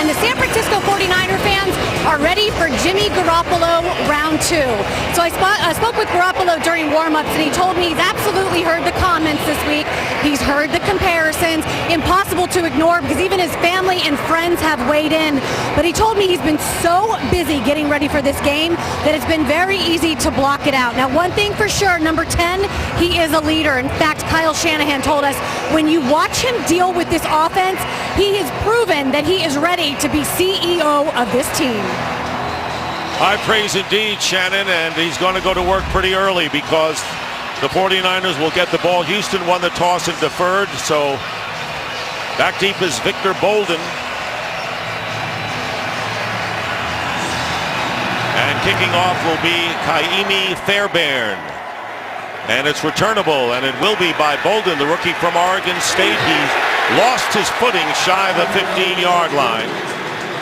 and the San Francisco 49er fans are ready for Jimmy Garoppolo round 2. So I spoke with Garoppolo during warm-ups, and he told me he's absolutely heard the comments this week. He's heard the comparisons, impossible to ignore because even his family and friends have weighed in. But he told me he's been so busy getting ready for this game that it's been very easy to block it out. Now, one thing for sure, number 10, he is a leader. In fact, Kyle Shanahan told us when you watch him deal with this offense, he has proven that he is ready to be CEO of this team. High praise indeed, Shannon, and he's going to go to work pretty early because the 49ers will get the ball. Houston won the toss and deferred, so back deep is Victor Bolden. And kicking off will be Kaimi Fairbairn. And it's returnable, and it will be by Bolden, the rookie from Oregon State. He lost his footing shy of the 15-yard line.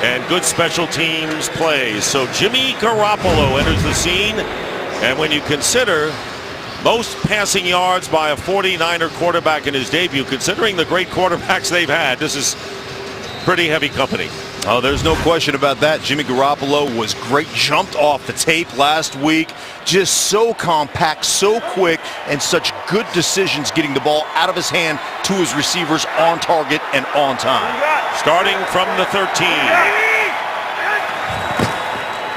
And good special teams play. So Jimmy Garoppolo enters the scene. And when you consider most passing yards by a 49er quarterback in his debut, considering the great quarterbacks they've had, this is pretty heavy company. Oh, there's no question about that. Jimmy Garoppolo was great, jumped off the tape last week. Just so compact, so quick, and such good decisions getting the ball out of his hand to his receivers on target and on time. Starting from the 13.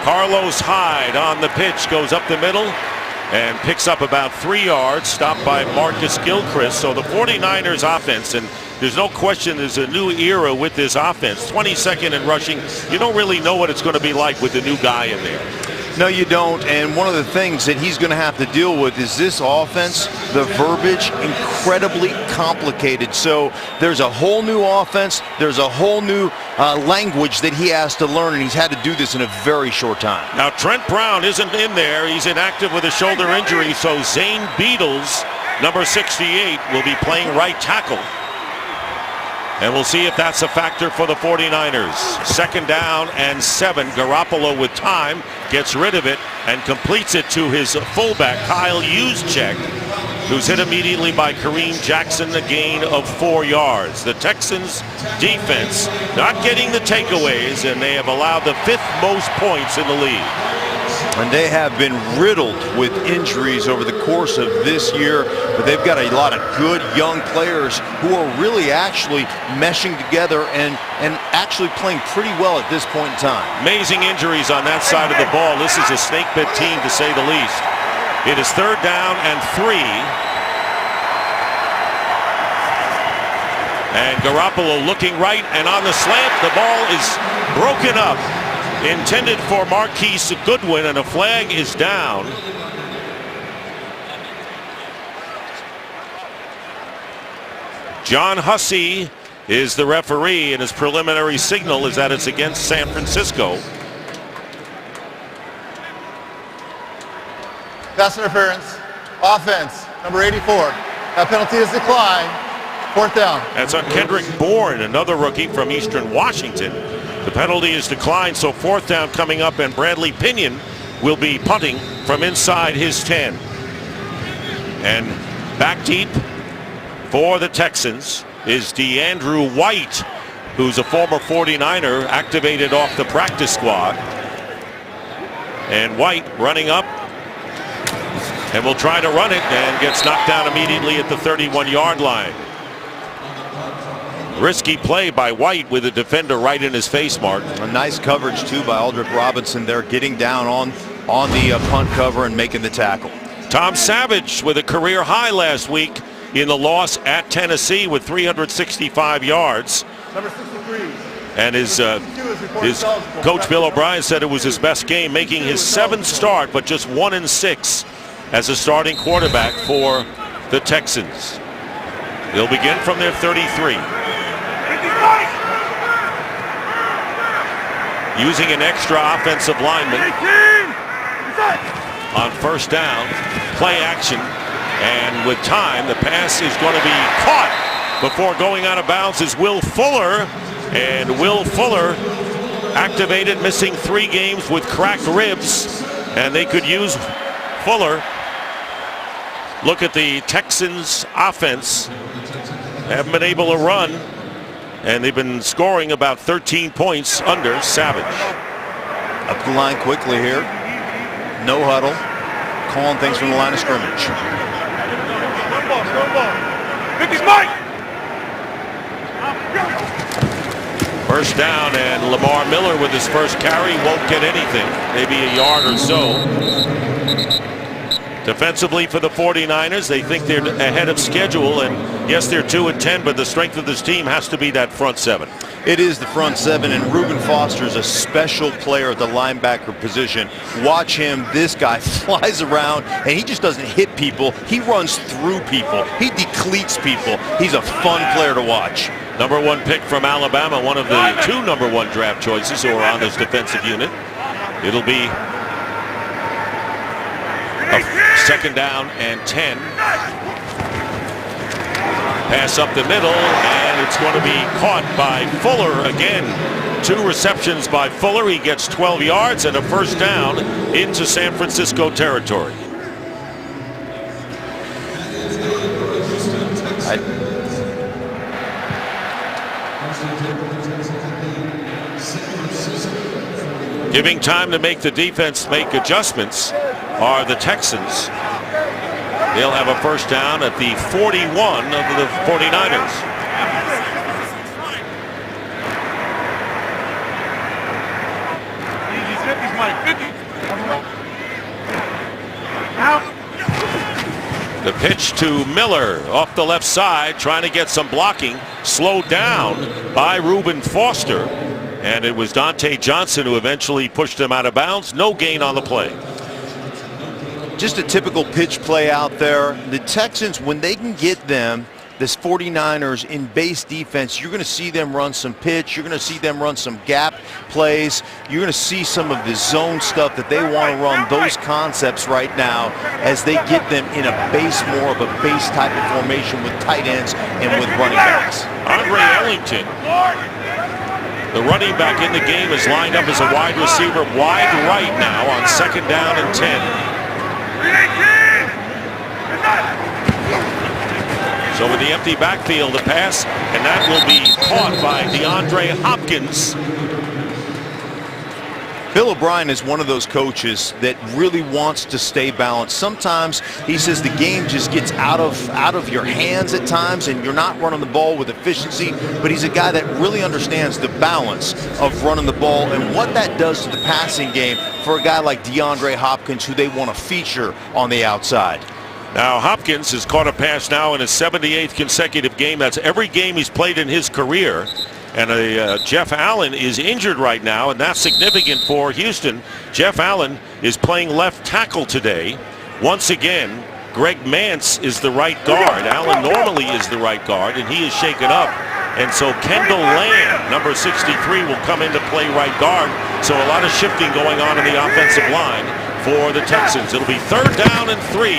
Carlos Hyde on the pitch, goes up the middle and picks up about 3 yards, stopped by Marcus Gilchrist. So the 49ers offense, and there's no question there's a new era with this offense. 22nd in rushing. You don't really know what it's going to be like with the new guy in there. No, you don't. And one of the things that he's going to have to deal with is this offense, the verbiage, incredibly complicated. So there's a whole new offense. There's a whole new language that he has to learn, and he's had to do this in a very short time. Now, Trent Brown isn't in there. He's inactive with a shoulder injury. So Zane Beadles, number 68, will be playing right tackle. And we'll see if that's a factor for the 49ers. 2nd down and 7. Garoppolo with time gets rid of it and completes it to his fullback, Kyle Juszczyk, who's hit immediately by Kareem Jackson, a gain of 4 yards. The Texans defense not getting the takeaways, and they have allowed the 5th most points in the league. And they have been riddled with injuries over the course of this year, but they've got a lot of good young players who are really actually meshing together and actually playing pretty well at this point in time. Amazing injuries on that side of the ball. This is a snake-bit team, to say the least. It is 3rd down and 3. And Garoppolo looking right, and on the slant, the ball is broken up. Intended for Marquise Goodwin, and a flag is down. John Hussey is the referee, and his preliminary signal is that it's against San Francisco. Pass interference, offense, number 84. That penalty is declined. 4th down. That's on Kendrick Bourne, another rookie from Eastern Washington. The penalty is declined, so 4th down coming up, and Bradley Pinion will be punting from inside his 10. And back deep for the Texans is DeAndrew White, who's a former 49er, activated off the practice squad. And White running up and will try to run it and gets knocked down immediately at the 31-yard line. Risky play by White with a defender right in his face, Mark. A nice coverage, too, by Aldrick Robinson there, getting down on the punt cover and making the tackle. Tom Savage with a career high last week in the loss at Tennessee with 365 yards. Number 63. And his coach Bill O'Brien said it was his best game, making his 7th start, but just 1-6 as a starting quarterback for the Texans. They'll begin from their 33. Using an extra offensive lineman on 1st down, play action, and with time, the pass is going to be caught before going out of bounds is Will Fuller, and Will Fuller activated, missing 3 games with cracked ribs, and they could use Fuller. Look at the Texans offense, haven't been able to run. and they've been scoring about 13 points under Savage. Up the line quickly here. No huddle. Calling things from the line of scrimmage. First down, and Lamar Miller with his first carry won't get anything. Maybe a yard or so. Defensively for the 49ers, they think they're ahead of schedule, and yes, they're 2-10, but the strength of this team has to be that front seven. It is the front seven, and Reuben Foster is a special player at the linebacker position. Watch him. This guy flies around, and he just doesn't hit people. He runs through people. He decleats people. He's a fun player to watch. Number 1 pick from Alabama, one of the 2 number 1 draft choices who are on this defensive unit. It'll be a second down and 10. Pass up the middle, and it's going to be caught by Fuller again. 2 receptions by Fuller. He gets 12 yards and a first down into San Francisco territory. Giving time to make the defense make adjustments are the Texans. They'll have a first down at the 41 of the 49ers. The pitch to Miller off the left side, trying to get some blocking, slowed down by Reuben Foster, and it was Dante Johnson who eventually pushed him out of bounds. No gain on the play. Just a typical pitch play out there. The Texans, when they can get them, this 49ers in base defense, you're going to see them run some pitch. You're going to see them run some gap plays. You're going to see some of the zone stuff that they want to run, those concepts right now as they get them in a base, more of a base type of formation with tight ends and with running backs. Andre Ellington, the running back in the game, is lined up as a wide receiver wide right now on second down and 10. So with the empty backfield, the pass, and that will be caught by DeAndre Hopkins. Bill O'Brien is one of those coaches that really wants to stay balanced. Sometimes he says the game just gets out of your hands at times and you're not running the ball with efficiency, but he's a guy that really understands the balance of running the ball and what that does to the passing game for a guy like DeAndre Hopkins, who they want to feature on the outside. Now Hopkins has caught a pass now in his 78th consecutive game. That's every game he's played in his career. And Jeff Allen is injured right now, and that's significant for Houston. Jeff Allen is playing left tackle today. Once again, Greg Mance is the right guard. Allen normally is the right guard, and he is shaken up. And so Kendall Lamb, number 63, will come into play right guard. So a lot of shifting going on in the offensive line for the Texans. It'll be third down and 3,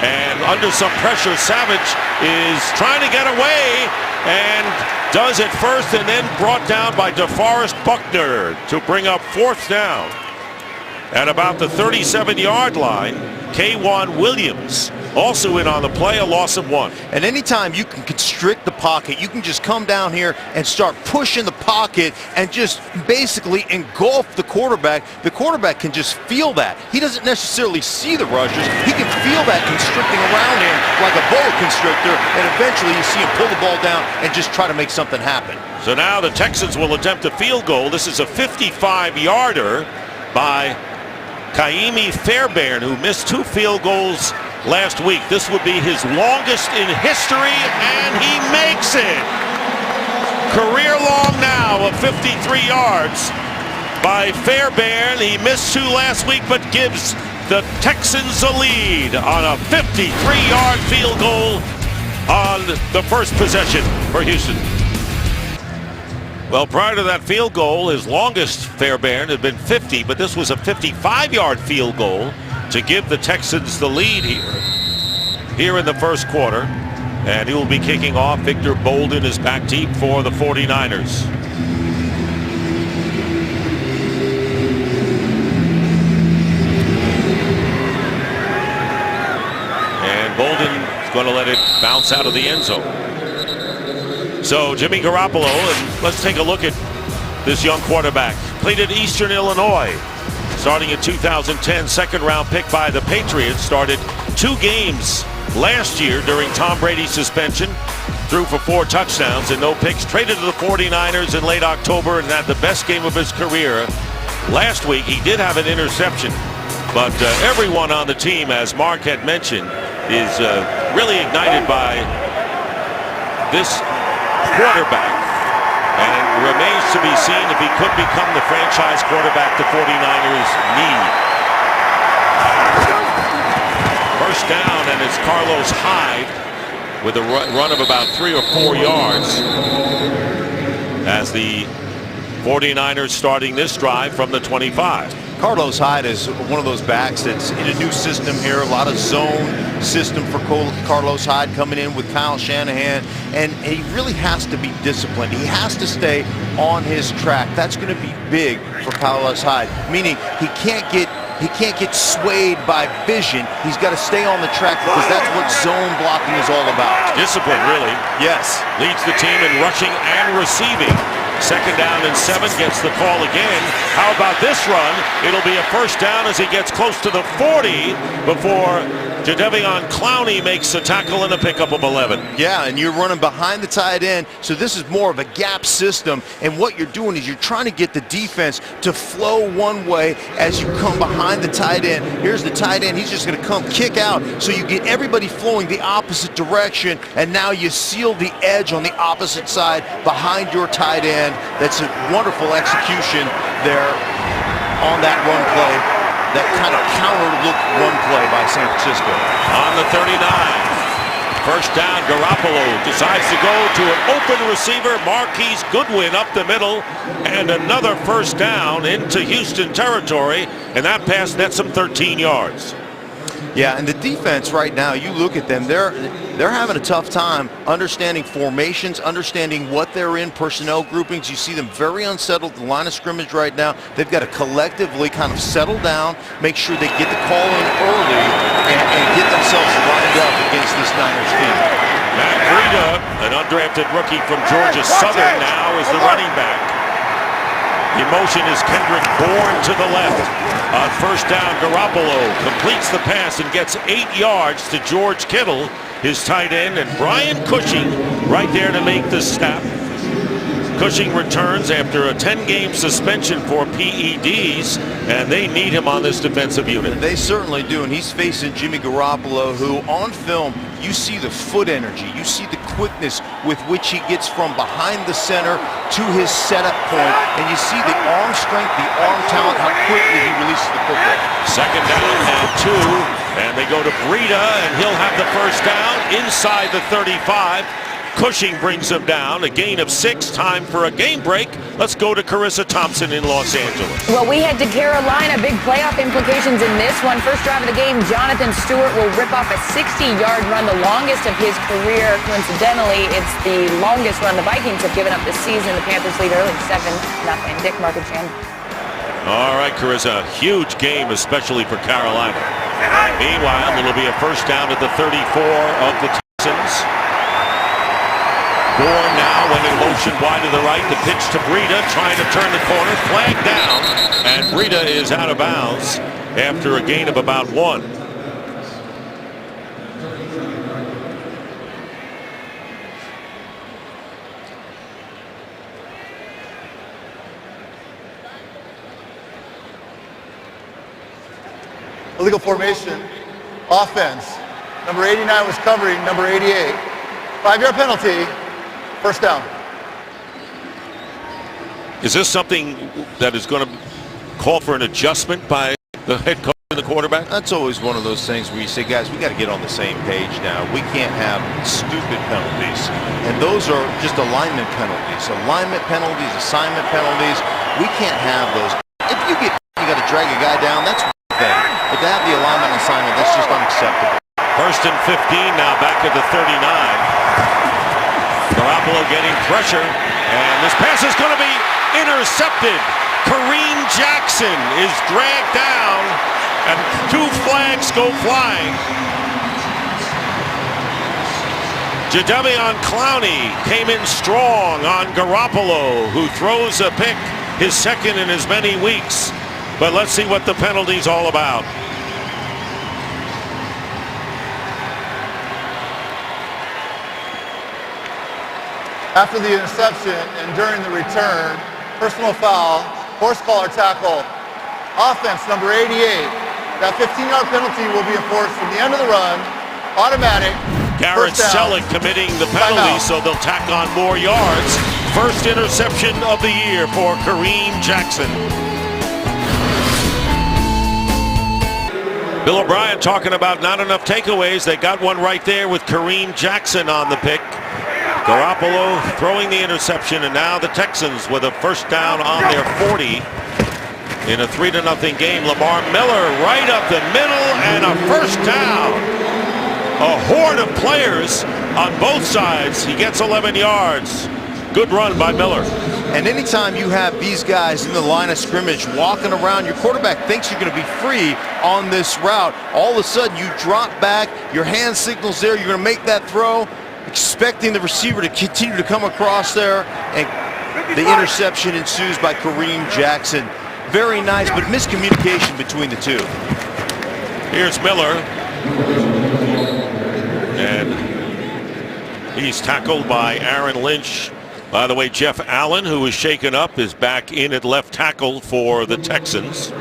and under some pressure, Savage is trying to get away and does it first, and then brought down by DeForest Buckner to bring up fourth down. At about the 37-yard line, K'Wan Williams also in on the play, a loss of 1. And anytime you can constrict the pocket, you can just come down here and start pushing the pocket and just basically engulf the quarterback can just feel that. He doesn't necessarily see the rushers. He can feel that constricting around him like a boa constrictor, and eventually you see him pull the ball down and just try to make something happen. So now the Texans will attempt a field goal. This is a 55-yarder by Kaimi Fairbairn, who missed 2 field goals last week. This would be his longest in history, and he makes it. Career long now of 53 yards by Fairbairn. He missed 2 last week, but gives the Texans a lead on a 53-yard field goal on the first possession for Houston. Well, prior to that field goal, his longest, Fairbairn, had been 50, but this was a 55-yard field goal to give the Texans the lead here in the first quarter. And he will be kicking off. Victor Bolden is back deep for the 49ers. And Bolden is going to let it bounce out of the end zone. So Jimmy Garoppolo, and let's take a look at this young quarterback. Played at Eastern Illinois. Starting in 2010, second-round pick by the Patriots. Started 2 games last year during Tom Brady's suspension. Threw for 4 touchdowns and no picks. Traded to the 49ers in late October and had the best game of his career. Last week, he did have an interception. But everyone on the team, as Mark had mentioned, is really ignited by this quarterback. And it remains to be seen if he could become the franchise quarterback the 49ers need. First down, and it's Carlos Hyde with a run of about 3 or 4 yards as the 49ers starting this drive from the 25. Carlos Hyde is one of those backs that's in a new system here, a lot of zone system for Carlos Hyde coming in with Kyle Shanahan, and he really has to be disciplined. He has to stay on his track. That's going to be big for Carlos Hyde, meaning he can't get swayed by vision. He's got to stay on the track because that's what zone blocking is all about. Discipline, really. Yes. Leads the team in rushing and receiving. Second down and 7, gets the call again. How about this run? It'll be a first down as he gets close to the 40 before Jadeveon Clowney makes a tackle and a pickup of 11. Yeah, and you're running behind the tight end, so this is more of a gap system, and what you're doing is you're trying to get the defense to flow one way as you come behind the tight end. Here's the tight end. He's just going to come kick out, so you get everybody flowing the opposite direction, and now you seal the edge on the opposite side behind your tight end. That's a wonderful execution there on that run play. That kind of counter-look run play by San Francisco. On the 39. First down, Garoppolo decides to go to an open receiver, Marquise Goodwin up the middle, and another first down into Houston territory, and that pass nets him 13 yards. Yeah, and the defense right now, you look at them, they're having a tough time understanding formations, understanding what they're in, personnel groupings. You see them very unsettled at the line of scrimmage right now. They've got to collectively kind of settle down, make sure they get the call in early, and get themselves lined up against this Niners team. Matt Breida, an undrafted rookie from Georgia Southern, now is the running back. The motion is Kendrick Bourne to the left. On first down, Garoppolo completes the pass and gets 8 yards to George Kittle, his tight end, and Brian Cushing right there to make the snap. Cushing returns after a 10-game suspension for PEDs, and they need him on this defensive unit. They certainly do, and he's facing Jimmy Garoppolo, who on film, you see the foot energy, you see the quickness with which he gets from behind the center to his setup point, and you see the arm strength, the arm talent, how quickly he releases the football. Second down and 2, and they go to Breida, and he'll have the first down inside the 35. Cushing brings him down, a gain of 6, time for a game break. Let's go to Carissa Thompson in Los Angeles. Well, we head to Carolina. Big playoff implications in this one. First drive of the game, Jonathan Stewart will rip off a 60-yard run, the longest of his career. Coincidentally, it's the longest run the Vikings have given up this season. The Panthers lead early 7-0. Dick Markichan. All right, Carissa, huge game, especially for Carolina. Meanwhile, it'll be a first down at the 34 of the Texans. Bourne now went in motion wide to the right. The pitch to Breida, trying to turn the corner. Flag down, and Breida is out of bounds after a gain of about 1. Illegal formation. Offense. Number 89 was covering number 88. 5-yard penalty. First down. Is this something that is going to call for an adjustment by the head coach and the quarterback? That's always one of those things where you say, guys, we got to get on the same page now. We can't have stupid penalties. And those are just alignment penalties. Alignment penalties, assignment penalties. We can't have those. If you got to drag a guy down, that's one thing. But to have the alignment and assignment, that's just unacceptable. First and 15 now, back at the 39. Garoppolo getting pressure, and this pass is going to be intercepted. Kareem Jackson is dragged down, and 2 flags go flying. Jadeveon Clowney came in strong on Garoppolo, who throws a pick, his second in as many weeks. But let's see what the penalty's all about. After the interception and during the return, personal foul, horse collar tackle, offense number 88. That 15-yard penalty will be enforced from the end of the run, automatic. Garrett Selleck committing the penalty, so they'll tack on more yards. First interception of the year for Kareem Jackson. Bill O'Brien talking about not enough takeaways. They got one right there with Kareem Jackson on the pick. Garoppolo throwing the interception, and now the Texans with a first down on their 40 in a 3-0 game. Lamar Miller right up the middle and a first down. A horde of players on both sides. He gets 11 yards. Good run by Miller. And anytime you have these guys in the line of scrimmage walking around, your quarterback thinks you're going to be free on this route. All of a sudden you drop back, your hand signal's there, you're going to make that throw, expecting the receiver to continue to come across there, and the interception ensues by Kareem Jackson. Very nice, but miscommunication between the two. Here's Miller. And he's tackled by Aaron Lynch. By the way, Jeff Allen, who was shaken up, is back in at left tackle for the Texans.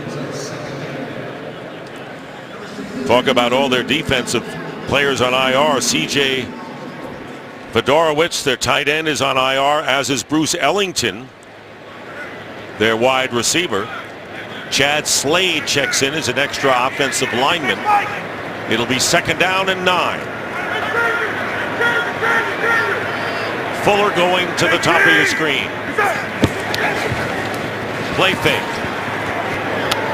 Talk about all their defensive players on IR. C.J. Fedorowicz, their tight end, is on IR, as is Bruce Ellington, their wide receiver. Chad Slade checks in as an extra offensive lineman. It'll be 2nd down and 9. Fuller going to the top of your screen. Play fake.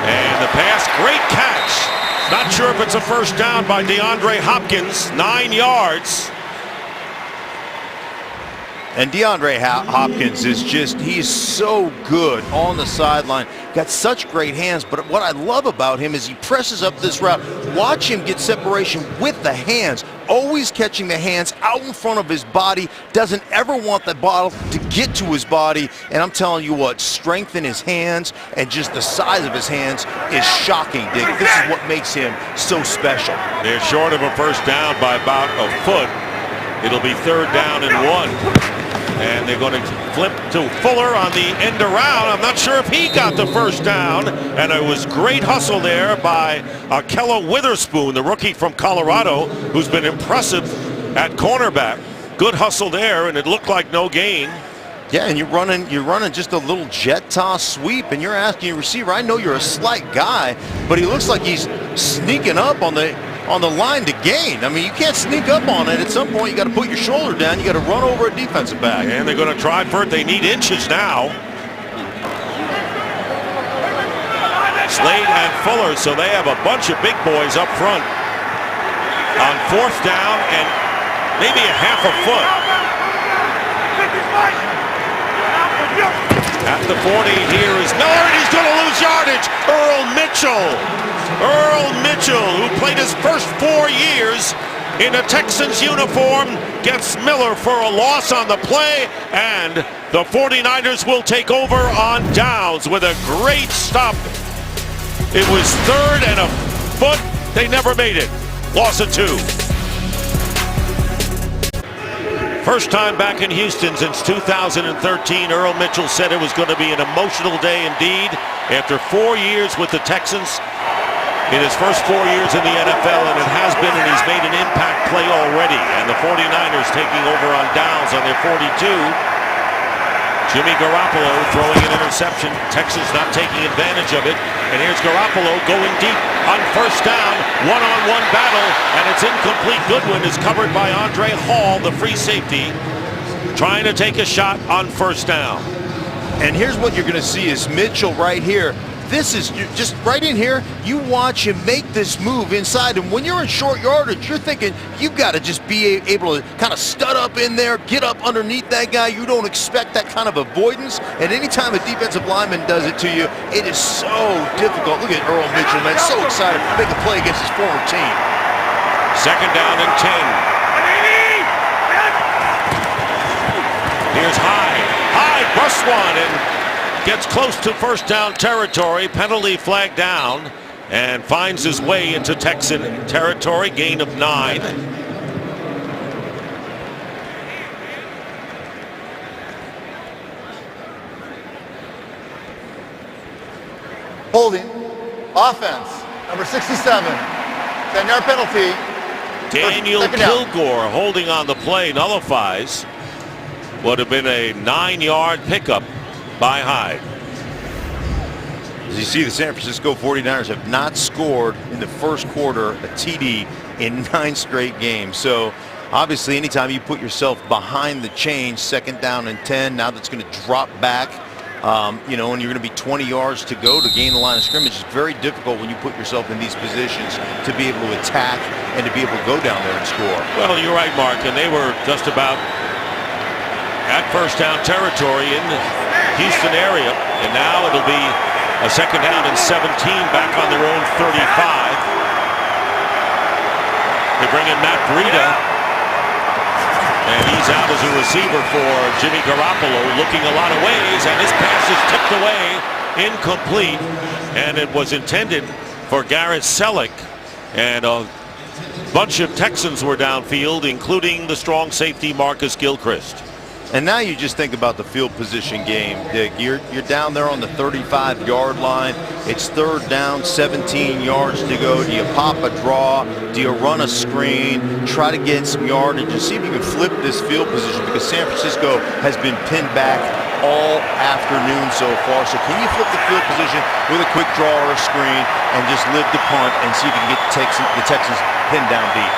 And the pass, great catch. Not sure if it's a first down by DeAndre Hopkins, 9 yards. And DeAndre Hopkins is just, he's so good on the sideline. Got such great hands, but what I love about him is he presses up this route. Watch him get separation with the hands, always catching the hands out in front of his body, doesn't ever want the ball to get to his body. And I'm telling you what, strength in his hands and just the size of his hands is shocking, Dick. This is what makes him so special. They're short of a first down by about a foot. It'll be 3rd down and 1. And they're going to flip to Fuller on the end around. I'm not sure if he got the first down. And it was great hustle there by Ahkello Witherspoon, the rookie from Colorado, who's been impressive at cornerback. Good hustle there, and it looked like no gain. Yeah, and you're running just a little jet toss sweep, and you're asking your receiver, I know you're a slight guy, but he looks like he's sneaking up on the line to gain. I mean, you can't sneak up on it. At some point, you got to put your shoulder down. You got to run over a defensive back. And they're going to try for it. They need inches now. Slade and Fuller, so they have a bunch of big boys up front on 4th down and maybe a half a foot. At the 40, here is Miller, and he's going to lose yardage. Earl Mitchell, who played his first 4 years in a Texans uniform, gets Miller for a loss on the play, and the 49ers will take over on downs with a great stop. It was 3rd and a foot. They never made it. Loss of 2. First time back in Houston since 2013. Earl Mitchell said it was going to be an emotional day indeed after 4 years with the Texans. In his first 4 years in the NFL, and it has been, and he's made an impact play already. And the 49ers taking over on downs on their 42. Jimmy Garoppolo throwing an interception. Texas not taking advantage of it. And here's Garoppolo going deep on first down. One-on-one battle, and it's incomplete. Goodwin is covered by Andre Hall, the free safety, trying to take a shot on first down. And here's what you're going to see is Mitchell right here. This is just right in here. You watch him make this move inside, and when you're in short yardage, you're thinking you've got to just be able to kind of stud up in there, get up underneath that guy. You don't expect that kind of avoidance, and anytime a defensive lineman does it to you, it is so difficult. Look at Earl Mitchell, man, so excited to make a play against his former team. 2nd down and 10. Here's Hyde. Hyde busts one and gets close to first down territory. Penalty flag down and finds his way into Texan territory. Gain of 9. Holding. Offense. Number 67. 10-yard penalty. Daniel Second down. Kilgore holding on the play nullifies. Would have been a 9-yard pickup by Hyde. As you see, the San Francisco 49ers have not scored in the first quarter a TD in 9 straight games. So obviously anytime you put yourself behind the chains, 2nd down and 10, now that's going to drop back, you know, and you're going to be 20 yards to go to gain the line of scrimmage. It's very difficult when you put yourself in these positions to be able to attack and to be able to go down there and score. Well, you're right, Mark, and they were just about at first down territory in the Houston area, and now it'll be a 2nd down and 17 back on their own 35. They bring in Matt Breida, and he's out as a receiver for Jimmy Garoppolo, looking a lot of ways, and his pass is tipped away, incomplete, and it was intended for Garrett Selleck, and a bunch of Texans were downfield, including the strong safety Marcus Gilchrist. And now you just think about the field position game, Dick. You're down there on the 35-yard line. It's 3rd down, 17 yards to go. Do you pop a draw? Do you run a screen? Try to get some yardage and see if you can flip this field position, because San Francisco has been pinned back all afternoon so far. So can you flip the field position with a quick draw or a screen and just live the punt and see if you can get the Texans pinned down deep?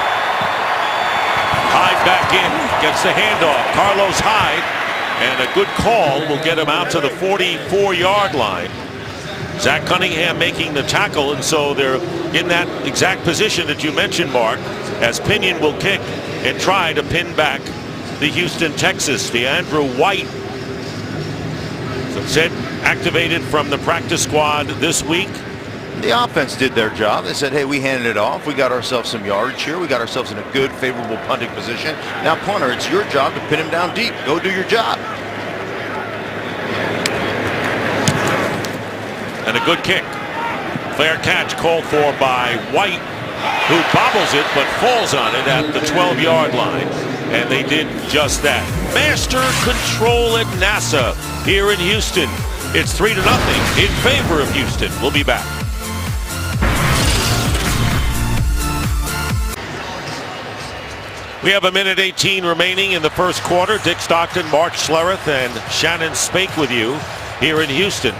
Hyde back in, gets the handoff. Carlos Hyde, and a good call will get him out to the 44-yard line. Zach Cunningham making the tackle, and so they're in that exact position that you mentioned, Mark, as Pinion will kick and try to pin back the Houston Texans. DeAndre White, as I said, activated from the practice squad this week. The offense did their job. They said, hey, we handed it off. We got ourselves some yardage here. We got ourselves in a good, favorable punting position. Now, punter, it's your job to pin him down deep. Go do your job. And a good kick. Fair catch called for by White, who bobbles it but falls on it at the 12-yard line. And they did just that. Master control at NASA here in Houston. It's 3-0 in favor of Houston. We'll be back. We have 1:18 remaining in the first quarter. Dick Stockton, Mark Schlereth, and Shannon Spake with you here in Houston.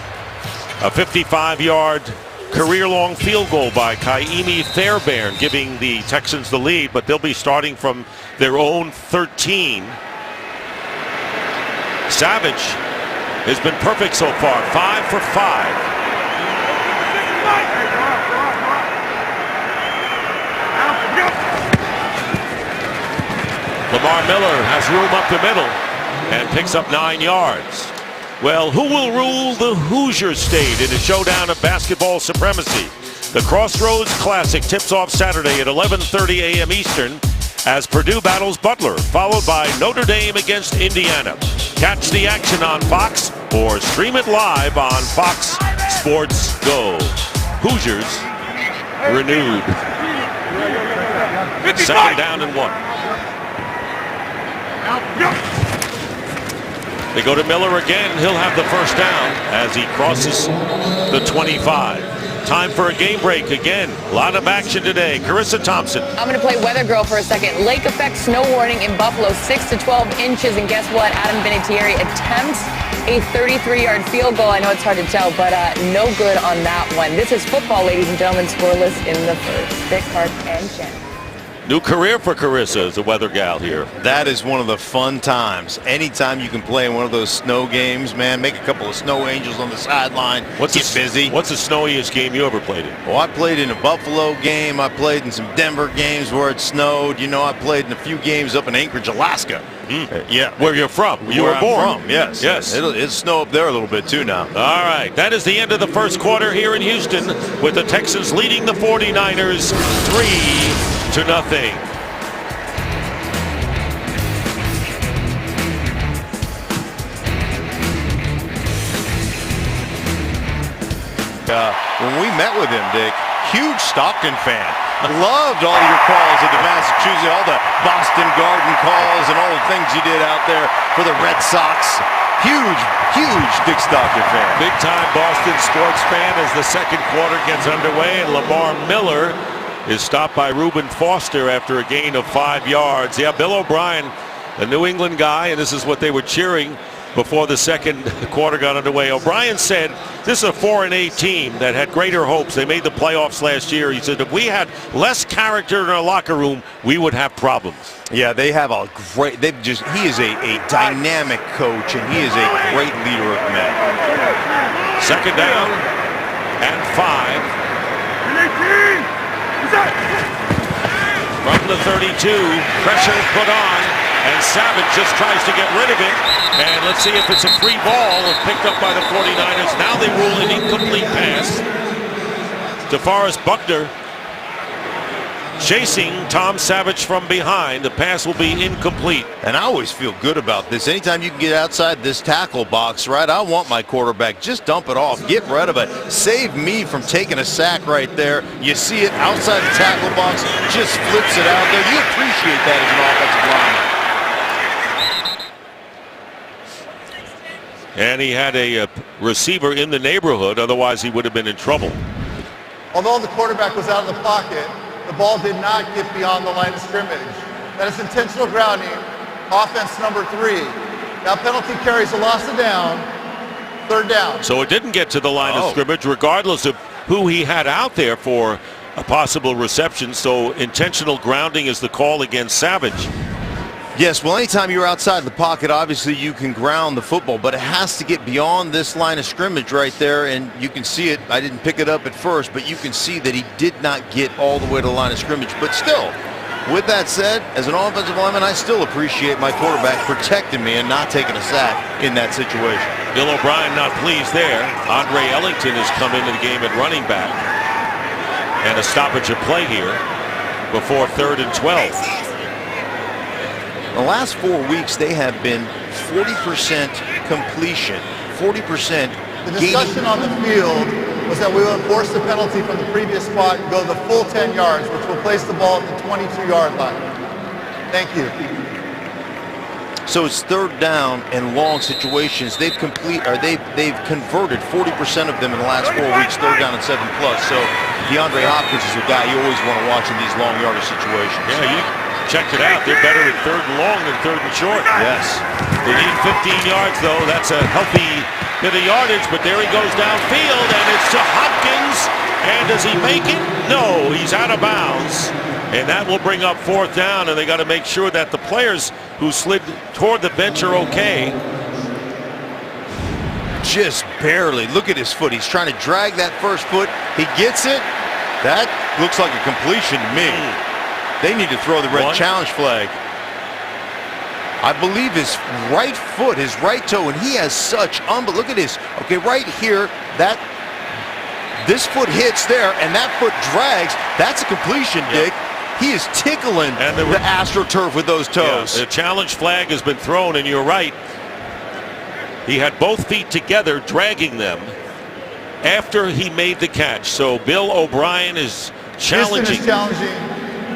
A 55-yard career-long field goal by Kaimi Fairbairn, giving the Texans the lead, but they'll be starting from their own 13. Savage has been perfect so far, 5 for 5. Lamar Miller has room up the middle and picks up 9 yards. Well, who will rule the Hoosier State in a showdown of basketball supremacy? The Crossroads Classic tips off Saturday at 11:30 a.m. Eastern as Purdue battles Butler, followed by Notre Dame against Indiana. Catch the action on Fox or stream it live on Fox Sports Go. Hoosiers renewed. 2nd down and 1. They go to Miller again. He'll have the first down as he crosses the 25. Time for a game break again. A lot of action today. Carissa Thompson. I'm going to play weather girl for a second. Lake effect snow warning in Buffalo, 6 to 12 inches. And guess what? Adam Vinatieri attempts a 33-yard field goal. I know it's hard to tell, but no good on that one. This is football, ladies and gentlemen. Scoreless in the first. Dick, Mark, and Shannon. New career for Carissa as a weather gal here. That is one of the fun times. Anytime you can play in one of those snow games, man, make a couple of snow angels on the sideline. Get busy. What's the snowiest game you ever played in? Well, I played in a Buffalo game. I played in some Denver games where it snowed. You know, I played in a few games up in Anchorage, Alaska. Yeah. Where you're from. You were born. Yes. Yes. It'll snow up there a little bit too now. All right. That is the end of the first quarter here in Houston, with the Texans leading the 49ers 3-0. when we met with him, Dick, huge Stockton fan. Loved all your calls at the Massachusetts, all the Boston Garden calls and all the things you did out there for the Red Sox. Huge Dick Stockton fan. Big time Boston sports fan as the second quarter gets underway, and Lamar Miller is stopped by Reuben Foster after a gain of 5 yards. Yeah, Bill O'Brien, a New England guy, and this is what they were cheering before the second quarter got underway. O'Brien said this is a 4-8 team that had greater hopes. They made the playoffs last year. He said if we had less character in our locker room, we would have problems. Yeah, they have a great, he is a dynamic coach, and he is a great leader of men. Second down and 5. From the 32, pressure put on, and Savage just tries to get rid of it. And let's see if it's a free ball picked up by the 49ers. Now they rule an incomplete pass. DeForest Buckner chasing Tom Savage from behind. The pass will be incomplete. And I always feel good about this. Anytime you can get outside this tackle box, right, I want my quarterback. Just dump it off. Get rid of it. Save me from taking a sack right there. You see it outside the tackle box. Just flips it out there. You appreciate that as an offensive lineman. And he had a receiver in the neighborhood. Otherwise, he would have been in trouble. Although the quarterback was out of the pocket, the ball did not get beyond the line of scrimmage. That is intentional grounding, offense number 3. Now penalty carries a loss of down, third down. So it didn't get to the line of scrimmage, regardless of who he had out there for a possible reception. So intentional grounding is the call against Savage. Yes, well, anytime you're outside the pocket, obviously you can ground the football, but it has to get beyond this line of scrimmage right there, and you can see it. I didn't pick it up at first, but you can see that he did not get all the way to the line of scrimmage. But still, with that said, as an offensive lineman, I still appreciate my quarterback protecting me and not taking a sack in that situation. Bill O'Brien not pleased there. Andre Ellington has come into the game at running back. And a stoppage of play here before 3rd and 12. The last 4 weeks, they have been 40% completion, 40% The discussion on the field was that we will enforce the penalty from the previous spot and go the full 10 yards, which will place the ball at the 22-yard line. Thank you. So it's third down and long situations. They've converted 40% of them in the last 4 weeks, third down and 7+. So DeAndre Hopkins is a guy you always want to watch in these long yardage situations. Yeah, you checked it out. They're better at 3rd and long than 3rd and short. Yes. They need 15 yards, though. That's a healthy bit of yardage, but there he goes downfield, and it's to Hopkins. And does he make it? No, he's out of bounds. And that will bring up 4th down, and they got to make sure that the players who slid toward the bench are okay. Just barely. Look at his foot. He's trying to drag that first foot. He gets it. That looks like a completion to me. They need to throw the red challenge flag. I believe his right foot, his right toe, and he has such look at his, okay, right here, this foot hits there, and that foot drags. That's a completion, Dick. He is tickling the AstroTurf with those toes. Yeah, the challenge flag has been thrown, and you're right. He had both feet together, dragging them after he made the catch. So Bill O'Brien is challenging. Houston is challenging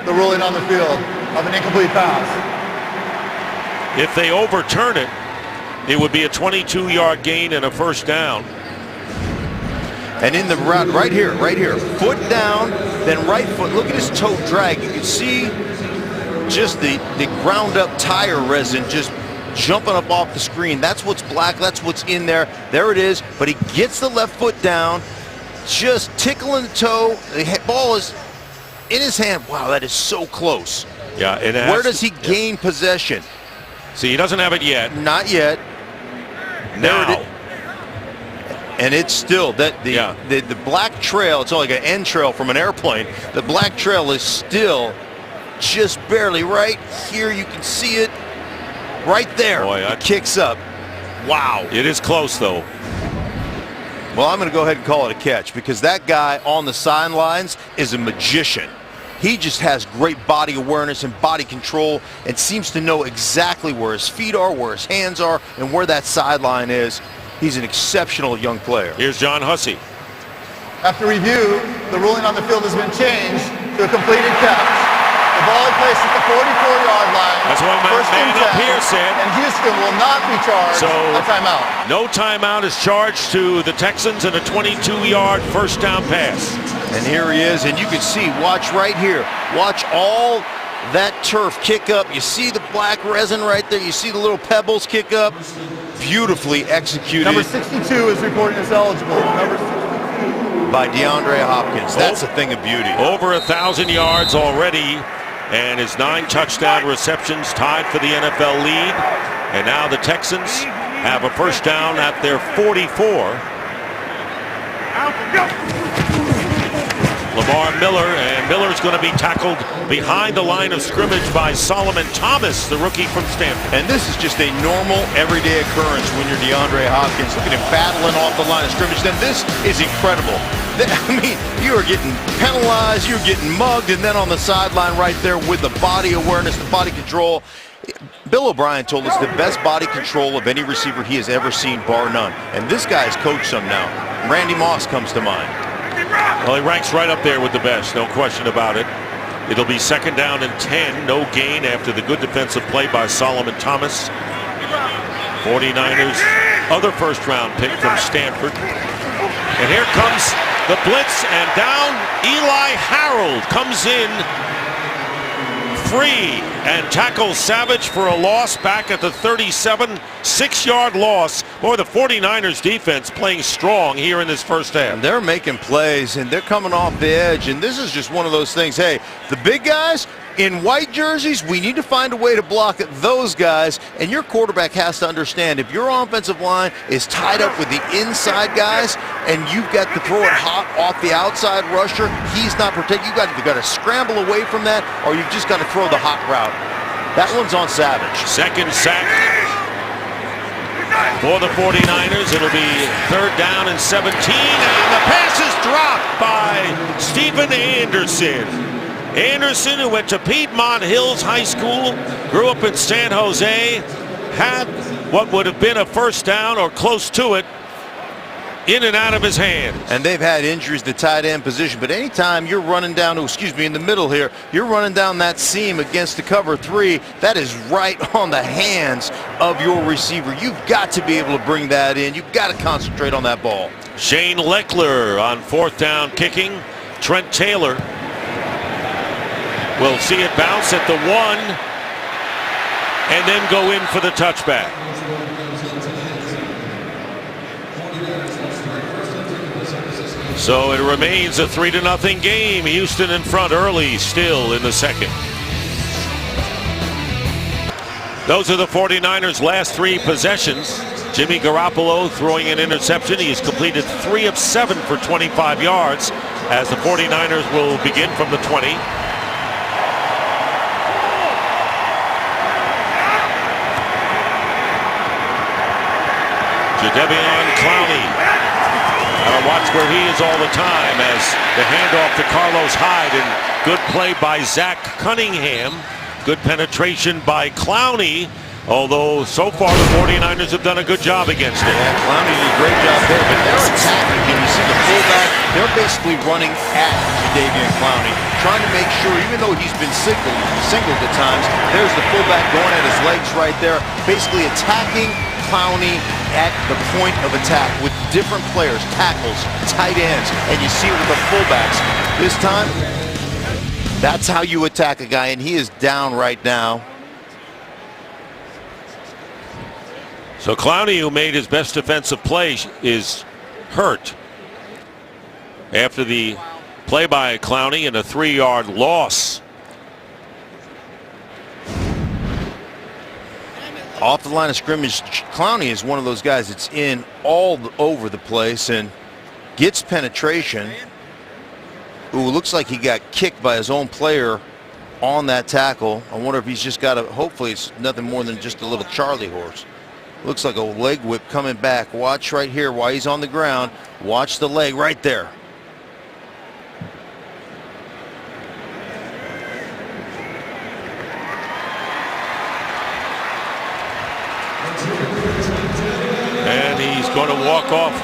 the ruling on the field of an incomplete pass. If they overturn it, it would be a 22-yard gain and a 1st down. And in the route, right here, foot down, then right foot. Look at his toe drag. You can see just the ground up tire resin just jumping up off the screen. That's what's black. That's what's in there. There it is. But he gets the left foot down, just tickling the toe. The ball is in his hand. Wow, that is so close. Yeah. Where does he gain possession? See, he doesn't have it yet. Not yet. Now. And it's still the black trail. It's like an end trail from an airplane. The black trail is still just barely right here. You can see it right there. Boy, it kicks up. Wow. It is close, though. Well, I'm going to go ahead and call it a catch because that guy on the sidelines is a magician. He just has great body awareness and body control and seems to know exactly where his feet are, where his hands are, and where that sideline is. He's an exceptional young player. Here's John Hussey. After review, the ruling on the field has been changed to a completed catch. The ball is placed at the 44-yard line. That's what my First and man up 10, here said. And Houston will not be charged a timeout. No timeout is charged to the Texans and a 22-yard first down pass. And here he is, and you can see, watch right here. Watch all that turf kick up. You see the black resin right there. You see the little pebbles kick up. Beautifully executed. Number 62 is reported as eligible. Number 62. By DeAndre Hopkins. That's a thing of beauty. Over 1,000 yards already, and his 9 touchdown receptions tied for the NFL lead. And now the Texans have a first down at their 44. Lamar Miller, and Miller's going to be tackled behind the line of scrimmage by Solomon Thomas, the rookie from Stanford. And this is just a normal, everyday occurrence when you're DeAndre Hopkins. Look at him battling off the line of scrimmage. Then this is incredible. I mean, you are getting penalized, you're getting mugged, and then on the sideline right there with the body awareness, the body control. Bill O'Brien told us the best body control of any receiver he has ever seen, bar none. And this guy has coached some now. Randy Moss comes to mind. Well, he ranks right up there with the best, no question about it. It'll be second down and 10, no gain after the good defensive play by Solomon Thomas. 49ers, other first-round pick from Stanford. And here comes the blitz, and down Eli Harold comes in free and tackles Savage for a loss back at the 37, 6-yard loss. Boy, the 49ers defense playing strong here in this first half. They're making plays, and they're coming off the edge, and this is just one of those things. Hey, the big guys in white jerseys, we need to find a way to block those guys, and your quarterback has to understand if your offensive line is tied up with the inside guys and you've got to throw it hot off the outside rusher, he's not protected. You've got to scramble away from that, or you've just got to throw the hot route. That one's on Savage. Second sack for the 49ers. It'll be third down and 17, and the pass is dropped by Stephen Anderson. Anderson, who went to Piedmont Hills High School, grew up in San Jose, had what would have been a first down or close to it in and out of his hands. And they've had injuries to tight end position, but anytime you're running down, in the middle here, you're running down that seam against the cover 3, that is right on the hands of your receiver. You've got to be able to bring that in. You've got to concentrate on that ball. Shane Leckler on fourth down kicking. Trent Taylor will see it bounce at the 1 and then go in for the touchback. So it remains a 3-0 game. Houston in front early still in the second. Those are the 49ers' last 3 possessions. Jimmy Garoppolo throwing an interception. He has completed 3 of 7 for 25 yards as the 49ers will begin from the 20. Jadeveon Clowney. Watch where he is all the time as the handoff to Carlos Hyde, and good play by Zach Cunningham. Good penetration by Clowney, although so far the 49ers have done a good job against it. Yeah, Clowney did a great job there, but they're attacking. Can you see the fullback? They're basically running at Jadeveon Clowney, trying to make sure, even though he's been singled at times, there's the fullback going at his legs right there, basically attacking Clowney at the point of attack with different players, tackles, tight ends, and you see it with the fullbacks. This time, that's how you attack a guy, and he is down right now. So Clowney, who made his best defensive play, is hurt after the play by Clowney and a 3-yard loss. Off the line of scrimmage, Clowney is one of those guys that's in all over the place and gets penetration. Ooh, looks like he got kicked by his own player on that tackle. I wonder if he's just got a, hopefully it's nothing more than just a little Charlie horse. Looks like a leg whip coming back. Watch right here while he's on the ground. Watch the leg right there. And he's going to walk off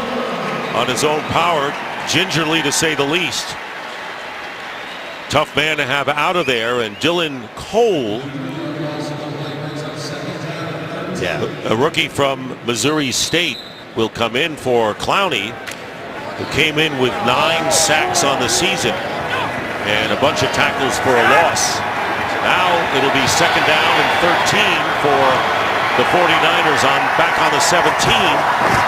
on his own power. gingerly to say the least. Tough man to have out of there. And Dylan Cole, a rookie from Missouri State, will come in for Clowney, who came in with 9 sacks on the season and a bunch of tackles for a loss. Now it'll be 2nd down and 13 for the 49ers back on the 17.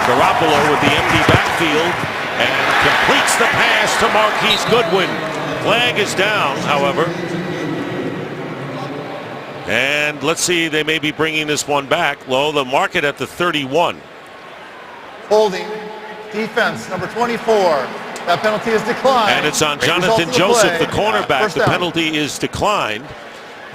Garoppolo with the empty backfield and completes the pass to Marquise Goodwin. Flag is down, however. And let's see, they may be bringing this one back. Low, the market at the 31. Holding. Defense, number 24. That penalty is declined. And it's on Jonathan Joseph, the cornerback. The penalty is declined.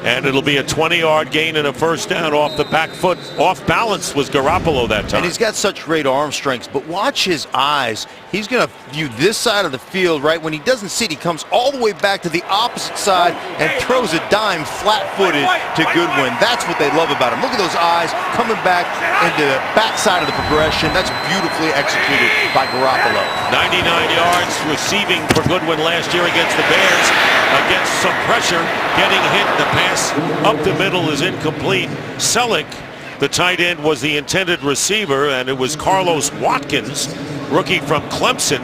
And it'll be a 20-yard gain and a 1st down off the back foot. Off balance was Garoppolo that time. And he's got such great arm strength, but watch his eyes. He's going to view this side of the field, right? When he doesn't see it, he comes all the way back to the opposite side and throws a dime flat-footed to Goodwin. That's what they love about him. Look at those eyes coming back into the backside of the progression. That's beautifully executed by Garoppolo. 99 yards receiving for Goodwin last year against the Bears. Against some pressure, getting hit. The pass up the middle is incomplete. Selleck, the tight end, was the intended receiver, and it was Carlos Watkins, rookie from Clemson,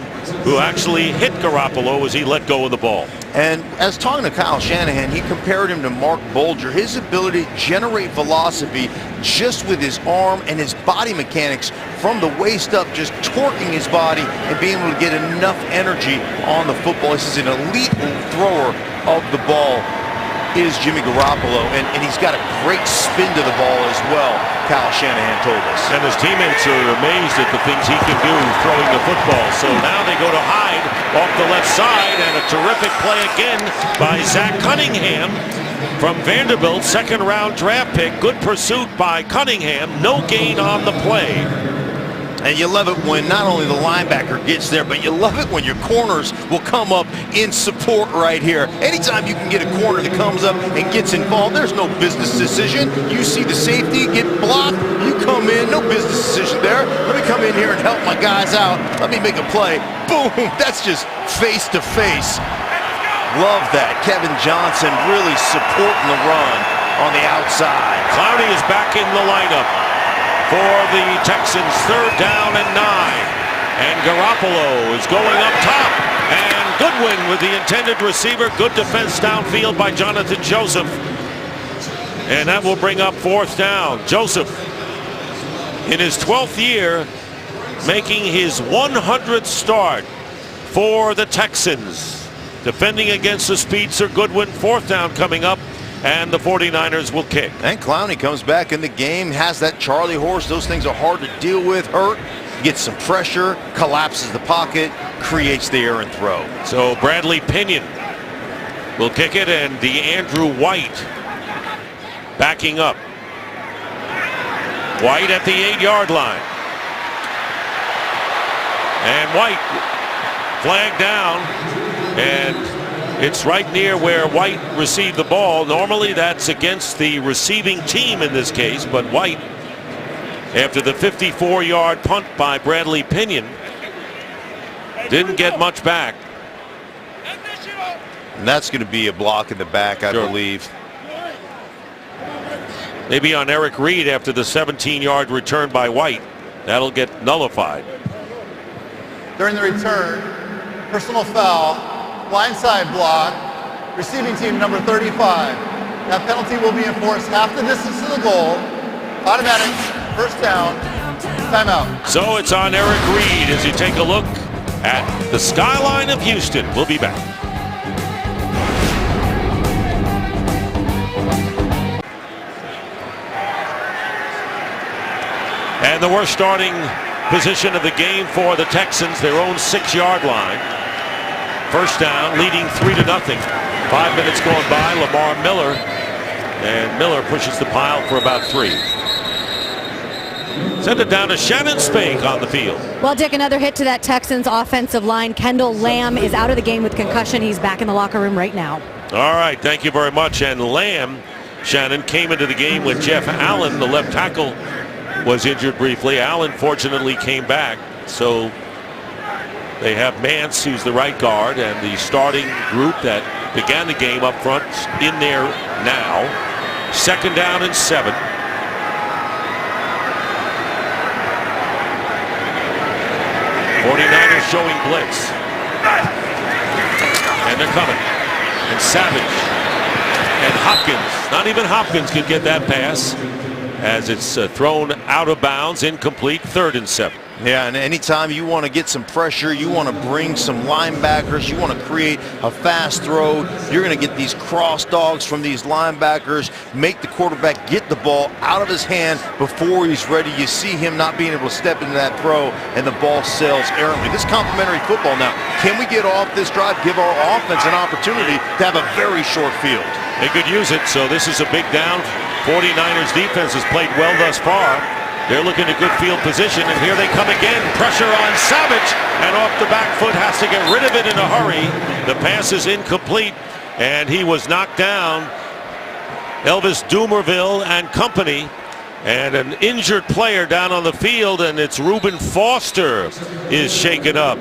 who actually hit Garoppolo as he let go of the ball. And as talking to Kyle Shanahan, he compared him to Mark Bulger. His ability to generate velocity just with his arm and his body mechanics from the waist up, just torquing his body and being able to get enough energy on the football. This is an elite thrower of the ball, is Jimmy Garoppolo, and he's got a great spin to the ball as well, Kyle Shanahan told us. And his teammates are amazed at the things he can do throwing the football. So now they go to Hyde off the left side, and a terrific play again by Zach Cunningham from Vanderbilt, 2nd-round draft pick. Good pursuit by Cunningham, no gain on the play. And you love it when not only the linebacker gets there, but you love it when your corners will come up in support right here. Anytime you can get a corner that comes up and gets involved, there's no business decision. You see the safety get blocked, you come in, no business decision there. Let me come in here and help my guys out. Let me make a play. Boom, that's just face to face. Love that. Kevin Johnson really supporting the run on the outside. Clowney is back in the lineup for the Texans. 3rd down and 9. And Garoppolo is going up top. And Goodwin with the intended receiver. Good defense downfield by Jonathan Joseph. And that will bring up 4th down. Joseph, in his 12th year, making his 100th start for the Texans. Defending against the speedster Goodwin. 4th down coming up. And the 49ers will kick. And Clowney comes back in the game, has that Charlie horse. Those things are hard to deal with. Hurt, gets some pressure, collapses the pocket, creates the errant throw. So Bradley Pinion will kick it, and DeAndrew White backing up. White at the 8-yard line. And White flagged down, and it's right near where White received the ball. Normally that's against the receiving team in this case, but White, after the 54-yard punt by Bradley Pinion, didn't get much back. And that's going to be a block in the back, I believe. Maybe on Eric Reed after the 17-yard return by White. That'll get nullified. During the return, personal foul. Blindside block, receiving team number 35. That penalty will be enforced half the distance to the goal. Automatic, 1st down, timeout. So it's on Eric Reed as you take a look at the skyline of Houston. We'll be back. And the worst starting position of the game for the Texans, their own 6-yard line. 1st down, leading 3-0. 5 minutes going by. Lamar Miller, and Miller pushes the pile for about 3. Send it down to Shannon Spake on the field. Well, Dick, another hit to that Texans offensive line. Kendall Lamb is out of the game with concussion. He's back in the locker room right now. All right, thank you very much. And Lamb, Shannon, came into the game when Jeff Allen, the left tackle, was injured briefly. Allen fortunately came back, so They have Mance, who's the right guard, and the starting group that began the game up front in there now. 2nd down and 7. '49ers showing blitz. And they're coming. And Savage. And Hopkins. Not even Hopkins could get that pass as it's thrown out of bounds, incomplete, 3rd and 7. Yeah, and anytime you want to get some pressure, you want to bring some linebackers, you want to create a fast throw, you're going to get these cross dogs from these linebackers, make the quarterback get the ball out of his hand before he's ready. You see him not being able to step into that throw, and the ball sails errantly. This is complementary football now. Can we get off this drive, give our offense an opportunity to have a very short field? They could use it, so this is a big down. 49ers defense has played well thus far. They're looking at good field position, and here they come again. Pressure on Savage, and off the back foot, has to get rid of it in a hurry. The pass is incomplete, and he was knocked down. Elvis Dumervil and company, and an injured player down on the field, and it's Reuben Foster is shaken up.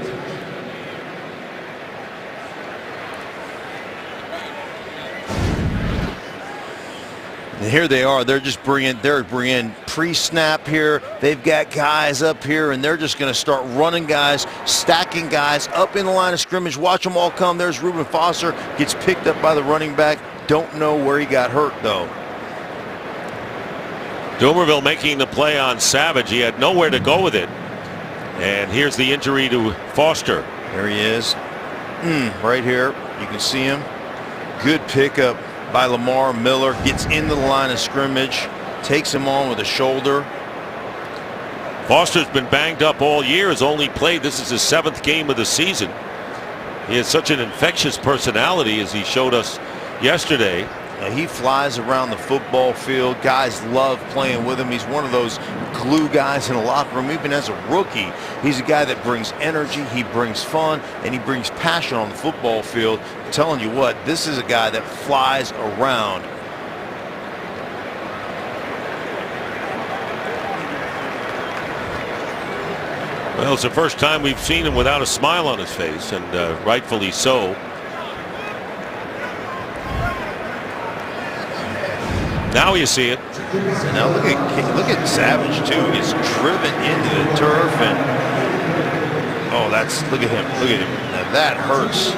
And here they are. They're bringing pre-snap here. They've got guys up here, and they're just going to start running guys, stacking guys up in the line of scrimmage. Watch them all come. There's Reuben Foster. Gets picked up by the running back. Don't know where he got hurt, though. Dumervil making the play on Savage. He had nowhere to go with it. And here's the injury to Foster. There he is. Right here. You can see him. Good pickup by Lamar Miller. Gets into the line of scrimmage, takes him on with a shoulder. Foster's been banged up all year, has only played, this is his 7th game of the season. He has such an infectious personality, as he showed us yesterday. He flies around the football field. Guys love playing with him. He's one of those glue guys in the locker room. Even as a rookie, he's a guy that brings energy, he brings fun, and he brings passion on the football field. I'm telling you what, this is a guy that flies around. Well, it's the first time we've seen him without a smile on his face, and rightfully so. Now you see it. And now look at Savage too. He's driven into the turf, and look at him. Now that hurts.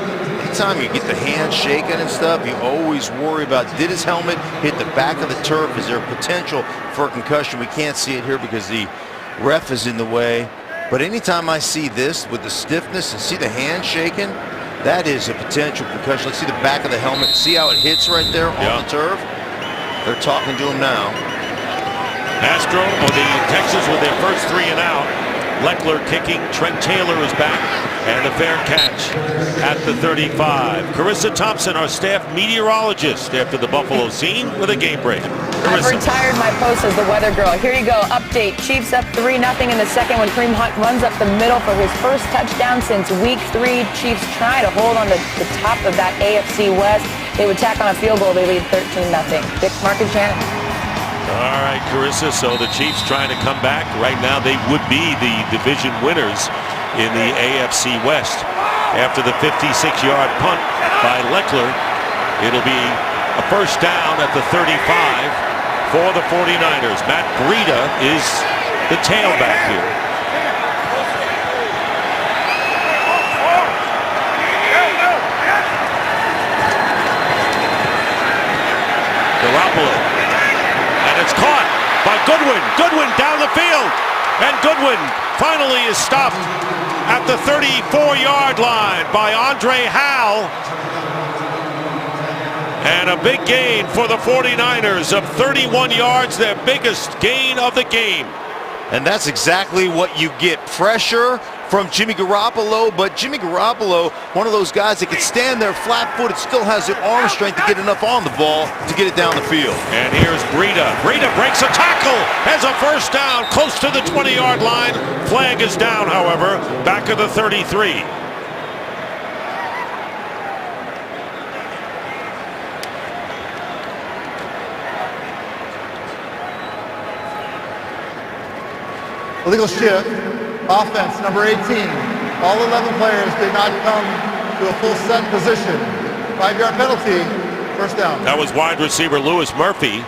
Anytime you get the hand shaking and stuff, you always worry about, did his helmet hit the back of the turf? Is there potential for a concussion? We can't see it here because the ref is in the way. But anytime I see this with the stiffness and see the hand shaking, that is a potential concussion. Let's see the back of the helmet. See how it hits right there on the turf? They're talking to him now. Astro, or the Texans with their first 3 and out. Leckler kicking. Trent Taylor is back. And a fair catch at the 35. Carissa Thompson, our staff meteorologist, after the Buffalo scene with a game break. I've retired my post as the weather girl. Here you go. Update. Chiefs up 3-0 in the second when Kareem Hunt runs up the middle for his first touchdown since week 3. Chiefs try to hold on to the top of that AFC West. They would tack on a field goal. They lead 13-0. Dick, Mark, and Shannon. All right, Carissa. So the Chiefs trying to come back. Right now they would be the division winners in the AFC West. After the 56-yard punt by Leckler, it'll be a first down at the 35 for the 49ers. Matt Breida is the tailback here. Garoppolo. And it's caught by Goodwin. Goodwin down the field. And Goodwin finally is stopped at the 34-yard line by Andre Hal. And a big gain for the 49ers of 31 yards, their biggest gain of the game. And that's exactly what you get. Pressure from Jimmy Garoppolo, but Jimmy Garoppolo, one of those guys that can stand there flat-footed, still has the arm strength to get enough on the ball to get it down the field. And here's Breida. Breida breaks a tackle, has a first down, close to the 20-yard line. Flag is down, however, back of the 33. Illegal shift. Offense, number 18. All 11 players did not come to a full set position. 5-yard penalty, first down. That was wide receiver Lewis Murphy.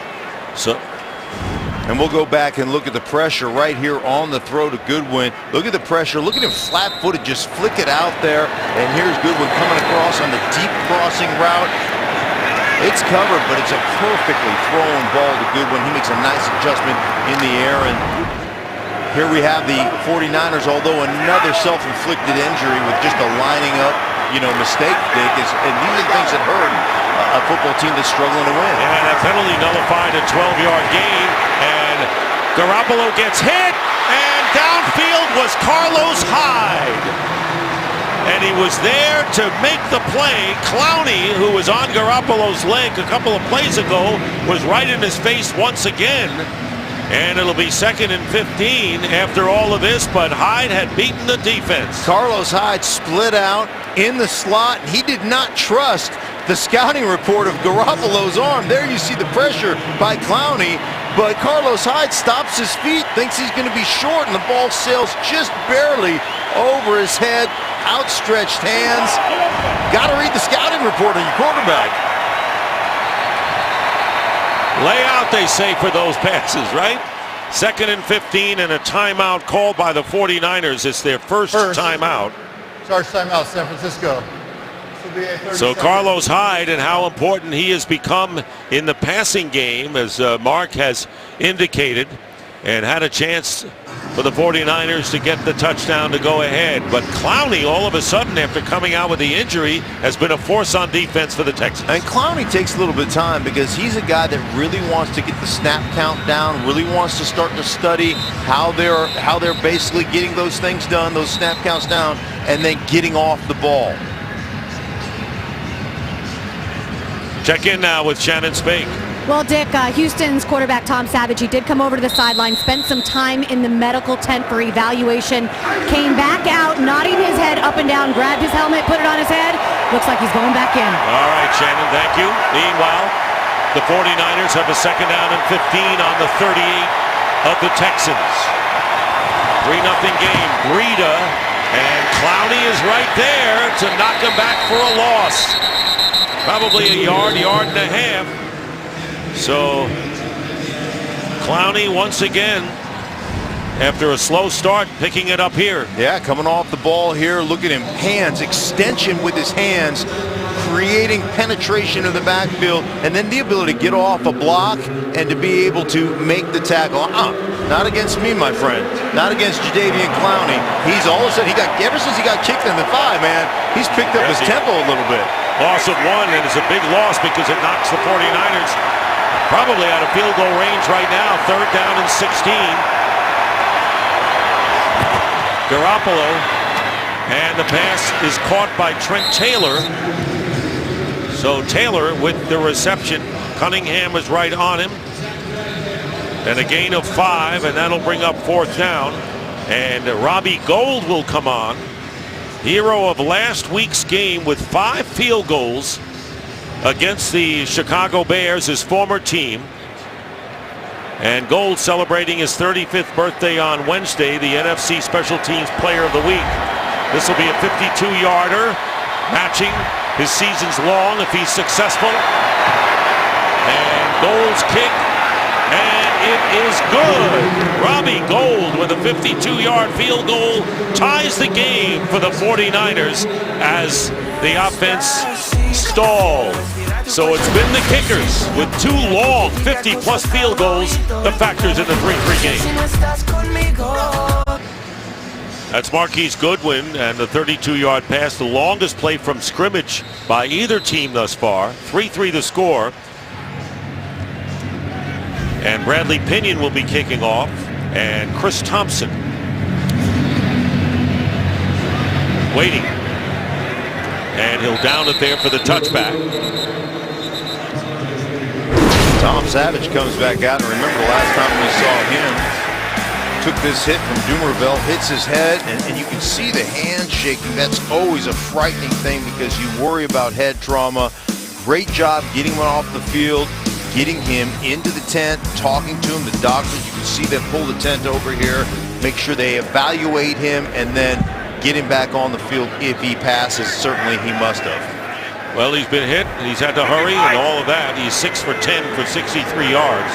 And we'll go back and look at the pressure right here on the throw to Goodwin. Look at the pressure. Look at him flat-footed, just flick it out there. And here's Goodwin coming across on the deep crossing route. It's covered, but it's a perfectly thrown ball to Goodwin. He makes a nice adjustment in the air. And here we have the 49ers, although another self-inflicted injury with just a lining up, mistake, Dick. And these are the things that hurt a football team that's struggling to win. And that penalty nullified a 12-yard gain. And Garoppolo gets hit. And downfield was Carlos Hyde. And he was there to make the play. Clowney, who was on Garoppolo's leg a couple of plays ago, was right in his face once again. And it'll be 2nd and 15 after all of this, but Hyde had beaten the defense. Carlos Hyde split out in the slot. He did not trust the scouting report of Garoppolo's arm. There you see the pressure by Clowney, but Carlos Hyde stops his feet, thinks he's going to be short, and the ball sails just barely over his head. Outstretched hands. Got to read the scouting report on your quarterback. Lay out, they say, for those passes, right? 2nd and 15 and a timeout called by the 49ers. It's their first timeout. Charge timeout, San Francisco. So Carlos Hyde, and how important he has become in the passing game, as Mark has indicated, and had a chance for the 49ers to get the touchdown to go ahead. But Clowney, all of a sudden, after coming out with the injury, has been a force on defense for the Texans. And Clowney takes a little bit of time because he's a guy that really wants to get the snap count down, really wants to start to study how they're basically getting those things done, those snap counts down, and then getting off the ball. Check in now with Shannon Spake. Well, Dick, Houston's quarterback Tom Savage, he did come over to the sideline, spent some time in the medical tent for evaluation, came back out, nodding his head up and down, grabbed his helmet, put it on his head. Looks like he's going back in. All right, Shannon, thank you. Meanwhile, the 49ers have a 2nd down and 15 on the 38 of the Texans. 3-0 game. Breida, and Clowney is right there to knock him back for a loss. Probably a yard and a half. So Clowney once again, after a slow start, picking it up here. Yeah, coming off the ball here. Look at him. Hands, extension with his hands, creating penetration of the backfield, and then the ability to get off a block and to be able to make the tackle. Not against me, my friend. Not against Jadeveon Clowney. He's all of a sudden, ever since he got kicked in the thigh, man, he's picked up his tempo a little bit. Loss of 1, and it's a big loss because it knocks the 49ers probably out of field goal range right now. 3rd down and 16. Garoppolo, and the pass is caught by Trent Taylor. So Taylor with the reception. Cunningham is right on him. And a gain of 5, and that'll bring up 4th down. And Robbie Gould will come on. Hero of last week's game with 5 field goals against the Chicago Bears, his former team. And Gould celebrating his 35th birthday on Wednesday, the NFC Special Teams Player of the Week. This will be a 52-yarder, matching his season's long if he's successful. And Gould's kick, and it is good. Robbie Gould with a 52-yard field goal ties the game for the 49ers as the offense stalled. So it's been the kickers with 2 long 50-plus field goals, the factors in the 3-3 game. That's Marquise Goodwin and the 32-yard pass, the longest play from scrimmage by either team thus far. 3-3 the score. And Bradley Pinion will be kicking off, and Chris Thompson waiting. And he'll down it there for the touchback. Tom Savage comes back out, and remember the last time we saw him, took this hit from Dumerville, hits his head, and you can see the hand shaking. That's always a frightening thing because you worry about head trauma. Great job getting him off the field, getting him into the tent, talking to him, the doctors. You can see them pull the tent over here, make sure they evaluate him, and then get him back on the field if he passes. Certainly he must have. Well, he's been hit, and he's had to hurry, and all of that. He's 6 for 10 for 63 yards.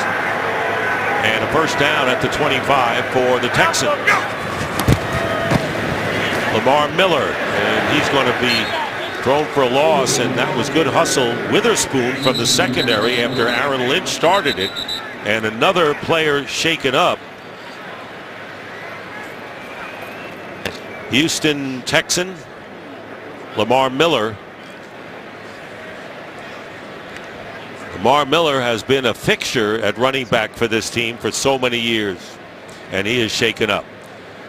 And a first down at the 25 for the Texans. Lamar Miller, and he's going to be thrown for a loss, and that was good hustle. Witherspoon from the secondary after Aaron Lynch started it, and another player shaken up. Houston Texan, Lamar Miller. Lamar Miller has been a fixture at running back for this team for so many years, and he is shaken up.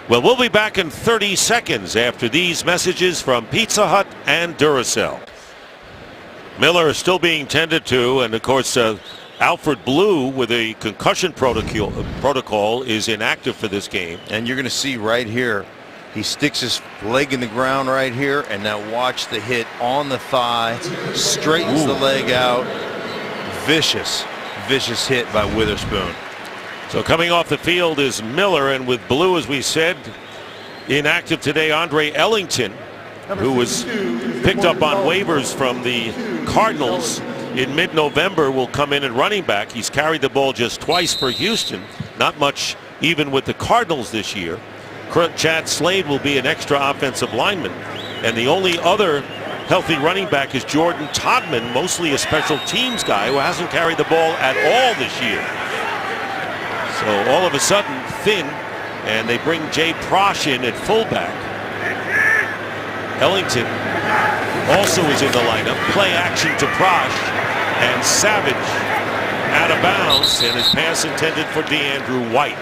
Well, we'll be back in 30 seconds after these messages from Pizza Hut and Duracell. Miller is still being tended to, and of course Alfred Blue with a concussion protocol is inactive for this game. And you're going to see right here, he sticks his leg in the ground right here, and now watch the hit on the thigh, straightens the leg out. Vicious hit by Witherspoon. So coming off the field is Miller, and with Blue, as we said, inactive today, Andre Ellington, who was picked up on waivers from the Cardinals in mid-November, will come in at running back. He's carried the ball just twice for Houston, not much even with the Cardinals this year. Chad Slade will be an extra offensive lineman, and the only other healthy running back is Jordan Todman, mostly a special teams guy who hasn't carried the ball at all this year. So all of a sudden thin, and they bring Jay Prosh in at fullback. Ellington also is in the lineup. Play action to Prosh, and Savage out of bounds, and his pass intended for DeAndrew White.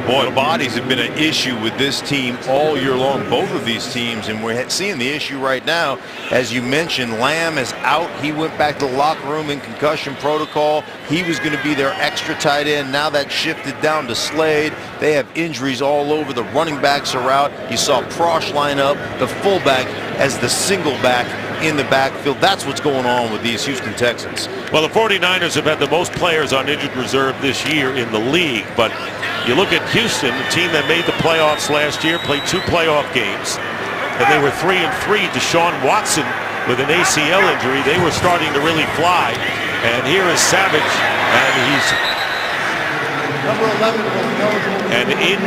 Boy, bodies have been an issue with this team all year long, both of these teams, and we're seeing the issue right now. As you mentioned, Lamb is out. He went back to the locker room in concussion protocol. He was going to be their extra tight end. Now that shifted down to Slade. They have injuries all over. The running backs are out. You saw Prosh line up, the fullback as the single back in the backfield. That's what's going on with these Houston Texans. Well, the 49ers have had the most players on injured reserve this year in the league, but you look at Houston, the team that made the playoffs last year, played 2 playoff games, and they were 3-3. Deshaun Watson with an ACL injury. They were starting to really fly, and here is Savage, and he's Number 11 was eligible. and in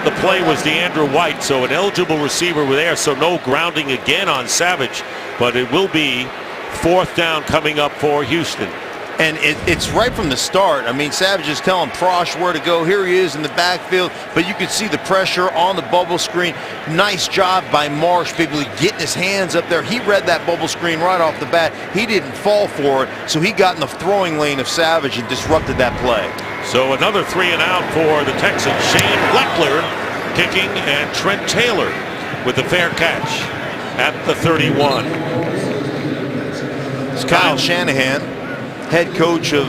the play was DeAndrew White, so an eligible receiver were there, so no grounding again on Savage, but it will be 4th down coming up for Houston. And it's right from the start. I mean, Savage is telling Prosh where to go. Here he is in the backfield, but you can see the pressure on the bubble screen. Nice job by Marsh, basically getting his hands up there. He read that bubble screen right off the bat. He didn't fall for it, so he got in the throwing lane of Savage and disrupted that play. So another 3 and out for the Texans. Shane Leckler kicking, and Trent Taylor with the fair catch at the 31. It's Kyle Shanahan, head coach of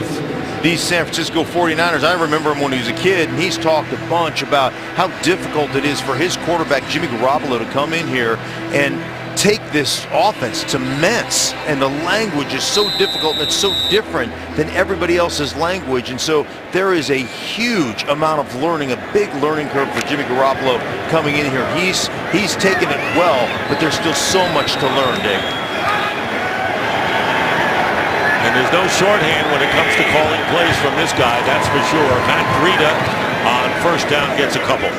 these San Francisco 49ers. I remember him when he was a kid, and he's talked a bunch about how difficult it is for his quarterback, Jimmy Garoppolo, to come in here and take this offense to Mets. And the language is so difficult, and it's so different than everybody else's language. And so there is a huge amount of learning, a big learning curve for Jimmy Garoppolo coming in here. He's taken it well, but there's still so much to learn, Dick. And there's no shorthand when it comes to calling plays from this guy, that's for sure. Matt Breida on first down gets a couple.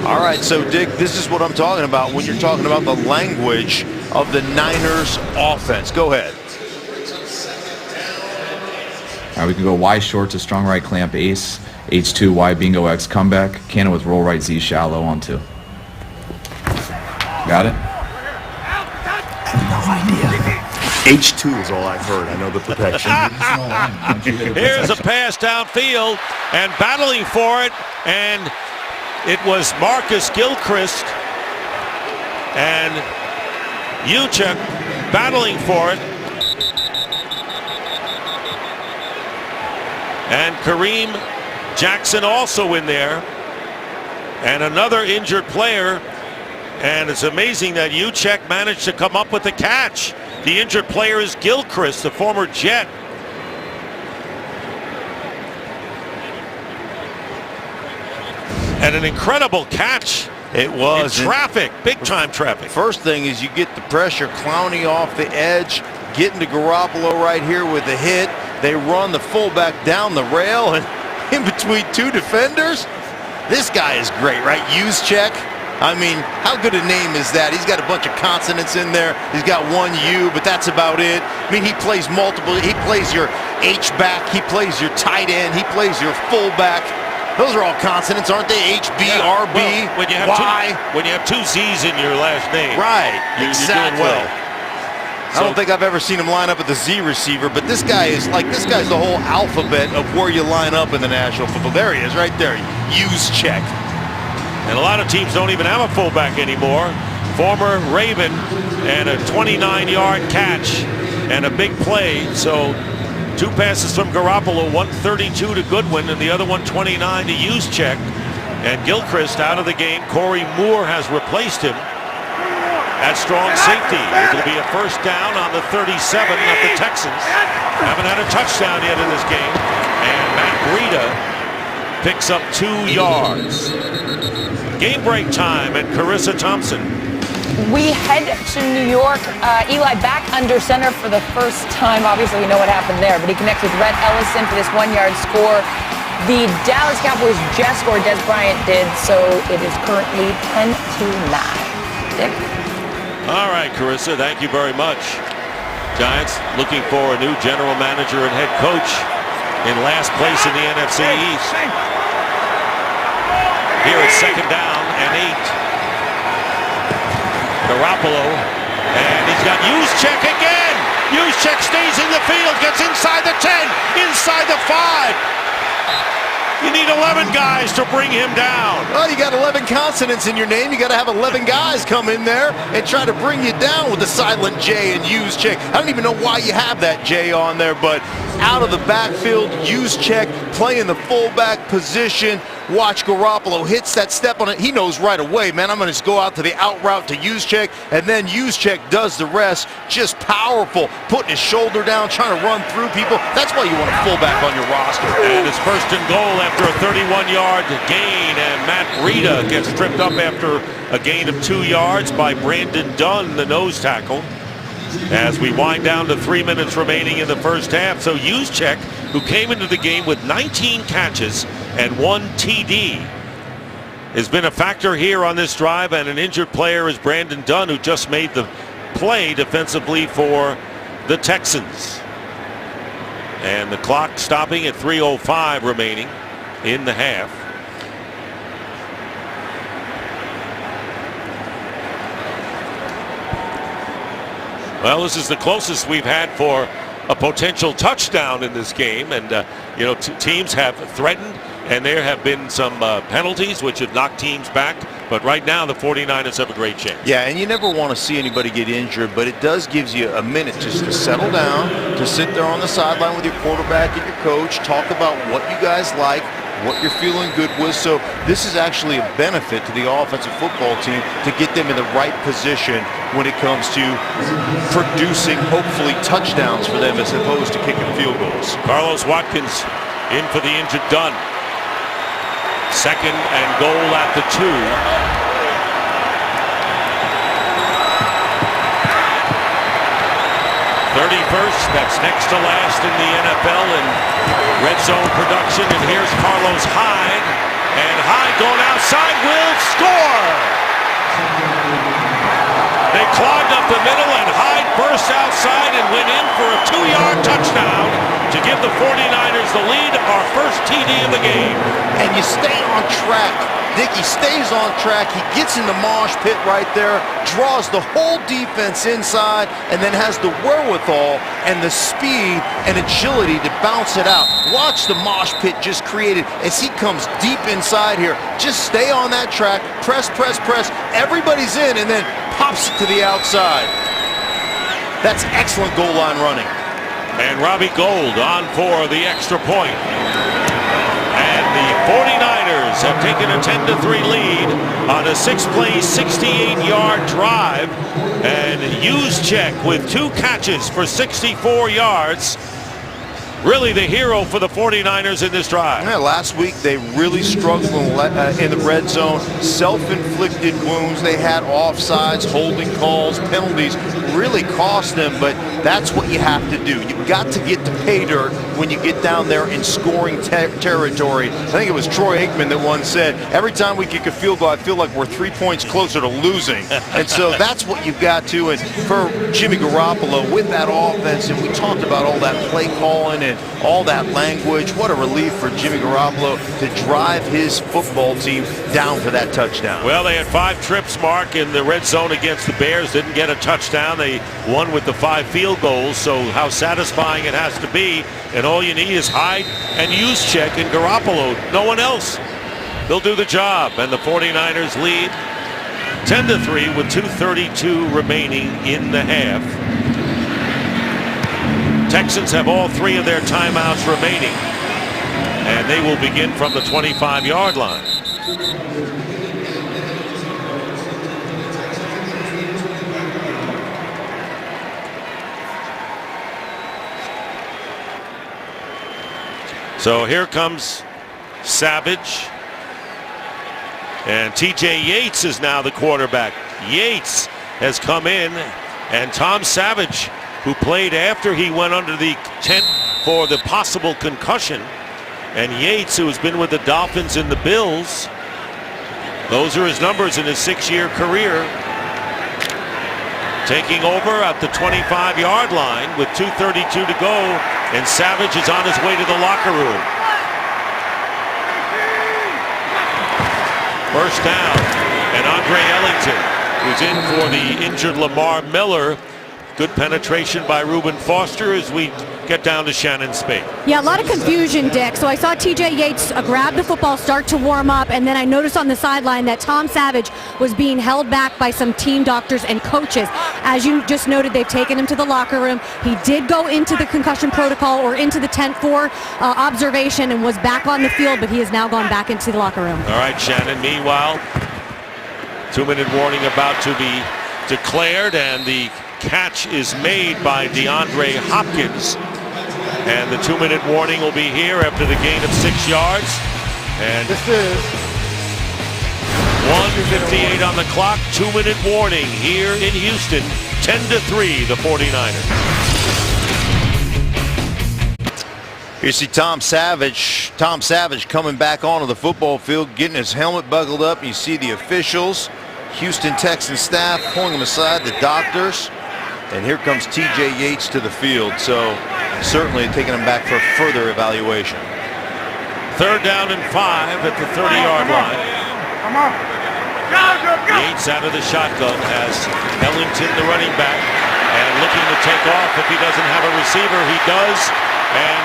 All right, so Dick, this is what I'm talking about when you're talking about the language of the Niners offense. Go ahead. All right, we can go Y short to strong right clamp ace, H2 Y bingo X comeback, cannon with roll right Z shallow on 2. Got it? H2 is all I've heard. I know the protection. Here's a pass downfield, and battling for it, and it was Marcus Gilchrist and Juszczyk battling for it. And Kareem Jackson also in there, and another injured player. And it's amazing that Juszczyk managed to come up with the catch. The injured player is Gilchrist, the former Jet. And an incredible catch. It was. In traffic, big time traffic. First thing is you get the pressure. Clowney off the edge, getting to Garoppolo right here with the hit. They run the fullback down the rail and in between two defenders. This guy is great, right? Juszczyk. I mean, how good a name is that? He's got a bunch of consonants in there. He's got one U, but that's about it. I mean, he plays multiple. He plays your H-back. He plays your tight end. He plays your fullback. Those are all consonants, aren't they? HB, RB, well, when you have two Z's in your last name. Right, exactly. You're doing well. I don't think I've ever seen him line up at the Z receiver, but this guy's the whole alphabet of where you line up in the National Football. There he is, right there. Juszczyk. And a lot of teams don't even have a fullback anymore. Former Raven and a 29-yard catch and a big play. So 2 passes from Garoppolo, 132 to Goodwin, and the other 129 to Juszczyk. And Gilchrist out of the game. Corey Moore has replaced him at strong safety. It'll be a first down on the 37 of the Texans. Haven't had a touchdown yet in this game. And Matt Breida picks up 2 yards. Game break time at Carissa Thompson. We head to New York. Eli back under center for the first time. Obviously, we know what happened there, but he connects with Rhett Ellison for this 1-yard score. The Dallas Cowboys just scored. Des Bryant did, so it is currently 10-9. Dick? All right, Carissa, thank you very much. Giants looking for a new general manager and head coach in last place in the NFC East. Here it's second down and 8. Garoppolo, and he's got Juszczyk again. Juszczyk stays in the field, gets inside the 10, inside the 5. You need 11 guys to bring him down. Well, you got 11 consonants in your name. You got to have 11 guys come in there and try to bring you down with the silent J and Juszczyk. I don't even know why you have that J on there, but out of the backfield, Juszczyk playing the fullback position. Watch Garoppolo hits that step on it. He knows right away, man, I'm going to just go out to the out route to Juszczyk, and then Juszczyk does the rest. Just powerful, putting his shoulder down, trying to run through people. That's why you want a fullback on your roster. And it's first and goal after a 31-yard gain, and Matt Breida gets tripped up after a gain of 2 yards by Brandon Dunn, the nose tackle, as we wind down to 3 minutes remaining in the first half. So Juszczyk, who came into the game with 19 catches and 1 TD, has been a factor here on this drive, and an injured player is Brandon Dunn, who just made the play defensively for the Texans. And the clock stopping at 3:05 remaining in the half. Well, this is the closest we've had for a potential touchdown in this game, and you know, teams have threatened, and there have been some penalties which have knocked teams back, but right now the 49ers have a great chance. Yeah, and you never want to see anybody get injured, but it does give you a minute just to settle down, to sit there on the sideline with your quarterback and your coach, talk about what you guys like, what you're feeling good with. So this is actually a benefit to the offensive football team to get them in the right position when it comes to producing, hopefully, touchdowns for them as opposed to kicking field goals. Carlos Watkins in for the injured Dunn. Second and goal at the 2. 31st, that's next to last in the NFL in red zone production. And here's Carlos Hyde. And Hyde going outside will score. They clogged up the middle, and Hyde burst outside and went in for a 2-yard touchdown to give the 49ers the lead, our first TD of the game. And you stay on track. Dickey stays on track. He gets in the mosh pit right there, draws the whole defense inside, and then has the wherewithal and the speed and agility to bounce it out. Watch the mosh pit just created as he comes deep inside here. Just stay on that track, press, press, press. Everybody's in, and then pops it to the outside. That's excellent goal line running. And Robbie Gould on for the extra point. And the 49ers have taken a 10-3 lead on a 6-play, 68-yard drive. And Juszczyk with 2 catches for 64 yards. really the hero for the 49ers in this drive. Yeah, last week they really struggled in the red zone. Self-inflicted wounds. They had offsides, holding calls, penalties. Really cost them, but that's what you have to do. You've got to get to pay dirt when you get down there in scoring territory. I think it was Troy Aikman that once said, every time we kick a field goal, I feel like we're 3 points closer to losing. And so that's what you've got to. And for Jimmy Garoppolo, with that offense, and we talked about all that play calling and all that language, what a relief for Jimmy Garoppolo to drive his football team down for that touchdown. Well, they had 5 trips, Mark, in the red zone against the Bears. Didn't get a touchdown. They won with the 5 field goals, so how satisfying it has to be. And all you need is Hyde and Juszczyk and Garoppolo. No one else. They'll do the job. And the 49ers lead 10-3 with 2:32 remaining in the half. Texans have all 3 of their timeouts remaining, and they will begin from the 25-yard line. So here comes Savage, and TJ Yates is now the quarterback. Yates has come in, and Tom Savage, who played after he went under the tent for the possible concussion, and Yates, who has been with the Dolphins and the Bills. Those are his numbers in his 6-year career. Taking over at the 25-yard line with 2:32 to go, and Savage is on his way to the locker room. First down, and Andre Ellington, who's in for the injured Lamar Miller. Good penetration by Reuben Foster as we get down to Shannon Spade. Yeah, a lot of confusion, Dick. So I saw TJ Yates grab the football, start to warm up, and then I noticed on the sideline that Tom Savage was being held back by some team doctors and coaches. As you just noted, they've taken him to the locker room. He did go into the concussion protocol or into the tent for observation and was back on the field, but he has now gone back into the locker room. All right, Shannon. Meanwhile, 2-minute warning about to be declared, and the catch is made by DeAndre Hopkins. And the 2-minute warning will be here after the gain of 6 yards. And This is 1:58 on the clock. 2-minute warning here in Houston. 10-3, the 49ers. You see Tom Savage coming back onto the football field, getting his helmet buckled up. You see the officials, Houston Texans staff pulling him aside, the doctors. And here comes TJ Yates to the field, so certainly taking him back for further evaluation. 3rd down and 5 at the 30-yard line. Yates out of the shotgun has Ellington, the running back, and looking to take off. If he doesn't have a receiver, he does, and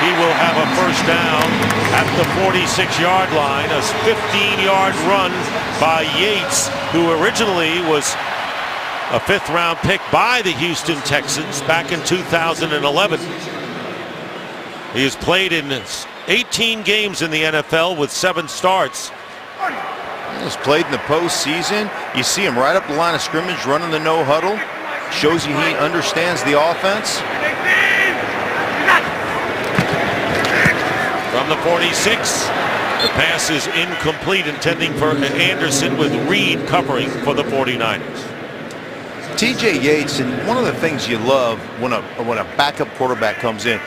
he will have a first down at the 46-yard line. A 15-yard run by Yates, who originally was a 5th-round pick by the Houston Texans back in 2011. He has played in 18 games in the NFL with 7 starts. He's played in the postseason. You see him right up the line of scrimmage running the no huddle. Shows you he understands the offense. From the 46, the pass is incomplete, intending for Anderson, with Reed covering for the 49ers. TJ Yates, and one of the things you love when a backup quarterback comes in,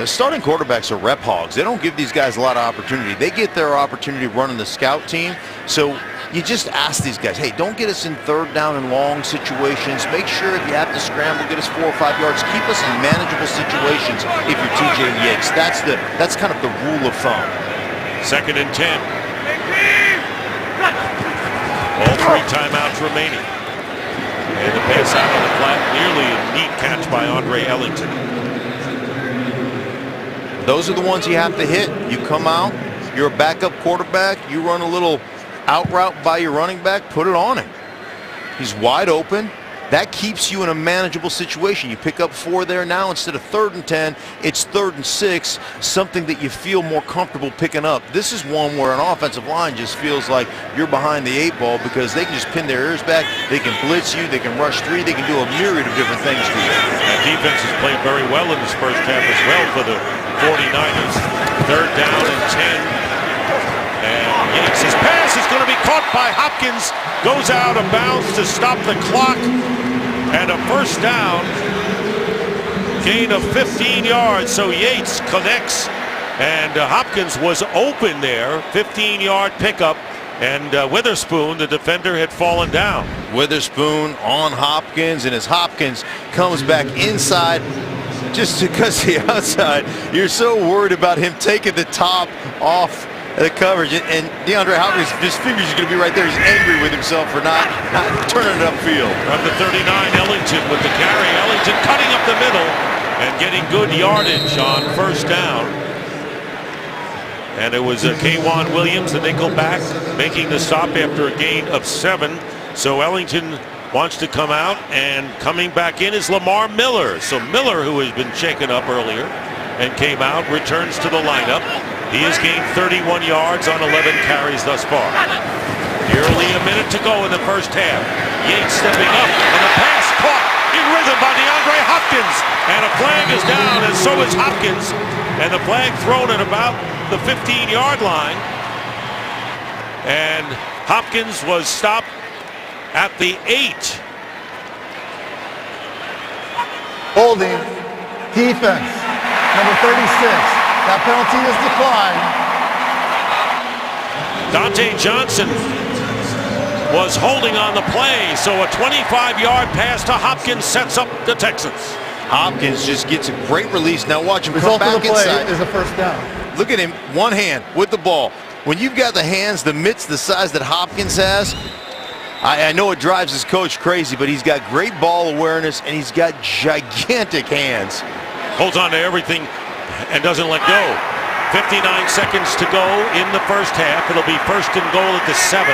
starting quarterbacks are rep hogs. They don't give these guys a lot of opportunity. They get their opportunity running the scout team. So you just ask these guys, hey, don't get us in 3rd down and long situations. Make sure if you have to scramble, get us 4 or 5 yards. Keep us in manageable situations if you're TJ Yates. That's kind of the rule of thumb. 2nd and 10. All 3 timeouts remaining. And the pass out on the flat, nearly a neat catch by Andre Ellington. Those are the ones you have to hit. You come out, you're a backup quarterback, you run a little out route by your running back, put it on him. He's wide open. that keeps you in a manageable situation. You pick up 4 there now. Instead of 3rd and 10, it's 3rd and 6, something that you feel more comfortable picking up. This is one where an offensive line just feels like you're behind the 8 ball because they can just pin their ears back, they can blitz you, they can rush 3, they can do a myriad of different things to you. That defense has played very well in this first half as well for the 49ers. 3rd down and 10. And Yates' pass is going to be caught by Hopkins. Goes out of bounds to stop the clock. And a first down. Gain of 15 yards. So Yates connects. And Hopkins was open there. 15-yard pickup. And Witherspoon, the defender, had fallen down. Witherspoon on Hopkins. And as Hopkins comes back inside, just because the outside, you're so worried about him taking the top off the coverage, and DeAndre Hopkins, his fingers are going to be right there. He's angry with himself for not turning it upfield. From the 39, Ellington with the carry. Ellington cutting up the middle and getting good yardage on first down. And it was K'Wan Williams, the nickel back, making the stop after a gain of 7. So Ellington wants to come out, and coming back in is Lamar Miller. So Miller, who has been shaken up earlier and came out, returns to the lineup. He has gained 31 yards on 11 carries thus far. Nearly a minute to go in the first half. Yates stepping up, and the pass caught in rhythm by DeAndre Hopkins. And a flag is down, and so is Hopkins. And the flag thrown at about the 15-yard line. And Hopkins was stopped at the 8. Holding, defense, number 36. That penalty is declined. Dante Johnson was holding on the play, so a 25-yard pass to Hopkins sets up the Texans. Hopkins just gets a great release. Now watch him come Result of back the play inside. is a first down. Look at him, one hand with the ball. When you've got the hands, the mitts, the size that Hopkins has, I know it drives his coach crazy, but he's got great ball awareness, and he's got gigantic hands. Holds on to everything and doesn't let go. 59 seconds to go in the first half. It'll be 1st and goal at the 7.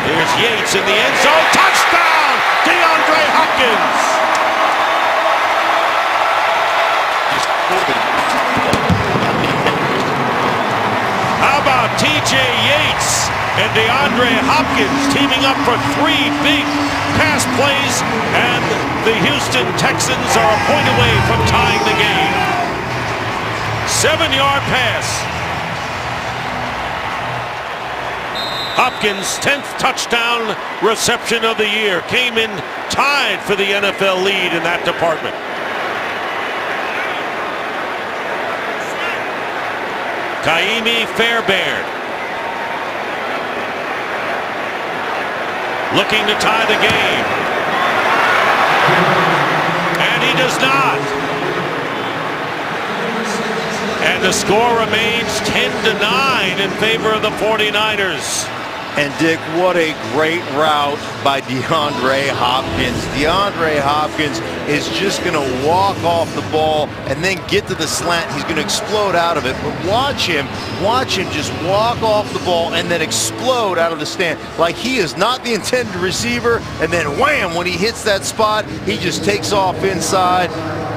Here's Yates in the end zone. Touchdown! DeAndre Hopkins! How about TJ Yates and DeAndre Hopkins teaming up for 3 big pass plays, and the Houston Texans are a point away from tying the game. 7-yard pass. Hopkins' 10th touchdown reception of the year, came in tied for the NFL lead in that department. Kaimi Fairbairn looking to tie the game, and he does not. And the score remains 10-9 in favor of the 49ers. And Dick, what a great route by DeAndre Hopkins. DeAndre Hopkins is just going to walk off the ball and then get to the slant. He's going to explode out of it. But watch him just walk off the ball and then explode out of the stand. Like he is not the intended receiver. And then wham, when he hits that spot, he just takes off inside.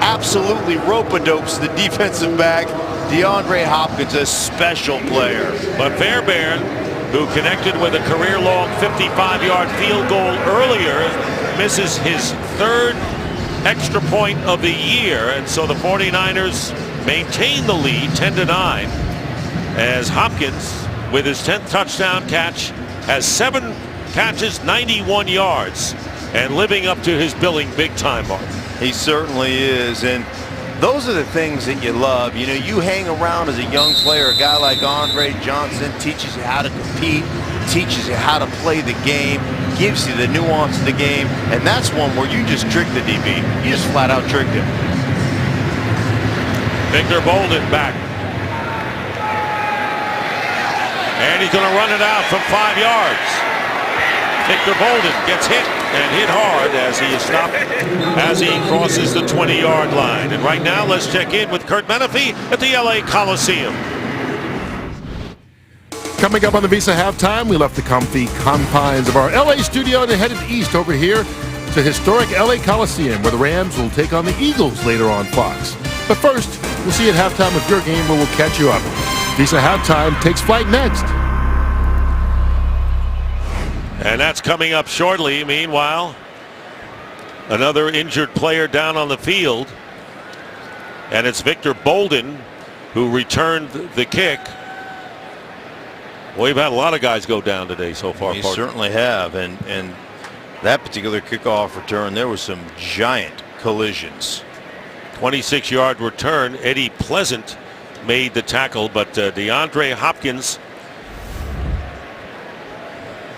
Absolutely rope-a-dopes the defensive back. DeAndre Hopkins, a special player. But Fairbairn, who connected with a career-long 55-yard field goal earlier, misses his 3rd extra point of the year, and so the 49ers maintain the lead 10-9 as Hopkins, with his 10th touchdown catch, has 7 catches, 91 yards, and living up to his billing big-time mark. He certainly is, and those are the things that you love. You know, you hang around as a young player, a guy like Andre Johnson teaches you how to compete, teaches you how to play the game, gives you the nuance of the game, and that's one where you just trick the DB. You just flat out tricked him. Victor Bolden back. And he's going to run it out from 5 yards. Victor Bolden gets hit, and hit hard as he is stopped as he crosses the 20-yard line. And right now, let's check in with Kurt Menefee at the LA Coliseum. Coming up on the Visa Halftime, we left the comfy confines of our LA studio and headed east over here to historic LA Coliseum, where the Rams will take on the Eagles later on Fox. But first, we'll see you at halftime of your game where we'll catch you up. Visa Halftime takes flight next. And that's coming up shortly. Meanwhile, another injured player down on the field. And it's Victor Bolden who returned the kick. Well, we've had a lot of guys go down today so far. We certainly have, and that particular kickoff return, there was some giant collisions. 26-yard return. Eddie Pleasant made the tackle, but DeAndre Hopkins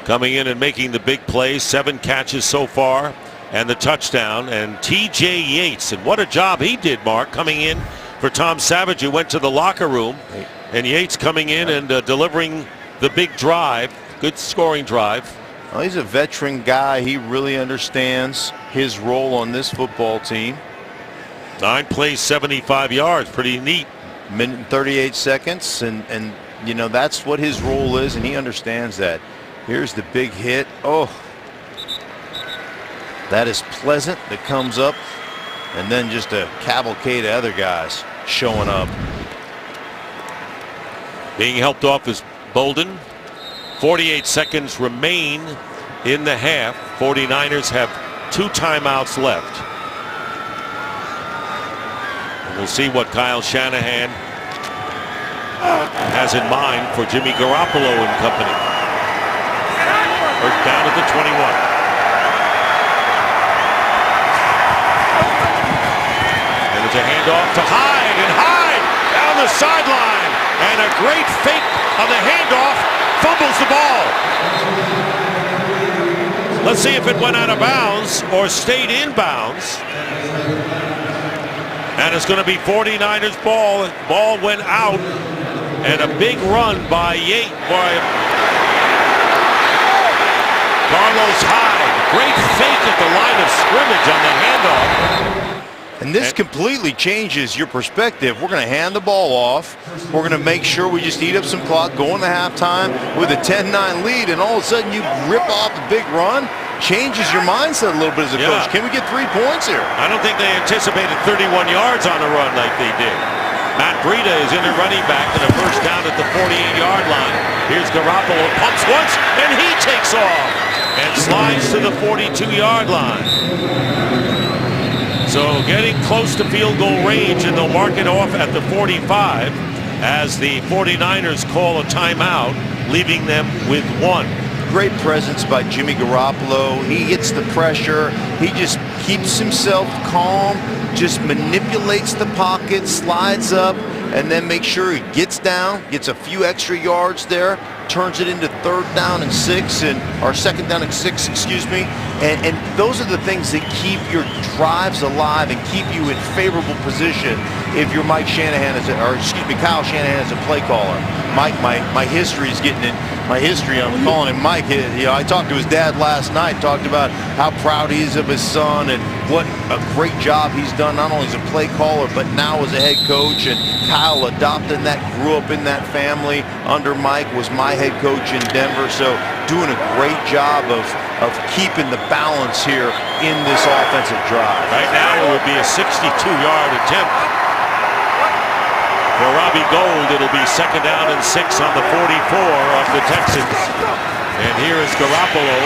coming in and making the big play. 7 catches so far and the touchdown. And TJ Yates, and what a job he did, Mark, coming in for Tom Savage, who went to the locker room. And Yates coming in and delivering the big drive, good scoring drive. Well, he's a veteran guy. He really understands his role on this football team. 9 plays, 75 yards, pretty neat. Minute and 38 seconds, and you know that's what his role is, and he understands that. Here's the big hit. Oh, that is Pleasant that comes up, and then just a cavalcade of other guys showing up. Being helped off is Bolden. 48 seconds remain in the half. 49ers have 2 timeouts left. And we'll see what Kyle Shanahan has in mind for Jimmy Garoppolo and company. First down at the 21. And it's a handoff to Hyde, and Hyde down the sideline. And a great fake on the handoff, fumbles the ball. Let's see if it went out of bounds or stayed in bounds. And it's going to be 49ers ball. Ball went out, and a big run by Carlos Hyde. Great fake at the line of scrimmage on the handoff. And this completely changes your perspective. We're going to hand the ball off. We're going to make sure we just eat up some clock, go into halftime with a 10-9 lead, and all of a sudden you rip off a big run. Changes your mindset a little bit as a coach. Can we get 3 points here? I don't think they anticipated 31 yards on a run like they did. Matt Breida is in at running back and a first down at the 48-yard line. Here's Garoppolo, pumps once, and he takes off and slides to the 42-yard line. So getting close to field goal range, and they'll mark it off at the 45 as the 49ers call a timeout, leaving them with 1. Great presence by Jimmy Garoppolo. He gets the pressure. He just keeps himself calm, just manipulates the pocket, slides up, and then makes sure he gets down, gets a few extra yards there, turns it into 3rd down and 6, or 2nd down and 6, excuse me. And those are the things that keep your drives alive and keep you in favorable position if you're Kyle Shanahan as a play caller. Mike, my history is getting in. I'm calling him Mike. You know, I talked to his dad last night, talked about how proud he is of his son and what a great job he's done, not only as a play caller, but now as a head coach. And Kyle adopted that, grew up in that family under Mike, was my head coach in Denver. So doing a great job of keeping the balance here in this offensive drive. Right now it would be a 62-yard attempt. For Robbie Gould, it'll be 2nd down and 6 on the 44 of the Texans. And here is Garoppolo,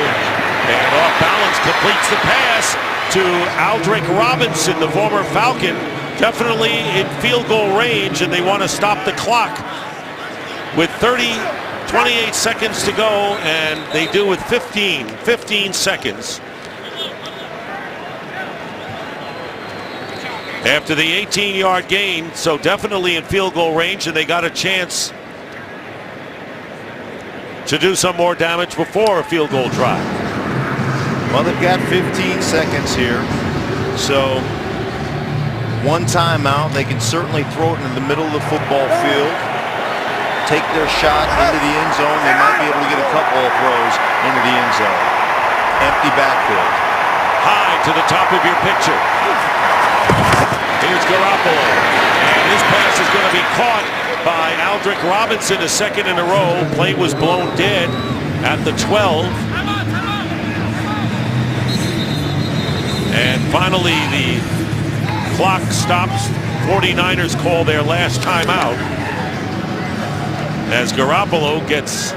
and off balance completes the pass to Aldrick Robinson, the former Falcon. Definitely in field goal range, and they want to stop the clock with 28 seconds to go, and they do with 15 seconds. After the 18-yard gain, so definitely in field goal range, and they got a chance to do some more damage before a field goal try. Well, they've got 15 seconds here, so 1 timeout. They can certainly throw it in the middle of the football field, take their shot into the end zone. They might be able to get a couple of throws into the end zone. Empty backfield. High to the top of your picture. Here's Garoppolo, and his pass is going to be caught by Aldrick Robinson, a second in a row. Play was blown dead at the 12. And finally, the clock stops. 49ers call their last timeout as Garoppolo gets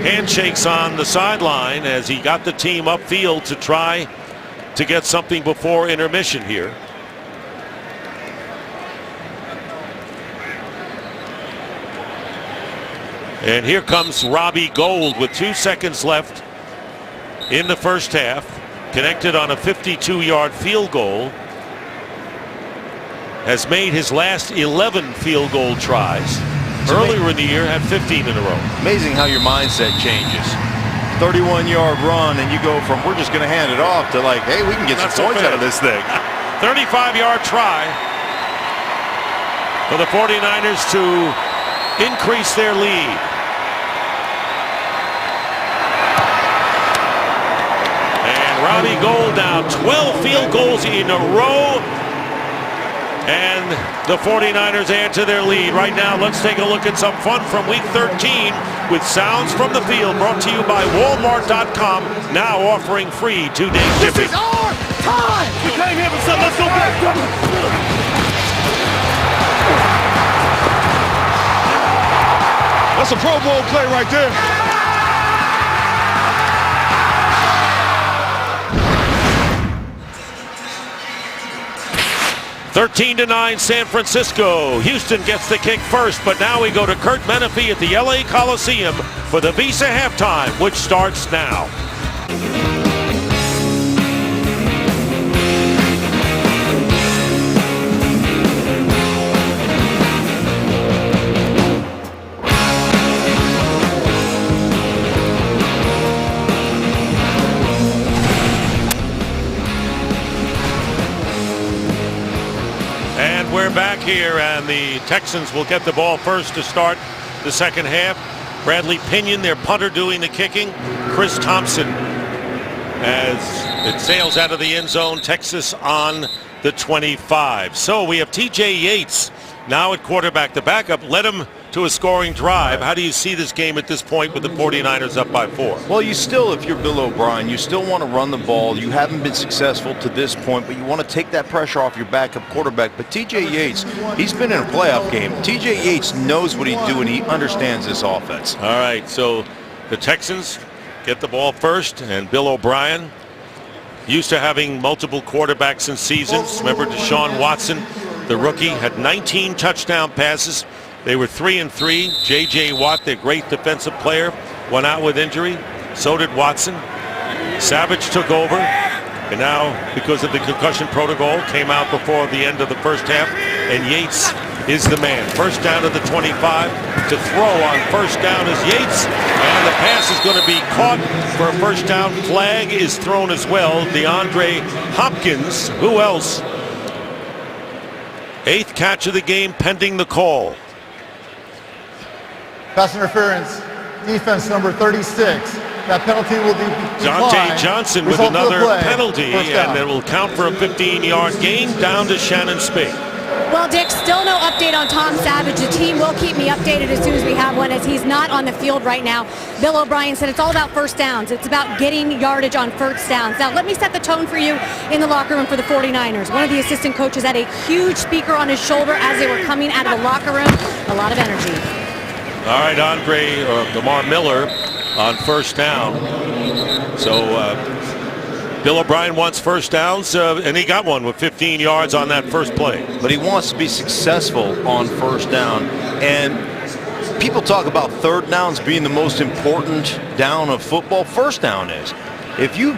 handshakes on the sideline as he got the team upfield to try to get something before intermission here. And here comes Robbie Gould with 2 seconds left in the first half. Connected on a 52-yard field goal. Has made his last 11 field goal tries. Earlier in the year had 15 in a row. Amazing how your mindset changes. 31-yard run and you go from we're just going to hand it off to like, hey, we can get some points out of this thing. 35-yard try for the 49ers to increase their lead. And Robbie Gould now 12 field goals in a row. And the 49ers add to their lead. Right now, let's take a look at some fun from Week 13 with sounds from the field brought to you by Walmart.com, now offering free 2-day shipping. This is our time! We came here for something. Let's go back. That's a Pro Bowl play right there. 13-9 San Francisco. Houston gets the kick first, but now we go to Kurt Menefee at the LA Coliseum for the Visa halftime, which starts now. And we're back here, and the Texans will get the ball first to start the second half. Bradley Pinion, their punter, doing the kicking. Chris Thompson as it sails out of the end zone. Texas on the 25. So we have T.J. Yates now at quarterback. The backup led him to a scoring drive. How do you see this game at this point with the 49ers up by 4? Well, you still, if you're Bill O'Brien, you still want to run the ball. You haven't been successful to this point, but you want to take that pressure off your backup quarterback. But T.J. Yates, he's been in a playoff game. T.J. Yates knows what he's doing. He understands this offense. All right, so the Texans get the ball first, and Bill O'Brien, used to having multiple quarterbacks in seasons. Remember Deshaun Watson, the rookie, had 19 touchdown passes. They were 3-3. J.J. Watt, their great defensive player, went out with injury. So did Watson. Savage took over. And now, because of the concussion protocol, came out before the end of the first half. And Yates is the man. First down to the 25. To throw on first down is Yates. And the pass is going to be caught for a first down. Flag is thrown as well. DeAndre Hopkins. Who else? 8th catch of the game pending the call. Pass interference, defense number 36. That penalty will be Dante Johnson with another penalty, and it will count for a 15-yard gain down to Shannon Spake. Well, Dick, still no update on Tom Savage. The team will keep me updated as soon as we have one, as he's not on the field right now. Bill O'Brien said it's all about first downs. It's about getting yardage on first downs. Now, let me set the tone for you in the locker room for the 49ers. One of the assistant coaches had a huge speaker on his shoulder as they were coming out of the locker room. A lot of energy. All right, Lamar Miller on first down. So Bill O'Brien wants first downs, and he got one with 15 yards on that first play. But he wants to be successful on first down. And people talk about third downs being the most important down of football. First down is. If you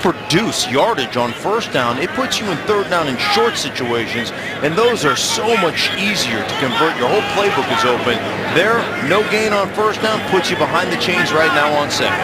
produce yardage on first down, it puts you in third down in short situations, and those are so much easier to convert. Your whole playbook is open. There, no gain on first down puts you behind the chains right now on second.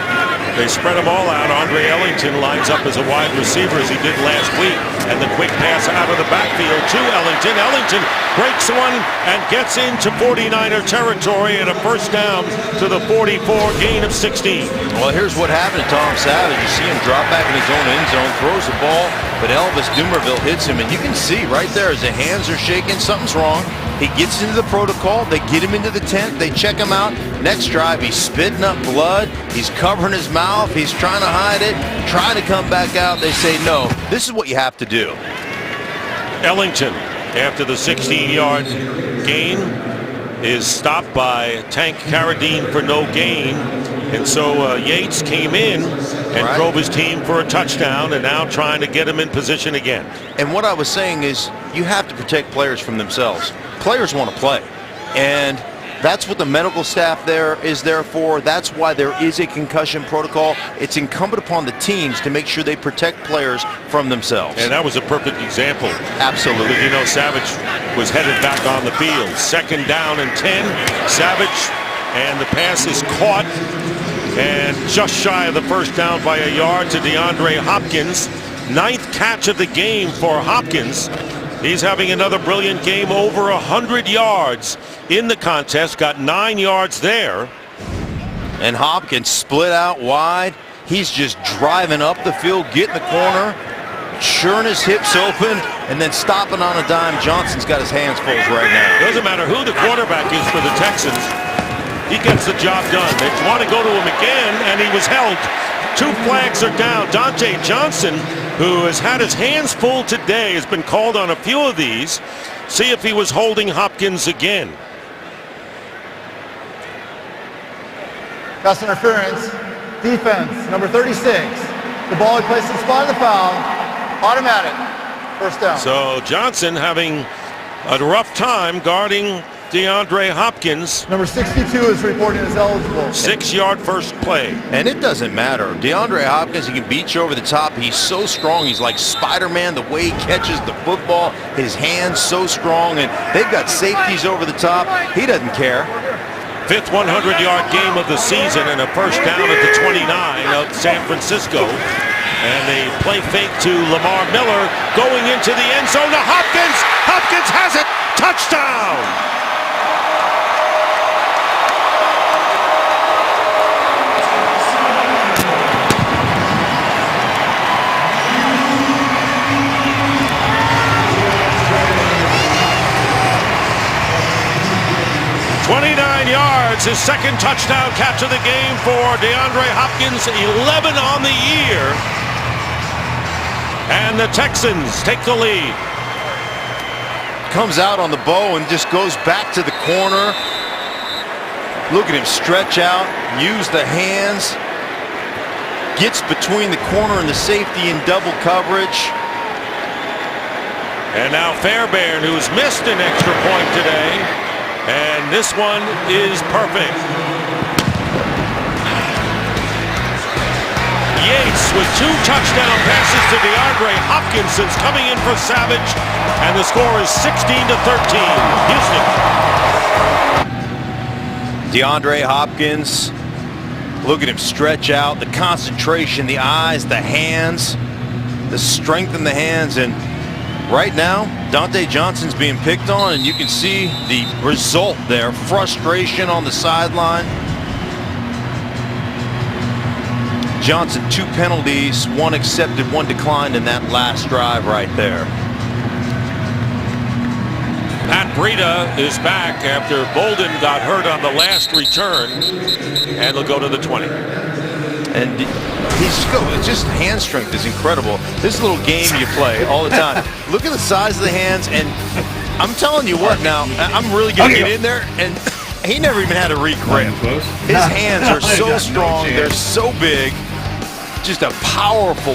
They spread them all out. Andre Ellington lines up as a wide receiver as he did last week, and the quick pass out of the backfield to Ellington. Ellington breaks one and gets into 49er territory, and a first down to the 44, gain of 16. Well, here's what happened to Tom Savage. You see him drop back in his own end zone, throws the ball, but Elvis Dumerville hits him, and you can see right there as the hands are shaking, something's wrong. He gets into the protocol. They get him into the tent. They check him out. Next drive, he's spitting up blood. He's covering his mouth. He's trying to hide it, trying to come back out. They say, no, this is what you have to do. Ellington, after the 16-yard gain, is stopped by Tank Carradine for no gain. And so Yates came in and drove his team for a touchdown, and now trying to get him in position again. And what I was saying is you have to protect players from themselves. Players want to play. And that's what the medical staff there is there for. That's why there is a concussion protocol. It's incumbent upon the teams to make sure they protect players from themselves. And that was a perfect example. Absolutely. Because, you know, Savage was headed back on the field. 2nd down and 10. Savage, and the pass is caught. And just shy of the first down by a yard to DeAndre Hopkins. 9th catch of the game for Hopkins. He's having another brilliant game, over 100 yards in the contest. Got 9 yards there. And Hopkins split out wide. He's just driving up the field, getting the corner, churning his hips open, and then stopping on a dime. Johnson's got his hands full right now. Doesn't matter who the quarterback is for the Texans. He gets the job done. They want to go to him again, and he was held. 2 flags are down. Dante Johnson, who has had his hands full today, has been called on a few of these. See if he was holding Hopkins again. Pass interference. Defense, number 36. The ball he placed in the spot of the foul. Automatic. First down. So Johnson having a rough time guarding DeAndre Hopkins. Number 62 is reported as eligible. 6-yard first play. And it doesn't matter. DeAndre Hopkins, he can beat you over the top. He's so strong. He's like Spider-Man, the way he catches the football. His hands so strong, and they've got safeties over the top. He doesn't care. 5th 100-yard game of the season, and a first down at the 29 of San Francisco. And they play fake to Lamar Miller, going into the end zone to Hopkins. Hopkins has it. Touchdown. 29 yards, his 2nd touchdown catch of the game for DeAndre Hopkins, 11 on the year. And the Texans take the lead. Comes out on the bow and just goes back to the corner. Look at him stretch out, use the hands. Gets between the corner and the safety in double coverage. And now Fairbairn, who's missed an extra point today. And this one is perfect. Yates with 2 touchdown passes to DeAndre Hopkins since coming in for Savage. And the score is 16-13. Houston. DeAndre Hopkins, look at him stretch out, the concentration, the eyes, the hands, the strength in the hands. And right now, Dante Johnson's being picked on, and you can see the result there. Frustration on the sideline. Johnson, 2 penalties, 1 accepted, 1 declined in that last drive right there. Matt Breida is back after Bolden got hurt on the last return, and they'll go to the 20. And he's just hand strength is incredible. This little game you play all the time. Look at the size of the hands, and I'm telling you what now, I'm really going to get in there, and he never even had a re-grip. His hands are so strong, they're so big, just a powerful,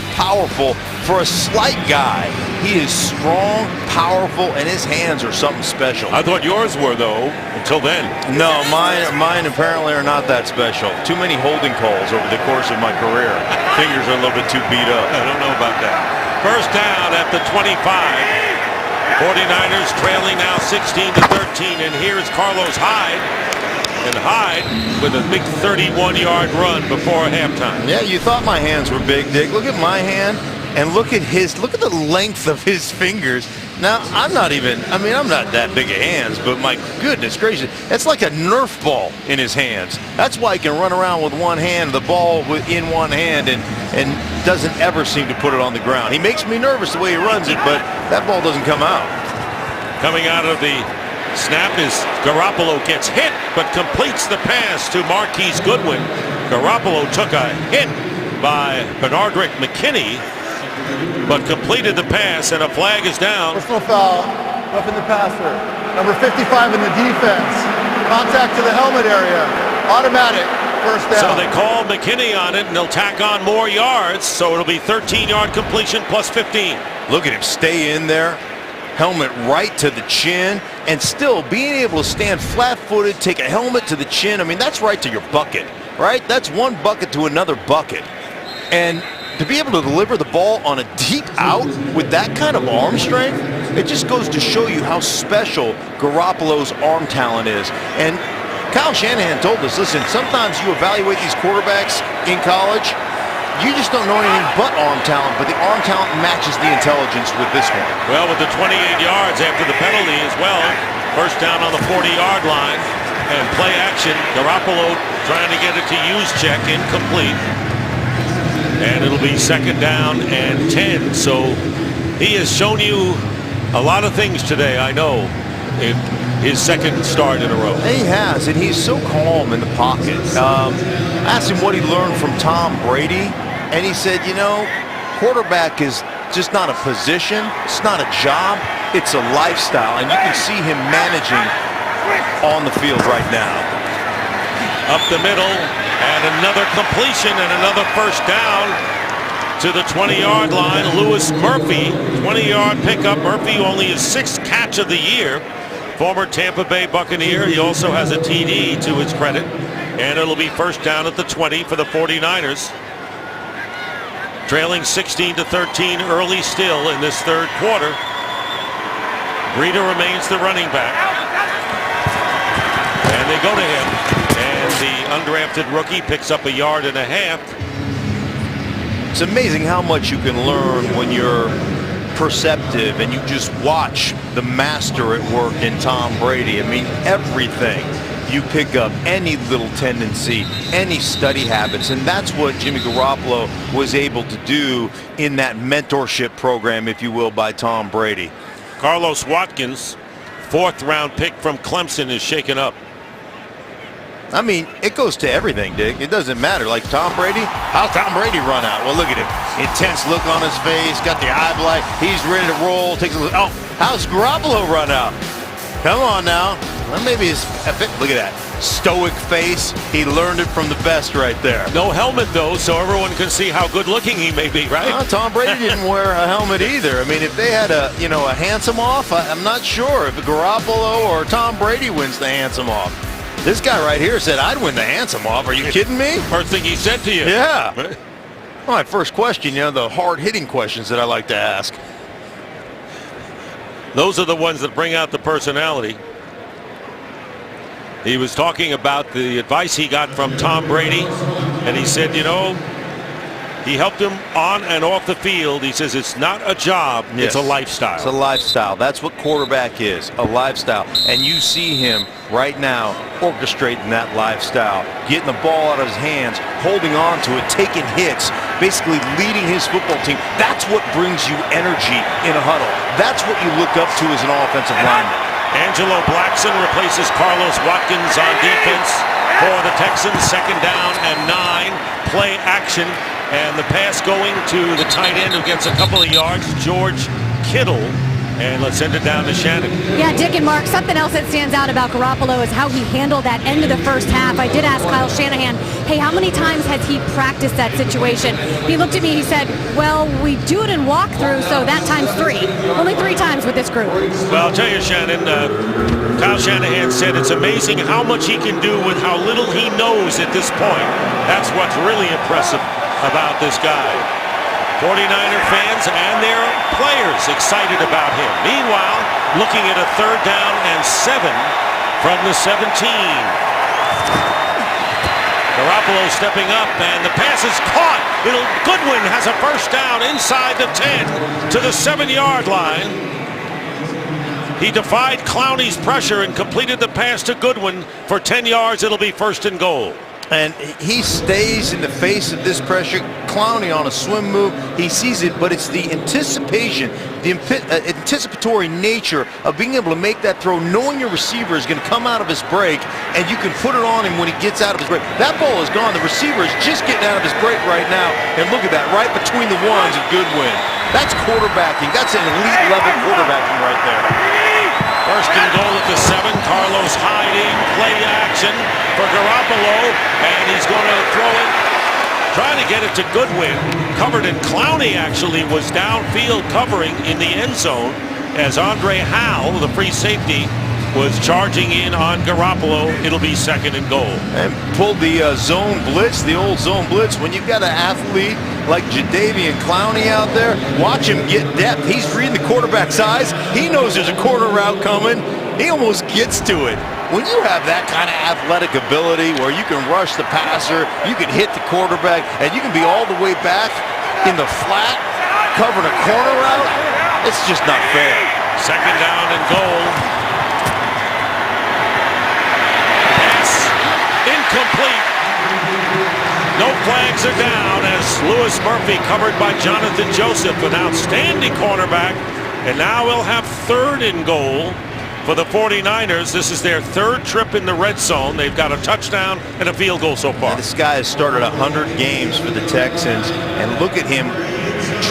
for a slight guy. He is strong, powerful, and his hands are something special. I thought yours were, though, until then. No, mine apparently are not that special. Too many holding calls over the course of my career. Fingers are a little bit too beat up. I don't know about that. First down at the 25. 49ers trailing now 16-13, and here's Carlos Hyde. And Hyde with a big 31-yard run before halftime. Yeah, you thought my hands were big, Dick. Look at my hand, and look at the length of his fingers. Now, I'm not that big of hands, but my goodness gracious, it's like a Nerf ball in his hands. That's why he can run around with one hand, the ball in one hand, and doesn't ever seem to put it on the ground. He makes me nervous the way he runs it, but that ball doesn't come out. Coming out of the Snap is Garoppolo gets hit, but completes the pass to Marquise Goodwin. Garoppolo took a hit by Benardrick McKinney, but completed the pass, and a flag is down. Personal foul, roughing the passer. Number 55 in the defense. Contact to the helmet area. Automatic. First down. So they call McKinney on it, and they'll tack on more yards, so it'll be 13-yard completion plus 15. Look at him stay in there. Helmet right to the chin, and still being able to stand flat-footed, take a helmet to the chin. I mean, that's right to your bucket, right? That's one bucket to another bucket. And to be able to deliver the ball on a deep out with that kind of arm strength, it just goes to show you how special Garoppolo's arm talent is. And Kyle Shanahan told us, listen, sometimes you evaluate these quarterbacks in college, you just don't know anything but arm talent, but the arm talent matches the intelligence with this one. Well, with the 28 yards after the penalty as well, first down on the 40-yard line, and play action, Garoppolo trying to get it to Juszczyk, incomplete. And it'll be second down and 10. So he has shown you a lot of things today, I know, in his second start in a row. He has, and he's so calm in the pocket. Asked him what he learned from Tom Brady, and he said, you know, quarterback is just not a position, it's not a job, it's a lifestyle, and you can see him managing on the field right now. Up the middle, and another completion and another first down to the 20-yard line. Lewis Murphy, 20-yard pickup. Murphy only his 6th catch of the year. Former Tampa Bay Buccaneer. He also has a TD to his credit. And it'll be first down at the 20 for the 49ers. Trailing 16-13 early still in this third quarter. Breida remains the running back. And they go to him. And the undrafted rookie picks up 1.5 yards. It's amazing how much you can learn when you're perceptive and you just watch the master at work in Tom Brady. I mean, everything you pick up, any little tendency, any study habits, and that's what Jimmy Garoppolo was able to do in that mentorship program, if you will, by Tom Brady. Carlos Watkins, 4th-round pick from Clemson, is shaken up. I mean, it goes to everything, Dick. It doesn't matter. Like Tom Brady, how's Tom Brady run out? Well, look at him. Intense look on his face, got the eye blight. He's ready to roll. Takes a look. Oh, how's Garoppolo run out? Come on now. Well, maybe it's a bit. Look at that. Stoic face. He learned it from the best right there. No helmet, though, so everyone can see how good-looking he may be, right? Tom Brady didn't wear a helmet either. I mean, if they had a handsome off, I'm not sure if Garoppolo or Tom Brady wins the handsome off. This guy right here said, I'd win the handsome off. Are you kidding me? First thing he said to you. Yeah. Well, my first question, the hard-hitting questions that I like to ask. Those are the ones that bring out the personality. He was talking about the advice he got from Tom Brady, and he said, he helped him on and off the field. He says it's not a job, Yes. It's a lifestyle. It's a lifestyle. That's what quarterback is, a lifestyle. And you see him right now orchestrating that lifestyle, getting the ball out of his hands, holding on to it, taking hits, basically leading his football team. That's what brings you energy in a huddle. That's what you look up to as an offensive lineman. Angelo Blackson replaces Carlos Watkins on defense for the Texans. Second down and 9. Play action. And the pass going to the tight end who gets a couple of yards, George Kittle. And let's send it down to Shannon. Yeah, Dick and Mark, something else that stands out about Garoppolo is how he handled that end of the first half. I did ask Kyle Shanahan, hey, how many times has he practiced that situation? He looked at me, he said, well, we do it in walkthrough, so that time's 3. Only 3 times with this group. Well, I'll tell you, Shannon, Kyle Shanahan said it's amazing how much he can do with how little he knows at this point. That's what's really impressive about this guy. 49er fans and their players excited about him. Meanwhile, looking at a 3rd down and 7 from the 17. Garoppolo stepping up, and the pass is caught. Goodwin has a first down inside the 10 to the 7-yard line. He defied Clowney's pressure and completed the pass to Goodwin for 10 yards. It'll be 1st and goal. And he stays in the face of this pressure. Clowney on a swim move, he sees it, but it's the anticipation, the anticipatory nature of being able to make that throw, knowing your receiver is going to come out of his break, and you can put it on him when he gets out of his break. That ball is gone. The receiver is just getting out of his break right now, and look at that, right between the ones of Goodwin. That's quarterbacking. That's an elite level quarterbacking right there. First and goal at the 7. Carlos hiding, play action for Garoppolo, and he's going to throw it, trying to get it to Goodwin. Covered, and Clowney actually was downfield covering in the end zone as Andre Howell, the free safety, was charging in on Garoppolo. It'll be 2nd and goal. And pulled the zone blitz, the old zone blitz. When you've got an athlete like Jadeveon Clowney out there, watch him get depth. He's reading the quarterback's eyes. He knows there's a corner route coming. He almost gets to it. When you have that kind of athletic ability where you can rush the passer, you can hit the quarterback, and you can be all the way back in the flat, covering a corner route, it's just not fair. 2nd down and goal. Incomplete. No flags are down as Louis Murphy covered by Jonathan Joseph, an outstanding cornerback. And now we'll have 3rd and goal for the 49ers. This is their 3rd trip in the red zone. They've got a touchdown and a field goal so far. And this guy has started 100 games for the Texans, and look at him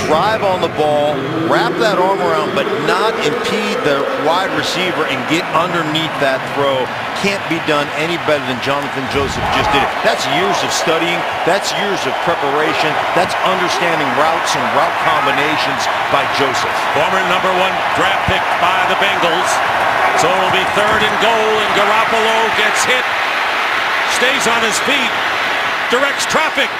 drive on the ball, wrap that arm around, but not impede the wide receiver and get underneath that throw. Can't be done any better than Jonathan Joseph just did it. That's years of studying. That's years of preparation. That's understanding routes and route combinations by Joseph. Former number 1 draft pick by the Bengals. So it'll be 3rd and goal, and Garoppolo gets hit, stays on his feet, directs traffic,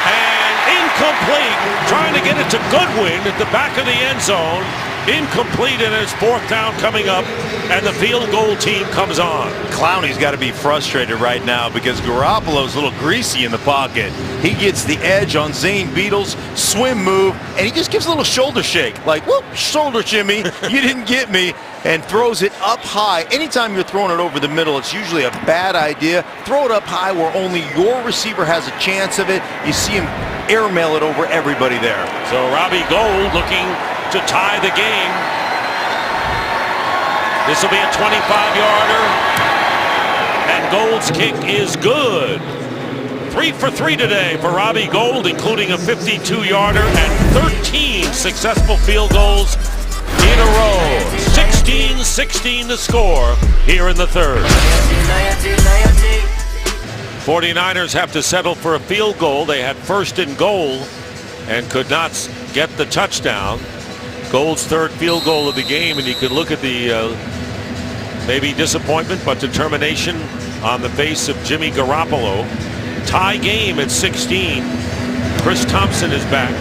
and incomplete. Trying to get it to Goodwin at the back of the end zone. Incomplete, and it's 4th down coming up, and the field goal team comes on. Clowney's got to be frustrated right now because Garoppolo's a little greasy in the pocket. He gets the edge on Zane Beadle's swim move, and he just gives a little shoulder shake, like, whoop, shoulder shimmy, you didn't get me, and throws it up high. Anytime you're throwing it over the middle, it's usually a bad idea. Throw it up high where only your receiver has a chance of it. You see him airmail it over everybody there. So Robbie Gould looking to tie the game. This will be a 25-yarder, and Gould's kick is good. 3 for 3 today for Robbie Gould, including a 52-yarder and 13 successful field goals in a row. 16-16 the score here in the 3rd. 49ers have to settle for a field goal. They had 1st and goal and could not get the touchdown. Gould's 3rd field goal of the game, and you can look at the maybe disappointment but determination on the face of Jimmy Garoppolo. Tie game at 16. Chris Thompson is back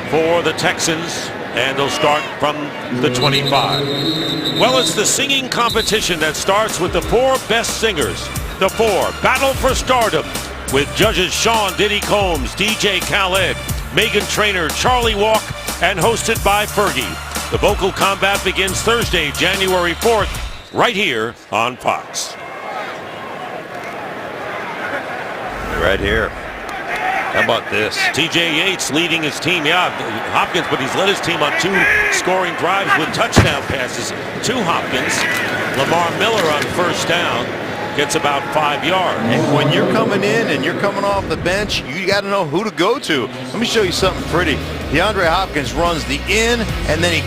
for the Texans, and they'll start from the 25. Well, it's the singing competition that starts with the 4 best singers. The 4 battle for stardom with judges Sean Diddy Combs, DJ Khaled, Megan Trainor, Charlie Walk, and hosted by Fergie. The vocal combat begins Thursday, January 4th, right here on Fox. Right here. How about this? TJ Yates leading his team. Yeah, Hopkins, but he's led his team on 2 scoring drives with touchdown passes to Hopkins. Lamar Miller on 1st down gets about 5 yards. And when you're coming in and you're coming off the bench, you got to know who to go to. Let me show you something pretty. DeAndre Hopkins runs the in, and then he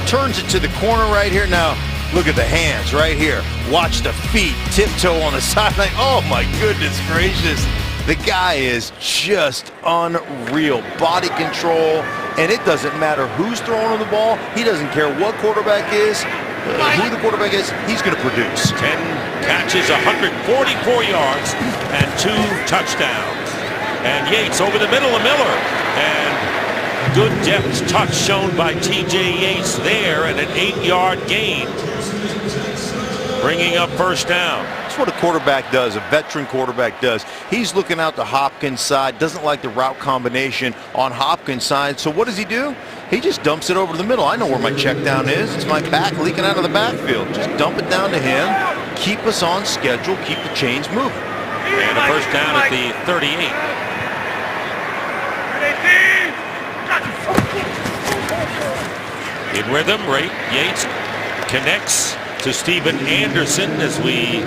turns it to the corner right here. Now, look at the hands right here. Watch the feet tiptoe on the sideline. Oh, my goodness gracious. The guy is just unreal. Body control, and it doesn't matter who's throwing him the ball. He doesn't care what quarterback is, who the quarterback is, he's going to produce. 10 catches, 144 yards, and 2 touchdowns. And Yates over the middle of Miller. And good depth touch shown by TJ Yates there, and an 8-yard gain, bringing up 1st down. That's what a quarterback does, a veteran quarterback does. He's looking out to Hopkins' side, doesn't like the route combination on Hopkins' side. So what does he do? He just dumps it over to the middle. I know where my check down is. It's my back leaking out of the backfield. Just dump it down to him. Keep us on schedule. Keep the chains moving. And a first down at the 38. In rhythm, Ray Yates connects to Steven Anderson as we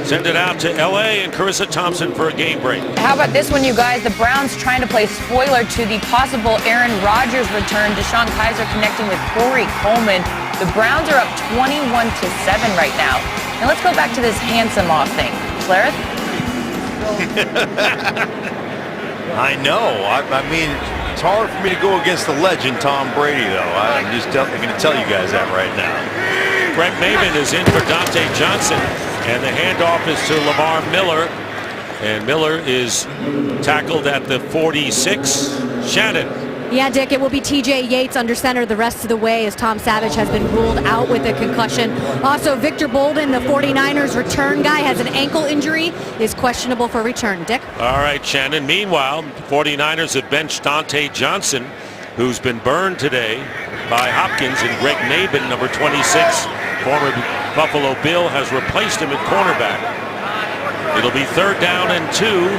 send it out to LA and Carissa Thompson for a game break. How about this one, you guys? The Browns trying to play spoiler to the possible Aaron Rodgers return. DeShone Kizer connecting with Corey Coleman. The Browns are up 21-7 right now. Now let's go back to this handsome-off thing. Clarence? I know. I mean, it's hard for me to go against the legend, Tom Brady, though. I'm just going to tell you guys that right now. Greg Maven is in for Dante Johnson, and the handoff is to Lamar Miller. And Miller is tackled at the 46. Shannon. Yeah, Dick, it will be TJ Yates under center the rest of the way as Tom Savage has been ruled out with a concussion. Also, Victor Bolden, the 49ers return guy, has an ankle injury, is questionable for return. Dick? All right, Shannon. Meanwhile, 49ers have benched Dante Johnson, who's been burned today by Hopkins, and Greg Maben, number 26, former Buffalo Bill, has replaced him at cornerback. It'll be 3rd down and 2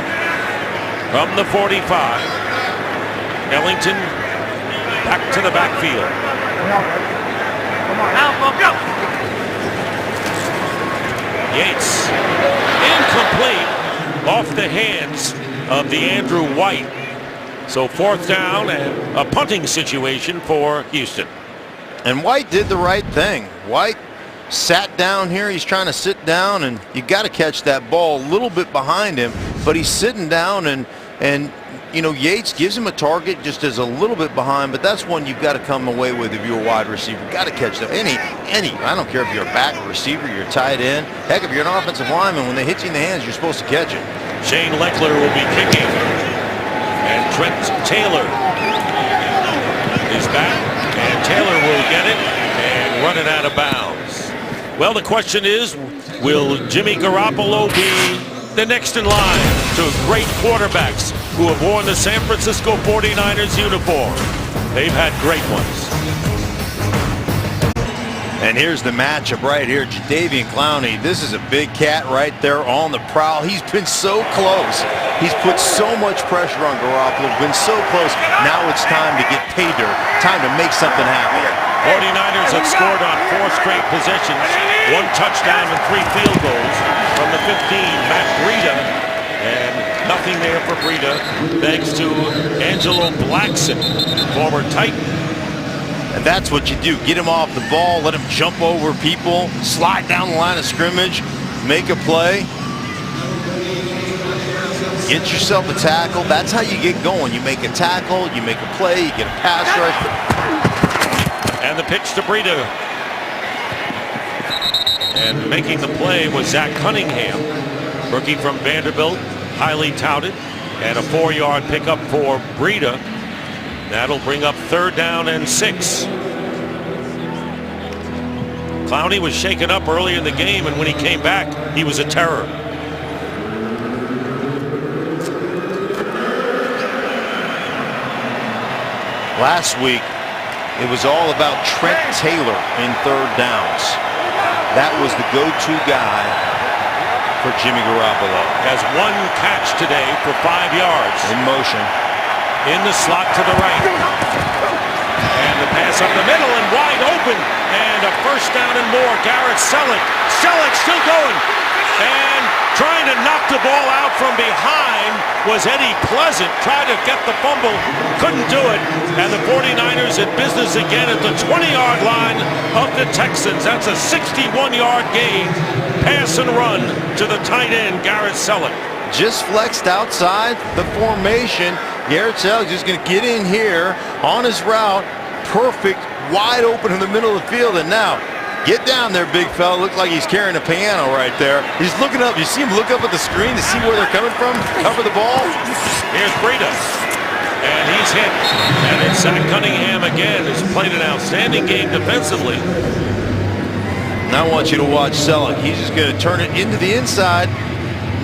from the 45. Ellington back to the backfield. Yates incomplete off the hands of DeAndrew White. So 4th down and a punting situation for Houston. And White did the right thing. White sat down here. He's trying to sit down, and you got to catch that ball a little bit behind him, but he's sitting down, and you know, Yates gives him a target just as a little bit behind, but that's one you've got to come away with if you're a wide receiver. Got to catch that. Any, I don't care if you're a back, a receiver, you're a tight end. Heck, if you're an offensive lineman, when they hit you in the hands, you're supposed to catch it. Shane Leckler will be kicking, and Trent Taylor is back, and Taylor will get it and run it out of bounds. Well, the question is, will Jimmy Garoppolo be the next in line to great quarterbacks who have worn the San Francisco 49ers uniform? They've had great ones. And here's the matchup right here. Jadeveon Clowney. This is a big cat right there on the prowl. He's been so close. He's put so much pressure on Garoppolo. Been so close. Now it's time to get pay dirt. Time to make something happen. 49ers have scored on 4 straight possessions, 1 touchdown and 3 field goals from the 15. Matt Breida, and nothing there for Breida thanks to Angelo Blackson, former Titan. And that's what you do. Get him off the ball, let him jump over people, slide down the line of scrimmage, make a play. Get yourself a tackle. That's how you get going. You make a tackle, you make a play, you get a pass rush. And the pitch to Breida. And making the play was Zach Cunningham, rookie from Vanderbilt, highly touted, and a 4-yard pickup for Breida. That'll bring up 3rd down and 6. Clowney was shaken up early in the game, and when he came back, he was a terror. Last week, it was all about Trent Taylor in 3rd downs. That was the go-to guy for Jimmy Garoppolo. Has 1 catch today for 5 yards. In motion. In the slot to the right. And the pass up the middle and wide open. And a 1st down and more. Garrett Selleck. Selleck still going. And trying to knock the ball out from behind was Eddie Pleasant. Tried to get the fumble. Couldn't do it. And the 49ers in business again at the 20-yard line of the Texans. That's a 61-yard gain. Pass and run to the tight end, Garrett Selleck. Just flexed outside the formation. Garrett Selleck just going to get in here on his route. Perfect, wide open in the middle of the field. And now, get down there, big fella. Looks like he's carrying a piano right there. He's looking up. You see him look up at the screen to see where they're coming from? Cover the ball. Here's Breida. And he's hit. And it's Zach Cunningham again, who's played an outstanding game defensively. Now I want you to watch Selleck. He's just going to turn it into the inside.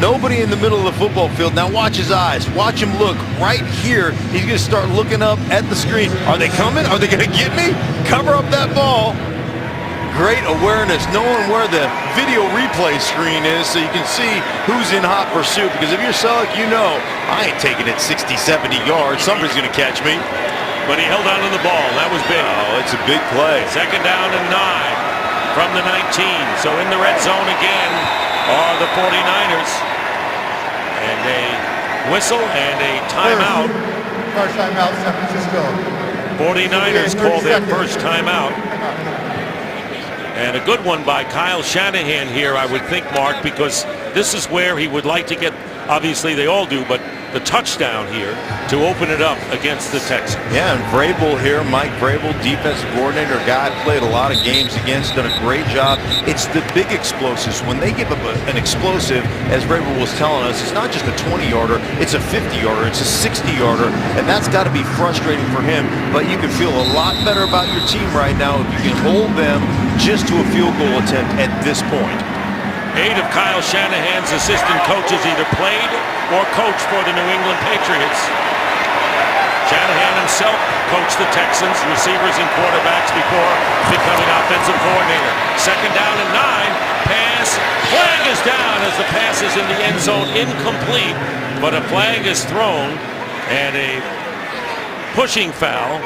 Nobody in the middle of the football field. Now watch his eyes. Watch him look right here. He's going to start looking up at the screen. Are they coming? Are they going to get me? Cover up that ball. great awareness, knowing where the video replay screen is so you can see who's in hot pursuit. Because if you're Selleck, you know, I ain't taking it 60, 70 yards. Somebody's going to catch me. But he held on to the ball. That was big. Oh, it's a big play. Second down and 9 from the 19. So in the red zone again are the 49ers. And a whistle and a timeout. First timeout, San Francisco. 49ers call their first timeout. And a good one by Kyle Shanahan here, I would think, Mark, because this is where he would like to get, obviously they all do, but the touchdown here to open it up against the Texans. Yeah, and Vrabel here, Mike Vrabel, defensive coordinator, guy played a lot of games against, done a great job. It's the big explosives. When they give up an explosive, as Vrabel was telling us, it's not just a 20-yarder, it's a 50-yarder, it's a 60-yarder, and that's got to be frustrating for him. But you can feel a lot better about your team right now if you can hold them just to a field goal attempt at this point. 8 of Kyle Shanahan's assistant coaches either played or coached for the New England Patriots. Shanahan himself coached the Texans, receivers and quarterbacks before becoming offensive coordinator. Second down and 9. Pass. Flag is down as the pass is in the end zone, incomplete. But a flag is thrown and a pushing foul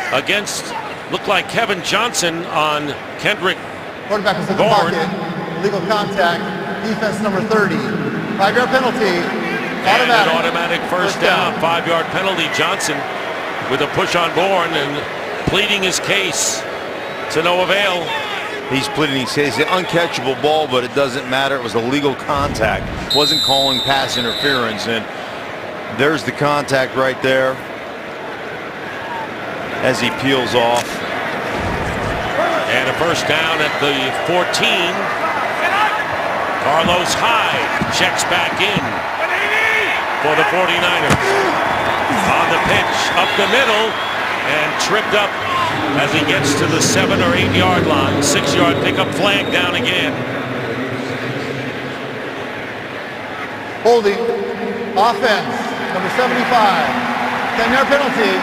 against, looked like Kevin Johnson on Kendrick Quarterback was in the Bourne. pocket. Legal contact. Defense number 30. 5-yard penalty. And an automatic first down. 5-yard penalty. Johnson with a push on Bourne and pleading his case to no avail. He's pleading his case. An uncatchable ball, but it doesn't matter. It was a legal contact. Wasn't calling pass interference. And there's the contact right there as he peels off. And a first down at the 14. Carlos Hyde checks back in for the 49ers. On the pitch, up the middle, and tripped up as he gets to the 7 or 8 yard line. 6-yard pickup, flag down again. Holding. Offense. Number 75. 10-yard penalty.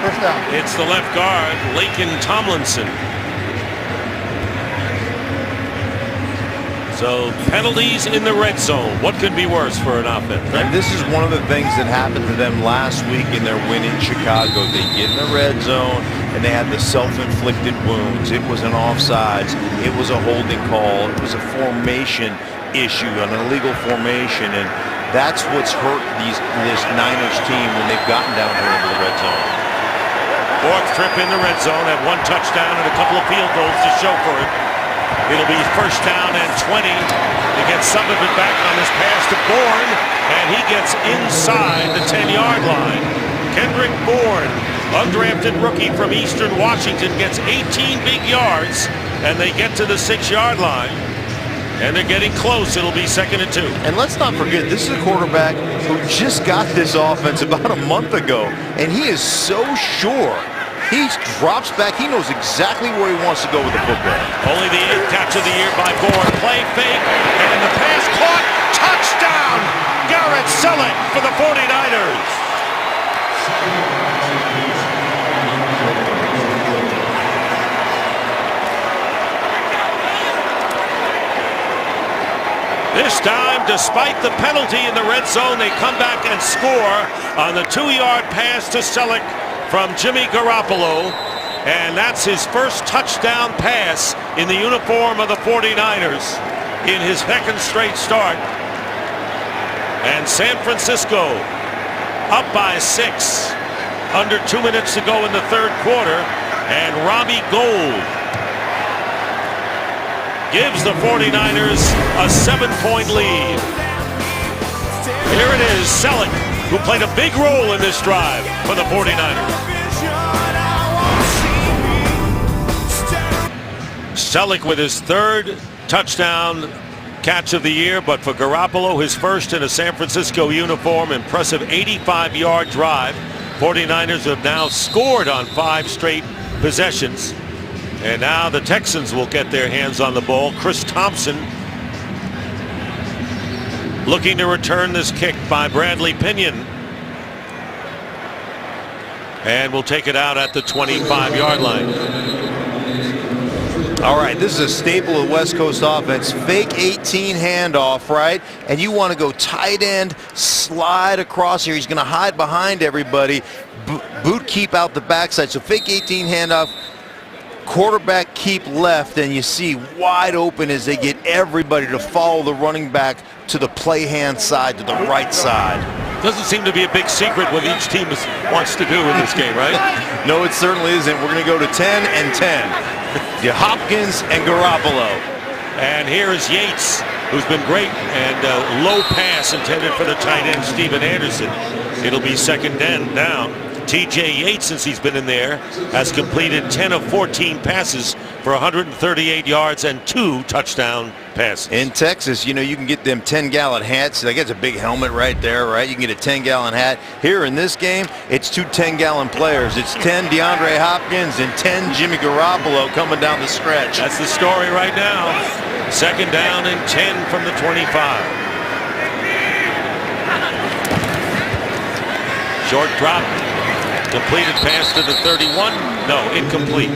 First down. It's the left guard, Laken Tomlinson. So penalties in the red zone. What could be worse for an offense? Right? And this is one of the things that happened to them last week in their win in Chicago. They get in the red zone and they had the self-inflicted wounds. It was an offsides. It was a holding call. It was a formation issue, an illegal formation, and that's what's hurt this Niners team when they've gotten down here into the red zone. Fourth trip in the red zone, have 1 touchdown and a couple of field goals to show for it. It'll be first down and 20. They get some of it back on his pass to Bourne, and he gets inside the 10-yard line. Kendrick Bourne, undrafted rookie from Eastern Washington, gets 18 big yards, and they get to the 6-yard line. And they're getting close. It'll be 2nd and 2. And let's not forget, this is a quarterback who just got this offense about a month ago, and he is so sure. He drops back. He knows exactly where he wants to go with the football. Only the 8th catch of the year by Bourne. Play fake, and the pass caught. Touchdown! Garrett Selleck for the 49ers. This time, despite the penalty in the red zone, they come back and score on the 2-yard pass to Selleck from Jimmy Garoppolo, and that's his first touchdown pass in the uniform of the 49ers in his 2nd straight start. And San Francisco up by 6, under 2 minutes to go in the 3rd quarter, and Robbie Gould gives the 49ers a 7-point lead. Here it is, Selleck, who played a big role in this drive for the 49ers. Selleck with his 3rd touchdown catch of the year, but for Garoppolo, his first in a San Francisco uniform. Impressive 85-yard drive. 49ers have now scored on 5 straight possessions. And now the Texans will get their hands on the ball. Chris Thompson looking to return this kick by Bradley Pinion. And will take it out at the 25-yard line. All right, this is a staple of West Coast offense. Fake 18 handoff, right? And you want to go tight end, slide across here. He's going to hide behind everybody. Boot keep out the backside. So fake 18 handoff, quarterback keep left, and you see wide open as they get everybody to follow the running back to the play hand side, to the right side. Doesn't seem to be a big secret what each team wants to do in this game, right? No, it certainly isn't. We're going to go to 10 and 10. Hopkins and Garoppolo. And here is Yates, who's been great, and low pass intended for the tight end, Steven Anderson. It'll be second down. TJ Yates, since he's been in there, has completed 10 of 14 passes for 138 yards and 2 touchdown passes. In Texas, you know, you can get them 10-gallon hats. I guess a big helmet right there, right? You can get a 10-gallon hat. Here in this game, it's 2 10-gallon players. It's 10 DeAndre Hopkins and 10 Jimmy Garoppolo coming down the stretch. That's the story right now. Second down and 10 from the 25. Short drop. Completed pass to the 31. No, incomplete.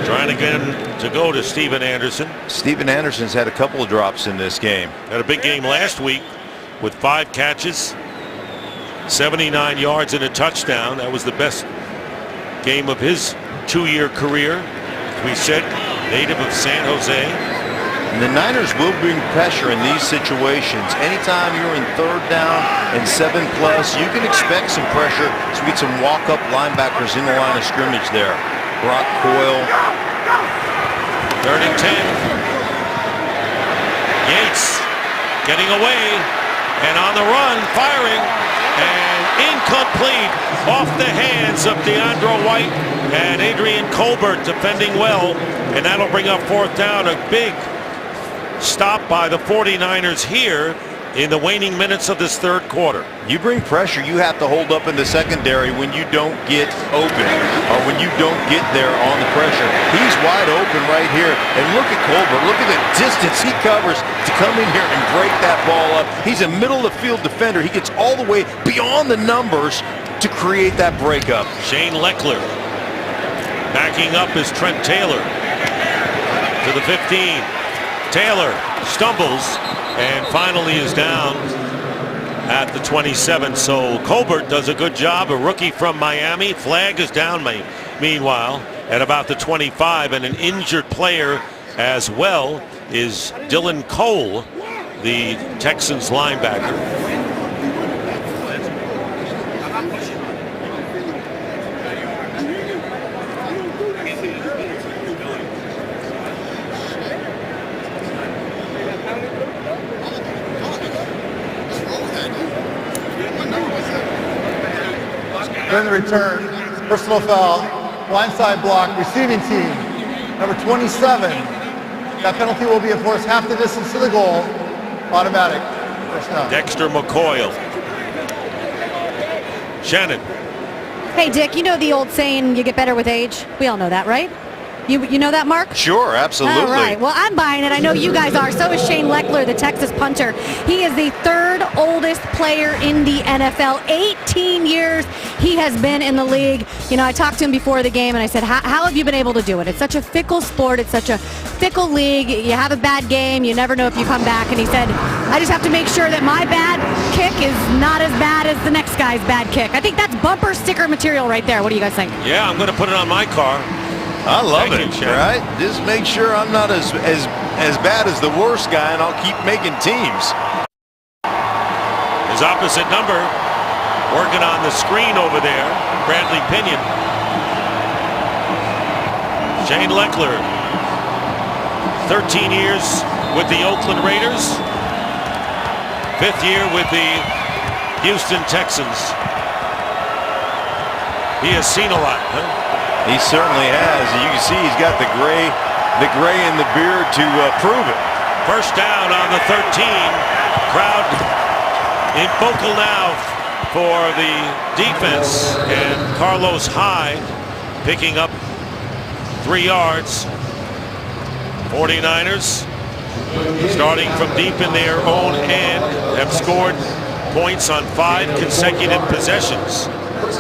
Trying to get him to go to Steven Anderson. Steven Anderson's had a couple of drops in this game. Had a big game last week with 5 catches, 79 yards and a touchdown. That was the best game of his 2-year career. As we said, native of San Jose. And the Niners will bring pressure in these situations. Anytime you're in 3rd down and 7+, you can expect some pressure. So we get some walk-up linebackers in the line of scrimmage there. Brock Coyle. 3rd and 10. Yates getting away and on the run, firing, and incomplete off the hands of DeAndre White and Adrian Colbert defending well, and that'll bring up 4th down. A big stop by the 49ers here in the waning minutes of this 3rd quarter. You bring pressure, you have to hold up in the secondary when you don't get open or when you don't get there on the pressure. He's wide open right here. And look at Colbert. Look at the distance he covers to come in here and break that ball up. He's a middle of the field defender. He gets all the way beyond the numbers to create that breakup. Shane Leckler backing up is Trent Taylor to the 15. Taylor stumbles and finally is down at the 27. So Colbert does a good job, a rookie from Miami. Flag is down meanwhile at about the 25, and an injured player as well is Dylan Cole, the Texans linebacker. During the return, personal foul, blindside block, receiving team, number 27. That penalty will be enforced half the distance to the goal, automatic. First down. Dexter McCoyle. Shannon. Hey, Dick, you know the old saying, you get better with age? We all know that, right? You know that, Mark? Sure, absolutely. All right. Well, I'm buying it. I know you guys are. So is Shane Leckler, the Texas punter. He is the 3rd oldest player in the NFL. 18 years he has been in the league. You know, I talked to him before the game, and I said, how have you been able to do it? It's such a fickle sport. It's such a fickle league. You have a bad game. You never know if you come back. And he said, I just have to make sure that my bad kick is not as bad as the next guy's bad kick. I think that's bumper sticker material right there. What do you guys think? Yeah, I'm going to put it on my car. I love Thank it, you, right? Just make sure I'm not as bad as the worst guy, and I'll keep making teams. His opposite number working on the screen over there, Bradley Pinion. Shane Leckler, 13 years with the Oakland Raiders, 5th year with the Houston Texans. He has seen a lot, huh? He certainly has. You can see he's got the gray in the beard to prove it. First down on the 13. Crowd in focal now for the defense, and Carlos Hyde picking up 3 yards. 49ers starting from deep in their own end have scored points on 5 consecutive possessions.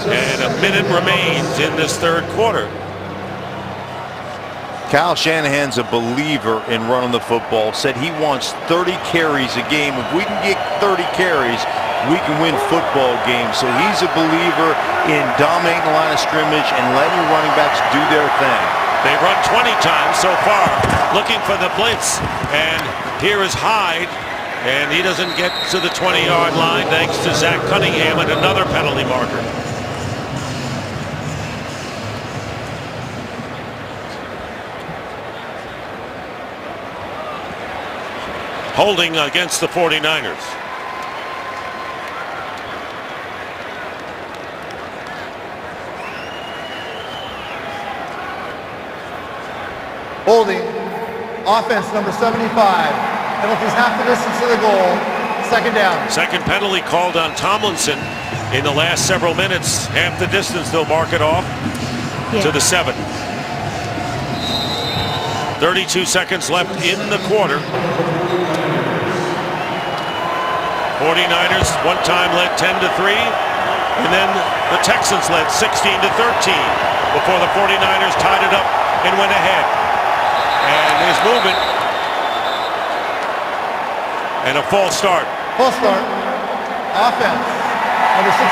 And a minute remains in this third quarter. Kyle Shanahan's a believer in running the football. Said he wants 30 carries a game. If we can get 30 carries, we can win football games. So he's a believer in dominating the line of scrimmage and letting your running backs do their thing. They've run 20 times so far, looking for the blitz. And here is Hyde. And he doesn't get to the 20-yard line thanks to Zach Cunningham and another penalty marker. Holding against the 49ers. Holding. Offense number 75. Penalties half the distance to the goal. Second down. Second penalty called on Tomlinson in the last several minutes. Half the distance, they'll mark it off to the 7. 32 seconds left in the quarter. 49ers one time led 10-3, and then the Texans led 16-13 before the 49ers tied it up and went ahead. And there's movement. And a false start. False start. Offense. Number 63.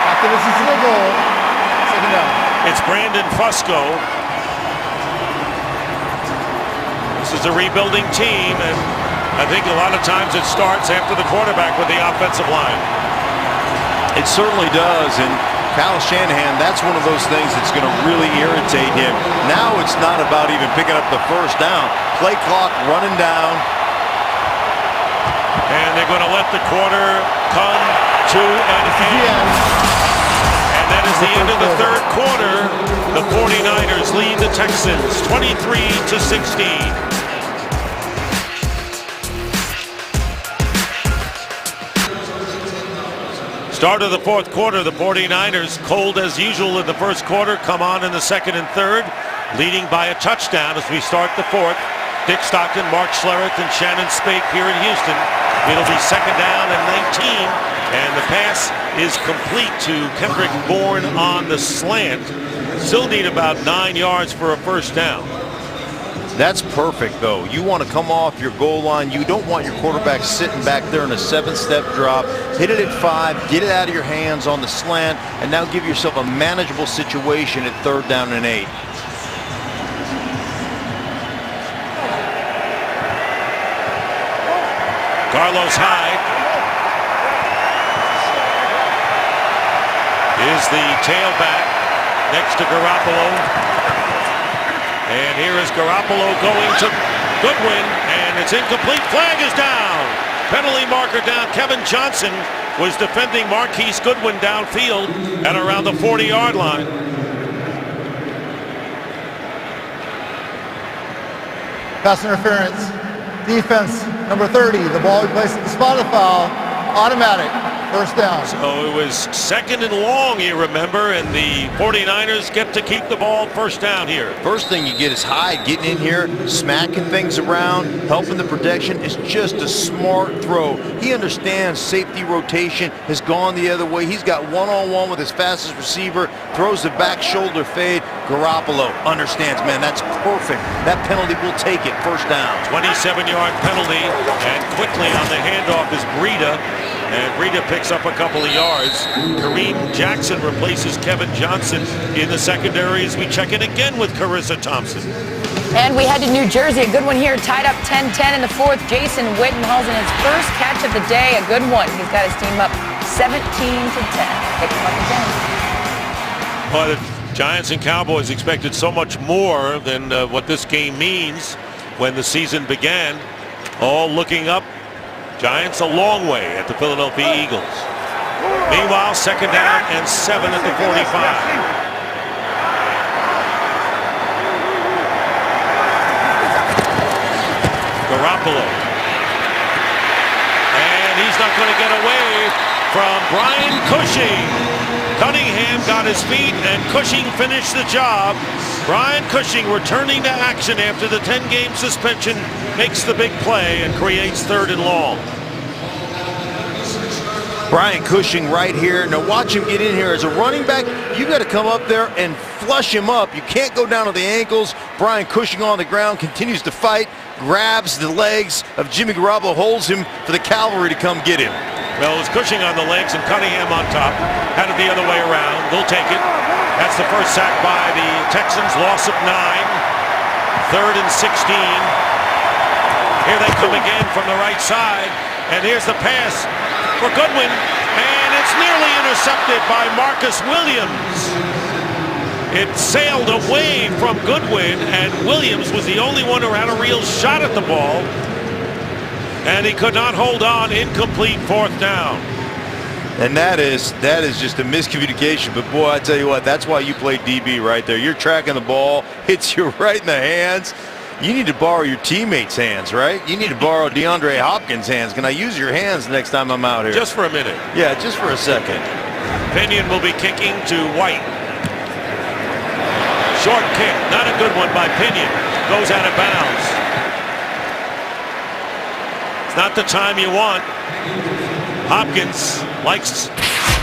After this is the goal. Second down. It's Brandon Fusco. This is a rebuilding team, and I think a lot of times it starts after the quarterback with the offensive line. It certainly does, and Kyle Shanahan, that's one of those things that's going to really irritate him. Now it's not about even picking up the first down. Play clock running down. And they're going to let the quarter come to an end. And that is the end of the third quarter. The 49ers lead the Texans 23-16. Start of the fourth quarter, the 49ers, cold as usual in the first quarter, come on in the second and third, leading by a touchdown as we start the fourth. Dick Stockton, Mark Schlereth, and Shannon Spake here in Houston. It'll be second down and 19, and the pass is complete to Kendrick Bourne on the slant. Still need about 9 yards for a first down. That's perfect, though. You want to come off your goal line. You don't want your quarterback sitting back there in a 7-step drop. Hit it at 5, get it out of your hands on the slant, and now give yourself a manageable situation at third down and 8. Carlos Hyde is the tailback next to Garoppolo. And here is Garoppolo going to Goodwin, and it's incomplete. Flag is down. Penalty marker down. Kevin Johnson was defending Marquise Goodwin downfield at around the 40-yard line. Pass interference. Defense number 30. The ball we placed at the spot of the foul. Automatic. First down. So it was second and long, you remember, and the 49ers get to keep the ball first down here. First thing you get is Hyde getting in here, smacking things around, helping the protection. It's just a smart throw. He understands safety rotation has gone the other way. He's got one-on-one with his fastest receiver, throws the back shoulder fade. Garoppolo understands, man, that's perfect. That penalty will take it. First down. 27-yard penalty, and quickly on the handoff is Breida. And Breida picks up a couple of yards. Kareem Jackson replaces Kevin Johnson in the secondary as we check in again with Carissa Thompson. And we head to New Jersey. A good one here. Tied up 10-10 in the fourth. Jason Witten hauls in his first catch of the day. A good one. He's got his team up 17-10. Pick him up again. Well, the Giants and Cowboys expected so much more than what this game means when the season began. All looking up. Giants a long way at the Philadelphia Eagles. Meanwhile, second down and 7 at the 45. Garoppolo. And he's not going to get away from Brian Cushing. Cunningham got his feet, and Cushing finished the job. Brian Cushing returning to action after the 10-game suspension makes the big play and creates third and long. Brian Cushing right here. Now watch him get in here. As a running back, you got to come up there and flush him up. You can't go down to the ankles. Brian Cushing on the ground continues to fight, grabs the legs of Jimmy Garoppolo, holds him for the cavalry to come get him. Well, it was Cushing on the legs and Cunningham on top. Had it the other way around. They'll take it. That's the first sack by the Texans. Loss of 9. 3rd and 16. Here they come again from the right side. And here's the pass for Goodwin. And it's nearly intercepted by Marcus Williams. It sailed away from Goodwin, and Williams was the only one who had a real shot at the ball. And he could not hold on. Incomplete 4th down. And that is just a miscommunication. But boy, I tell you what, that's why you play DB right there. You're tracking the ball, hits you right in the hands. You need to borrow your teammates' hands, right? You need to borrow DeAndre Hopkins' hands. Can I use your hands next time I'm out here? Just for a minute. Yeah, just for a second. Pinion will be kicking to White. Short kick, not a good one by Pinion. Goes out of bounds. It's not the time you want. Hopkins likes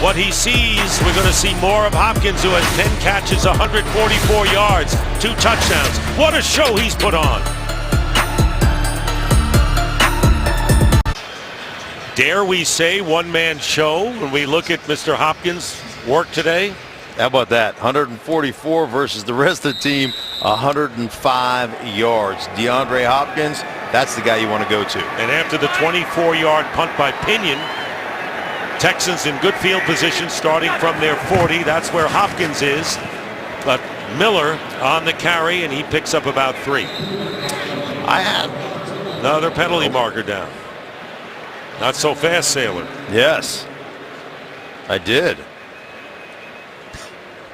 what he sees. We're going to see more of Hopkins, who has 10 catches, 144 yards, 2 touchdowns. What a show he's put on. Dare we say one-man show when we look at Mr. Hopkins' work today? How about that? 144 versus the rest of the team, 105 yards. DeAndre Hopkins, that's the guy you want to go to. And after the 24-yard punt by Pinion, Texans in good field position starting from their 40. That's where Hopkins is. But Miller on the carry, and he picks up about 3. I had another penalty marker down. Not so fast, Sailor. Yes, I did.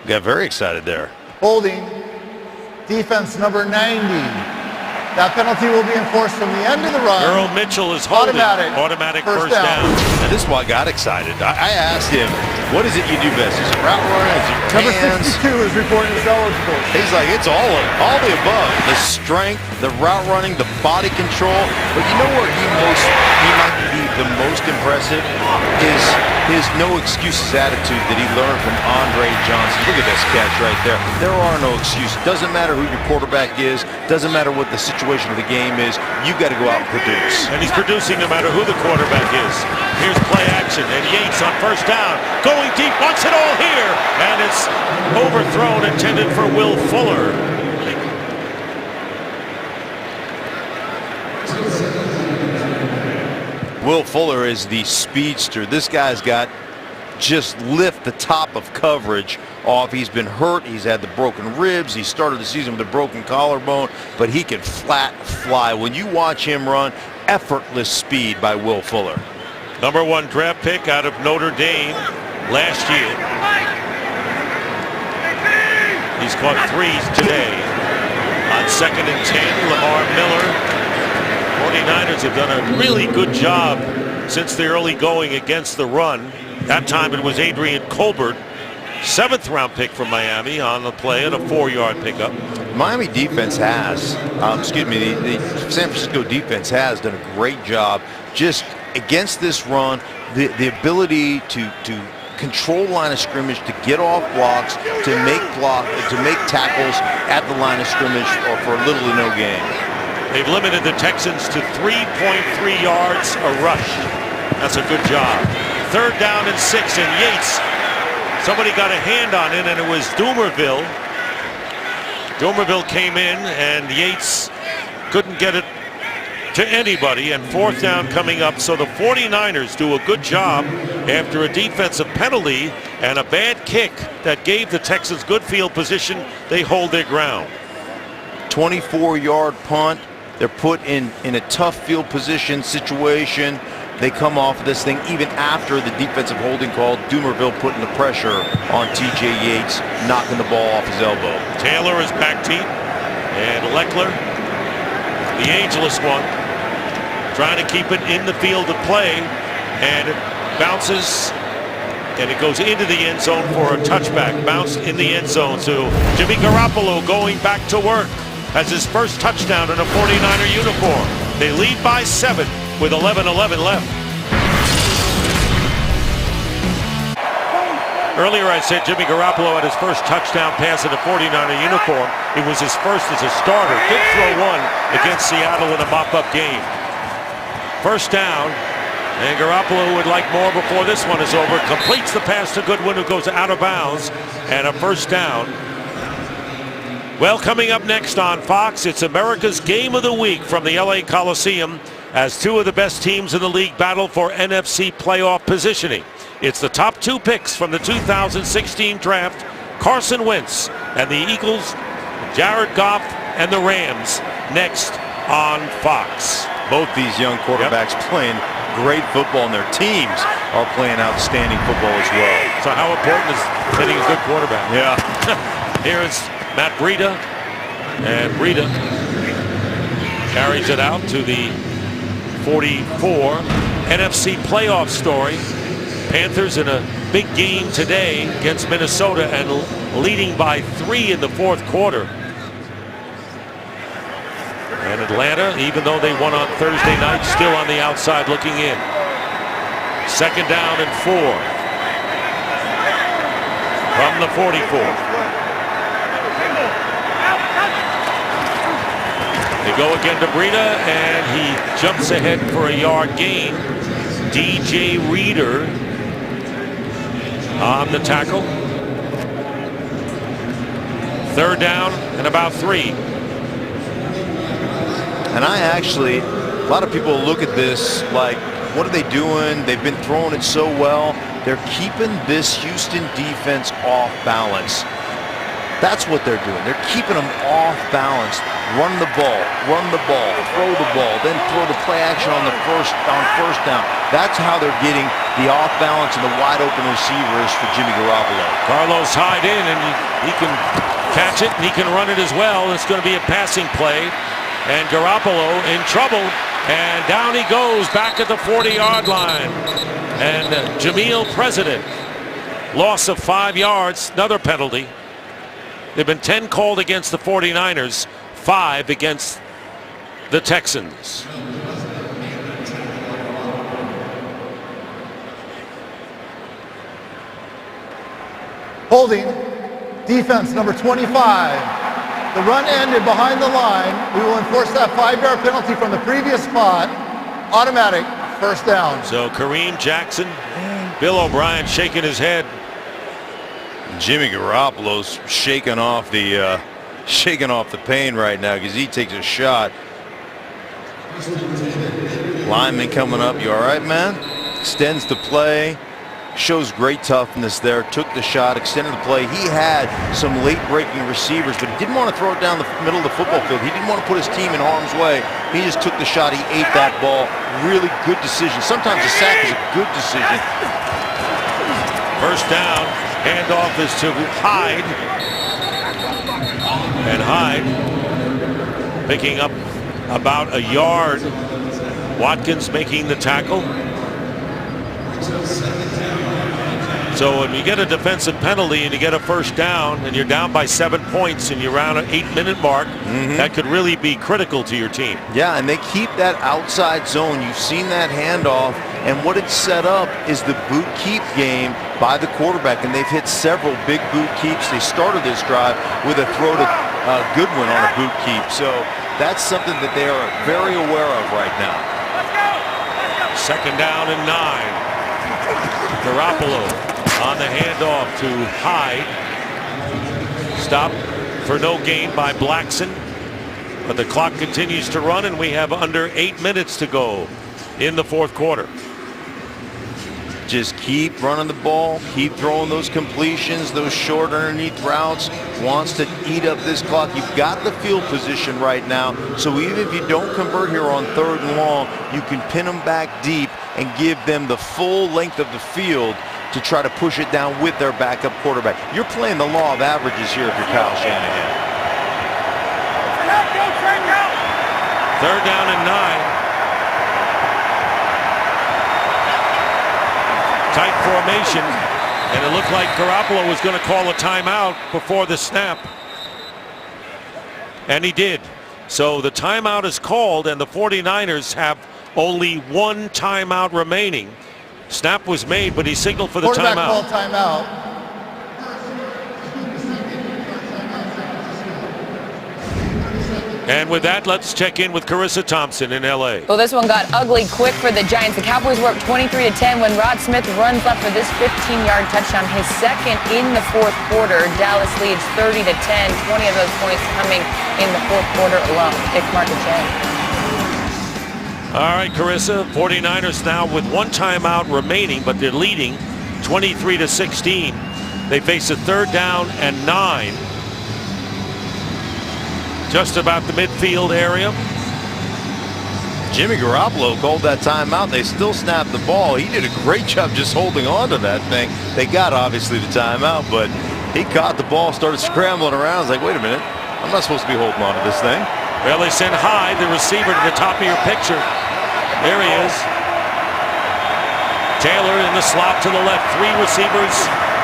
Got very excited there. Holding defense number 90. That penalty will be enforced from the end of the run. Earl Mitchell is holding. Automatic first down. And this is why I got excited. I asked him, what is it you do best? Is it route running? Is it your Number hands? 62 is reported as eligible. He's like, it's all the above. The strength, the route running, the body control. But you know where he might be the most impressive is his no excuses attitude that he learned from Andre Johnson. Look at this catch right there. There are no excuses. Doesn't matter who your quarterback is. Doesn't matter what the situation of the game is. You got to go out and produce. And he's producing no matter who the quarterback is. Here's play action, and Yates on first down. Going deep, wants it all here. And it's overthrown, intended for Will Fuller. Will Fuller is the speedster. This guy's got just lift the top of coverage off. He's been hurt. He's had the broken ribs. He started the season with a broken collarbone, but he can flat fly. When you watch him run, effortless speed by Will Fuller. Number 1 draft pick out of Notre Dame last year. He's caught 3s today. On 2nd and 10, Lamar Miller. 49ers have done a really good job since the early going against the run. That time it was Adrian Colbert, 7th round pick from Miami, on the play at a 4-yard pickup. Miami defense has, the San Francisco defense has done a great job just against this run. The ability to control line of scrimmage, to get off blocks, to make tackles at the line of scrimmage or for little to no gain. They've limited the Texans to 3.3 yards a rush. That's a good job. 3rd down and 6, and Yates, somebody got a hand on it, and it was Dumerville. Dumerville came in, and Yates couldn't get it to anybody, and 4th down coming up. So the 49ers do a good job after a defensive penalty and a bad kick that gave the Texans good field position. They hold their ground. 24-yard punt. They're put in a tough field position situation. They come off of this thing even after the defensive holding call. Dumerville putting the pressure on TJ Yates, knocking the ball off his elbow. Taylor is back deep, and Leckler, the ageless one, trying to keep it in the field of play, and it bounces, and it goes into the end zone for a touchback. Bounced in the end zone to Jimmy Garoppolo, going back to work. Has his first touchdown in a 49er uniform. They lead by 7 with 11:11 left. Earlier I said Jimmy Garoppolo had his first touchdown pass in a 49er uniform. It was his first as a starter. Did throw one against Seattle in a mop-up game. First down, and Garoppolo would like more before this one is over. Completes the pass to Goodwin, who goes out of bounds, and a first down. Well, coming up next on Fox, it's America's Game of the Week from the LA Coliseum as two of the best teams in the league battle for NFC playoff positioning. It's the top two picks from the 2016 draft, Carson Wentz and the Eagles, Jared Goff and the Rams, next on Fox. Both these young quarterbacks playing great football, and their teams are playing outstanding football as well. So how important is hitting a good quarterback? Yeah. Here's Matt Breida, and Breida carries it out to the 44. NFC playoff story. Panthers in a big game today against Minnesota and leading by 3 in the fourth quarter. And Atlanta, even though they won on Thursday night, still on the outside looking in. Second down and 4 from the 44. They go again to Breida, and he jumps ahead for a yard gain. DJ Reader on the tackle. Third down and about 3. And a lot of people look at this like, what are they doing? They've been throwing it so well. They're keeping this Houston defense off balance. That's what they're doing. They're keeping them off balance. Run the ball, throw the ball, then throw the play action on first down. That's how they're getting the off balance and the wide open receivers for Jimmy Garoppolo. Carlos Hyde in, and he can catch it and he can run it as well. It's going to be a passing play. And Garoppolo in trouble, and down he goes back at the 40-yard line. And Jamil President, loss of 5 yards, another penalty. There have been 10 called against the 49ers, 5 against the Texans. Holding, defense number 25. The run ended behind the line. We will enforce that 5-yard penalty from the previous spot. Automatic first down. So Kareem Jackson, Bill O'Brien shaking his head. Jimmy Garoppolo's shaking off the pain right now because he takes a shot. Lineman coming up. You all right, man? Extends the play. Shows great toughness there. Took the shot, extended the play. He had some late-breaking receivers, but he didn't want to throw it down the middle of the football field. He didn't want to put his team in harm's way. He just took the shot. He ate that ball. Really good decision. Sometimes a sack is a good decision. First down. Handoff is to Hyde. And Hyde picking up about a yard. Watkins making the tackle. So when you get a defensive penalty and you get a first down and you're down by 7 points and you're around an 8-minute mark, that could really be critical to your team. Yeah, and they keep that outside zone. You've seen that handoff, and what it's set up is the boot keep game by the quarterback, and they've hit several big boot keeps. They started this drive with a throw to Goodwin on a boot keep. So that's something that they are very aware of right now. Second down and 9. Garoppolo on the handoff to Hyde. Stop for no gain by Blackson. But the clock continues to run, and we have under 8 minutes to go in the fourth quarter. Just keep running the ball, keep throwing those completions, those short underneath routes. Wants to eat up this clock. You've got the field position right now, so even if you don't convert here on 3rd and long, you can pin them back deep and give them the full length of the field to try to push it down with their backup quarterback. You're playing the law of averages here if you're Kyle Shanahan. 3rd down and 9. Tight formation, and it looked like Garoppolo was going to call a timeout before the snap. And he did. So the timeout is called, and the 49ers have only 1 timeout remaining. Snap was made, but he signaled for the Quarterback timeout. called timeout. And with that, let's check in with Carissa Thompson in L.A. Well, this one got ugly quick for the Giants. The Cowboys were up 23-10 when Rod Smith runs left for this 15-yard touchdown, his second in the fourth quarter. Dallas leads 30-10, 20 of those points coming in the fourth quarter alone. Dick Martin. All right, Carissa, 49ers now with one timeout remaining, but they're leading 23-16. They face a 3rd down and 9. Just about the midfield area. Jimmy Garoppolo called that timeout. They still snapped the ball. He did a great job just holding on to that thing. They got obviously the timeout, but he caught the ball, started scrambling around. I was like, wait a minute, I'm not supposed to be holding on to this thing. Well, they sent Hyde, the receiver, to the top of your picture. There he is. Taylor in the slot to the left. 3 receivers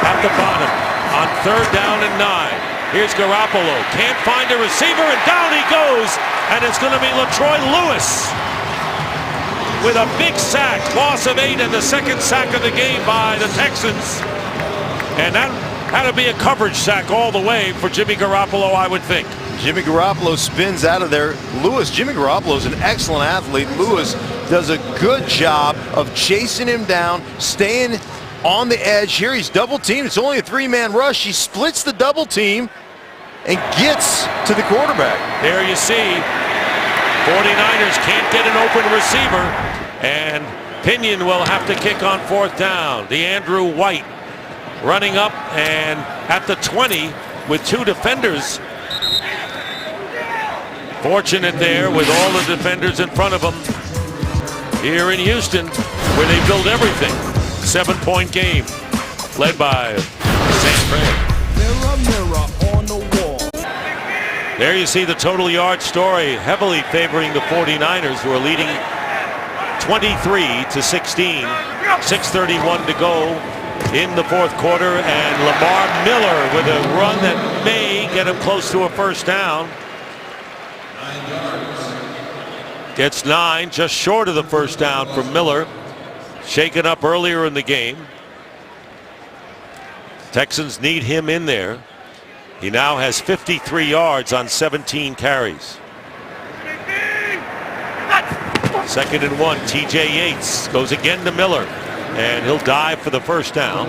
at the bottom on 3rd down and 9. Here's Garoppolo. Can't find a receiver, and down he goes. And it's going to be LaTroy Lewis with a big sack. Loss of 8 and the 2nd sack of the game by the Texans. And that had to be a coverage sack all the way for Jimmy Garoppolo, I would think. Jimmy Garoppolo spins out of there. Jimmy Garoppolo is an excellent athlete. Lewis does a good job of chasing him down, staying on the edge. Here he's double teamed. It's only a 3-man rush. He splits the double team and gets to the quarterback. There you see 49ers can't get an open receiver, and Pinion will have to kick on 4th down. DeAndrew White running up and at the 20 with 2 defenders. Fortunate there with all the defenders in front of him here in Houston, where they build everything. 7-point game led by San Fran. Mirror on the wall. There you see the total yard story, heavily favoring the 49ers, who are leading 23-16. 6:31 to go in the fourth quarter, and Lamar Miller with a run that may get him close to a 1st down. Gets 9, just short of the 1st down for Miller. Shaken up earlier in the game. Texans need him in there. He now has 53 yards on 17 carries. 2nd and 1. TJ Yates goes again to Miller, and he'll dive for the 1st down.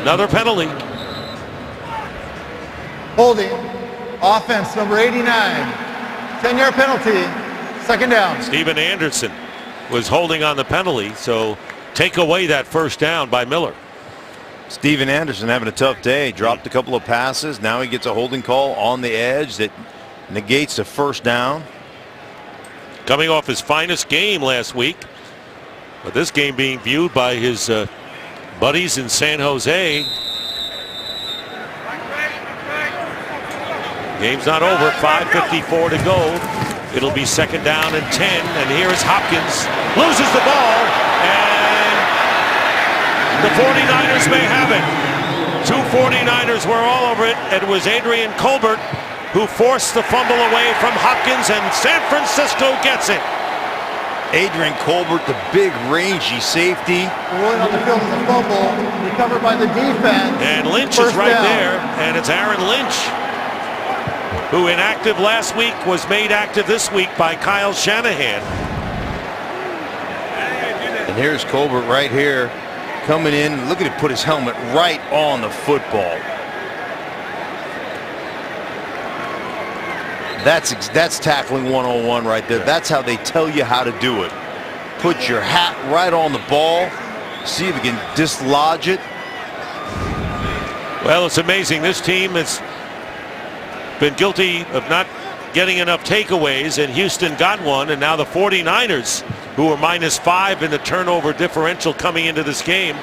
Another penalty. Holding. Offense number 89. 10-yard penalty. 2nd down. Steven Anderson was holding on the penalty, so take away that 1st down by Miller. Steven Anderson having a tough day. Dropped a couple of passes. Now he gets a holding call on the edge that negates the 1st down. Coming off his finest game last week, but this game being viewed by his buddies in San Jose. Game's not over. 5:54 to go. It'll be 2nd down and 10, and here is Hopkins. Loses the ball, and the 49ers may have it. 2 49ers were all over it. It was Adrian Colbert who forced the fumble away from Hopkins, and San Francisco gets it. Adrian Colbert, the big rangy safety. Rolling on the field with a fumble, recovered by the defense. And Lynch 1st is right down. there, and it's Aaron Lynch, who inactive last week was made active this week by Kyle Shanahan. And here's Colbert right here coming in. Look at him put his helmet right on the football. That's tackling 101 right there. That's how they tell you how to do it. Put your hat right on the ball. See if you can dislodge it. Well, it's amazing. This team has been guilty of not getting enough takeaways, and Houston got one, and now the 49ers, who are -5 in the turnover differential coming into this game.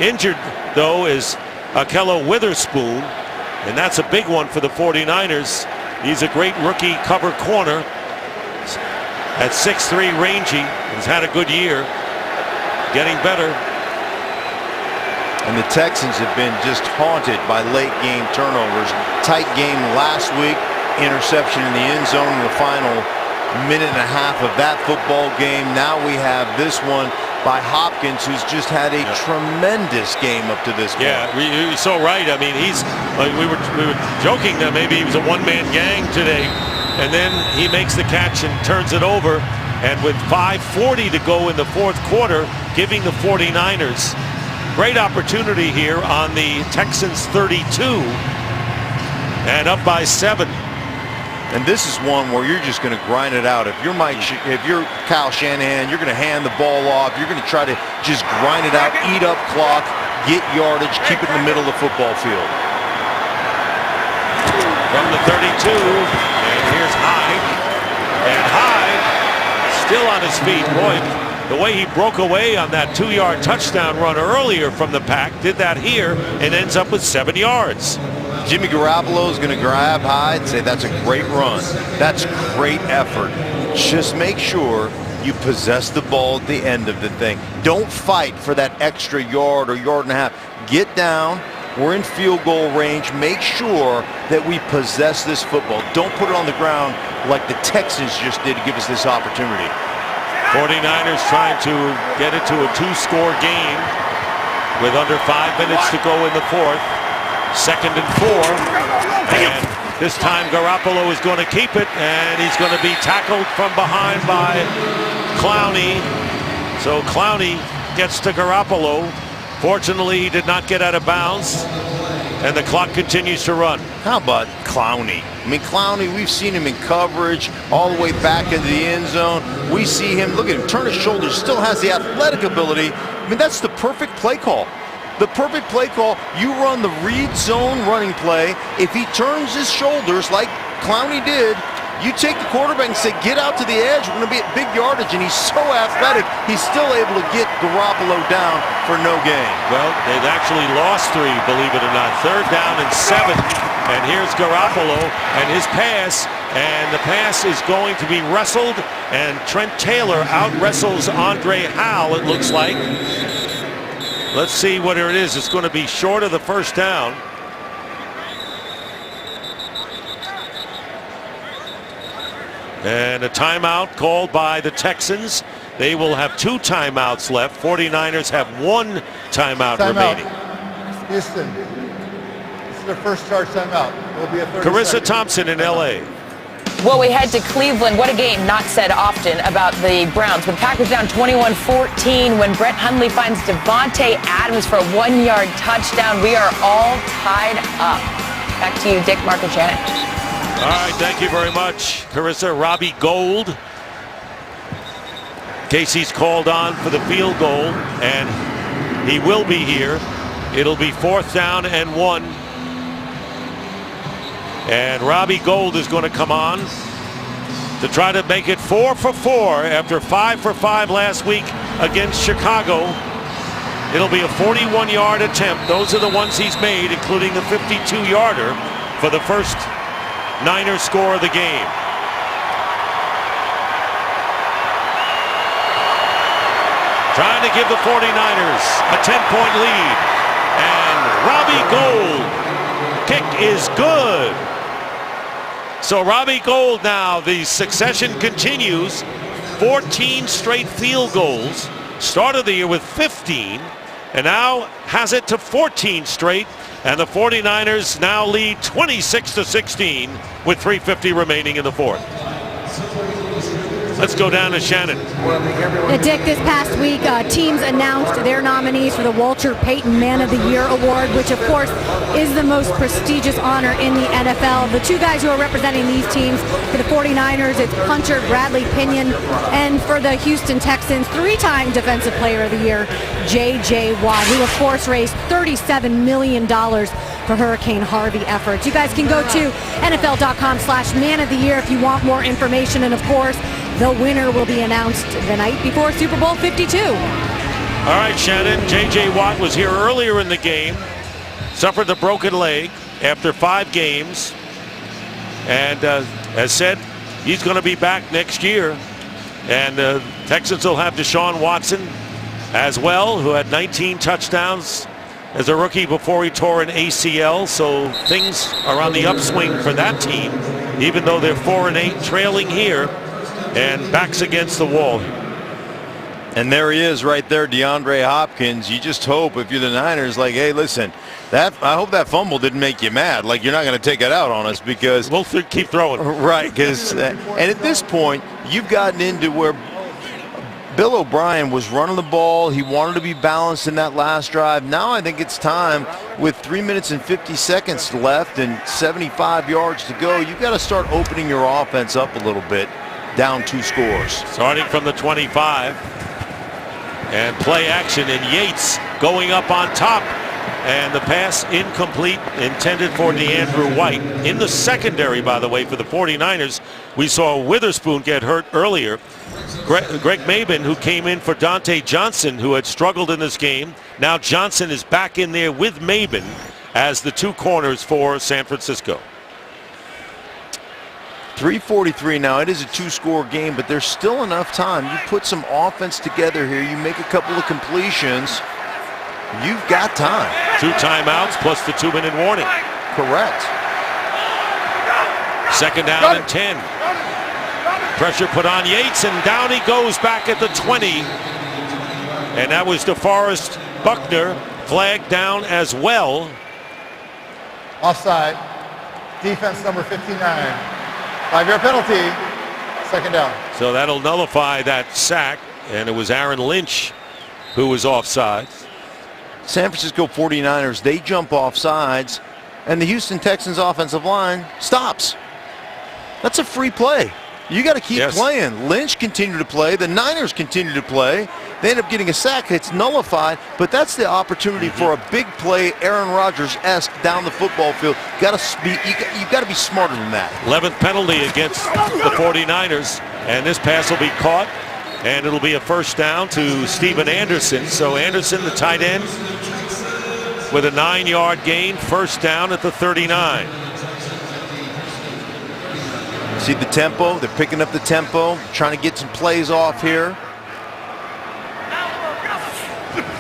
Injured, though, is Akello Witherspoon, and that's a big one for the 49ers. He's a great rookie cover corner at 6'3", rangy. He's had a good year, getting better. And the Texans have been just haunted by late game turnovers. Tight game last week, interception in the end zone in the final minute and a half of that football game. Now we have this one. by Hopkins, who's just had a tremendous game up to this point. Yeah, you're so right. I mean, we were joking that maybe he was a one-man gang today, and then he makes the catch and turns it over. And with 5:40 to go in the fourth quarter, giving the 49ers great opportunity here on the Texans 32 and up by 7. And this is one where you're just going to grind it out. If you're Kyle Shanahan, you're going to hand the ball off. You're going to try to just grind it out, eat up clock, get yardage, keep it in the middle of the football field. From the 32, and here's Hyde. And Hyde still on his feet. Boy, the way he broke away on that 2-yard touchdown run earlier from the pack, did that here and ends up with 7 yards. Jimmy Garoppolo is going to grab Hyde and say, that's a great run. That's great effort. Just make sure you possess the ball at the end of the thing. Don't fight for that extra yard or yard and a half. Get down. We're in field goal range. Make sure that we possess this football. Don't put it on the ground like the Texans just did to give us this opportunity. 49ers trying to get it to a 2-score game with under 5 minutes to go in the fourth. 2nd and 4. And this time Garoppolo is going to keep it, and he's going to be tackled from behind by Clowney. So Clowney gets to Garoppolo. Fortunately, he did not get out of bounds, and the clock continues to run. How about Clowney? I mean, Clowney, we've seen him in coverage all the way back into the end zone. We see him, look at him, turn his shoulders, still has the athletic ability. I mean, that's the perfect play call. The perfect play call, you run the read zone running play. If he turns his shoulders like Clowney did, you take the quarterback and say, get out to the edge. We're going to be at big yardage, and he's so athletic, he's still able to get Garoppolo down for no gain. Well, they've actually lost 3, believe it or not. 3rd down and 7. And here's Garoppolo and his pass, and the pass is going to be wrestled, and Trent Taylor out-wrestles Andre Howell, it looks like. Let's see what it is. It's going to be short of the first down. And a timeout called by the Texans. They will have 2 timeouts left. 49ers have 1 timeout remaining. Houston, this is their first charge timeout. It will be a 30 Carissa second. Thompson in L.A. Well, we head to Cleveland. What a game, not said often about the Browns. With Packers down 21-14 when Brett Hundley finds Devontae Adams for a 1-yard touchdown. We are all tied up. Back to you, Dick, Mark, and Shannon. All right, thank you very much, Carissa. Robbie Gould. Casey's called on for the field goal, and he will be here. It'll be 4th down and 1. And Robbie Gould is going to come on to try to make it 4 for 4 after 5 for 5 last week against Chicago. It'll be a 41-yard attempt. Those are the ones he's made, including the 52-yarder for the first Niners score of the game. Trying to give the 49ers a 10-point lead. And Robbie Gould, kick is good. So Robbie Gould now, the succession continues. 14 straight field goals. Started the year with 15 and now has it to 14 straight. And the 49ers now lead 26-16 with 3:50 remaining in the fourth. Let's go down to Shannon. Dick, this past week, teams announced their nominees for the Walter Payton Man of the Year Award, which, of course, is the most prestigious honor in the NFL. The 2 guys who are representing these teams for the 49ers, it's punter Bradley Pinion, and for the Houston Texans, 3-time Defensive Player of the Year, J.J. Watt, who, of course, raised $37 million for Hurricane Harvey efforts. You guys can go to NFL.com/Man of the Year if you want more information, and, of course, the winner will be announced the night before Super Bowl 52. All right, Shannon. J.J. Watt was here earlier in the game. Suffered a broken leg after 5 games. And as said, he's going to be back next year. And Texans will have Deshaun Watson as well, who had 19 touchdowns as a rookie before he tore an ACL. So things are on the upswing for that team, even though they're 4-8 trailing here. And backs against the wall. And there he is right there, DeAndre Hopkins. You just hope if you're the Niners, like, hey, listen, I hope that fumble didn't make you mad. Like, you're not going to take it out on us because we'll keep throwing. Right, because and at this point, you've gotten into where Bill O'Brien was running the ball. He wanted to be balanced in that last drive. Now I think it's time, with 3 minutes and 50 seconds left and 75 yards to go, you've got to start opening your offense up a little bit, down 2 scores. Starting from the 25. And play action, and Yates going up on top. And the pass incomplete, intended for DeAndrew White. In the secondary, by the way, for the 49ers, we saw Witherspoon get hurt earlier. Greg Maben, who came in for Dante Johnson, who had struggled in this game. Now Johnson is back in there with Maben as the 2 corners for San Francisco. 3:43 now. It is a 2-score game, but there's still enough time. You put some offense together here. You make a couple of completions. You've got time. 2 timeouts plus the 2-minute warning. Correct. Second down and 10. Pressure put on Yates, and down he goes back at the 20. And that was DeForest Buckner, flagged down as well. Offside. Defense number 59. 5-yard penalty. Second down. So that'll nullify that sack, and it was Aaron Lynch who was offside. San Francisco 49ers, they jump off sides, and the Houston Texans offensive line stops. That's a free play. You got to keep playing. Lynch continued to play. The Niners continue to play. They end up getting a sack. It's nullified, but that's the opportunity for a big play, Aaron Rodgers-esque down the football field. You got to be smarter than that. 11th penalty against the 49ers, and this pass will be caught, and it'll be a first down to Steven Anderson. So Anderson, the tight end, with a 9-yard gain, first down at the 39. See the tempo? They're picking up the tempo, trying to get some plays off here.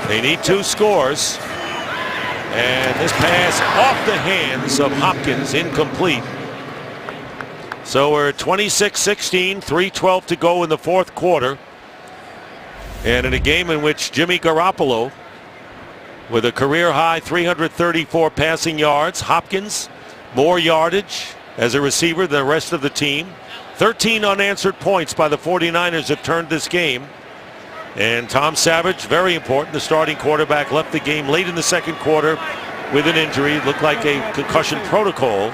They need 2 scores. And this pass off the hands of Hopkins, incomplete. So we're at 26-16, 3:12 to go in the 4th quarter. And in a game in which Jimmy Garoppolo, with a career-high 334 passing yards, Hopkins, more yardage as a receiver than the rest of the team. 13 unanswered points by the 49ers have turned this game. And Tom Savage, very important, the starting quarterback, left the game late in the 2nd quarter with an injury. Looked like a concussion protocol.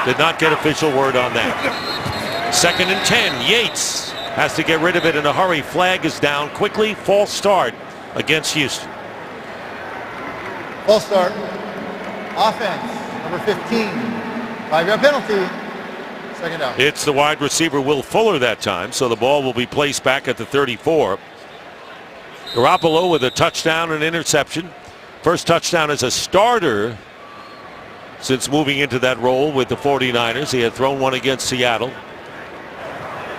Did not get official word on that. 2nd and 10. Yates has to get rid of it in a hurry. Flag is down quickly. False start against Houston. False start. Offense, number 15. 5-yard penalty. Second down. It's the wide receiver Will Fuller that time, so the ball will be placed back at the 34. Garoppolo with a touchdown and interception. First touchdown as a starter since moving into that role with the 49ers. He had thrown one against Seattle.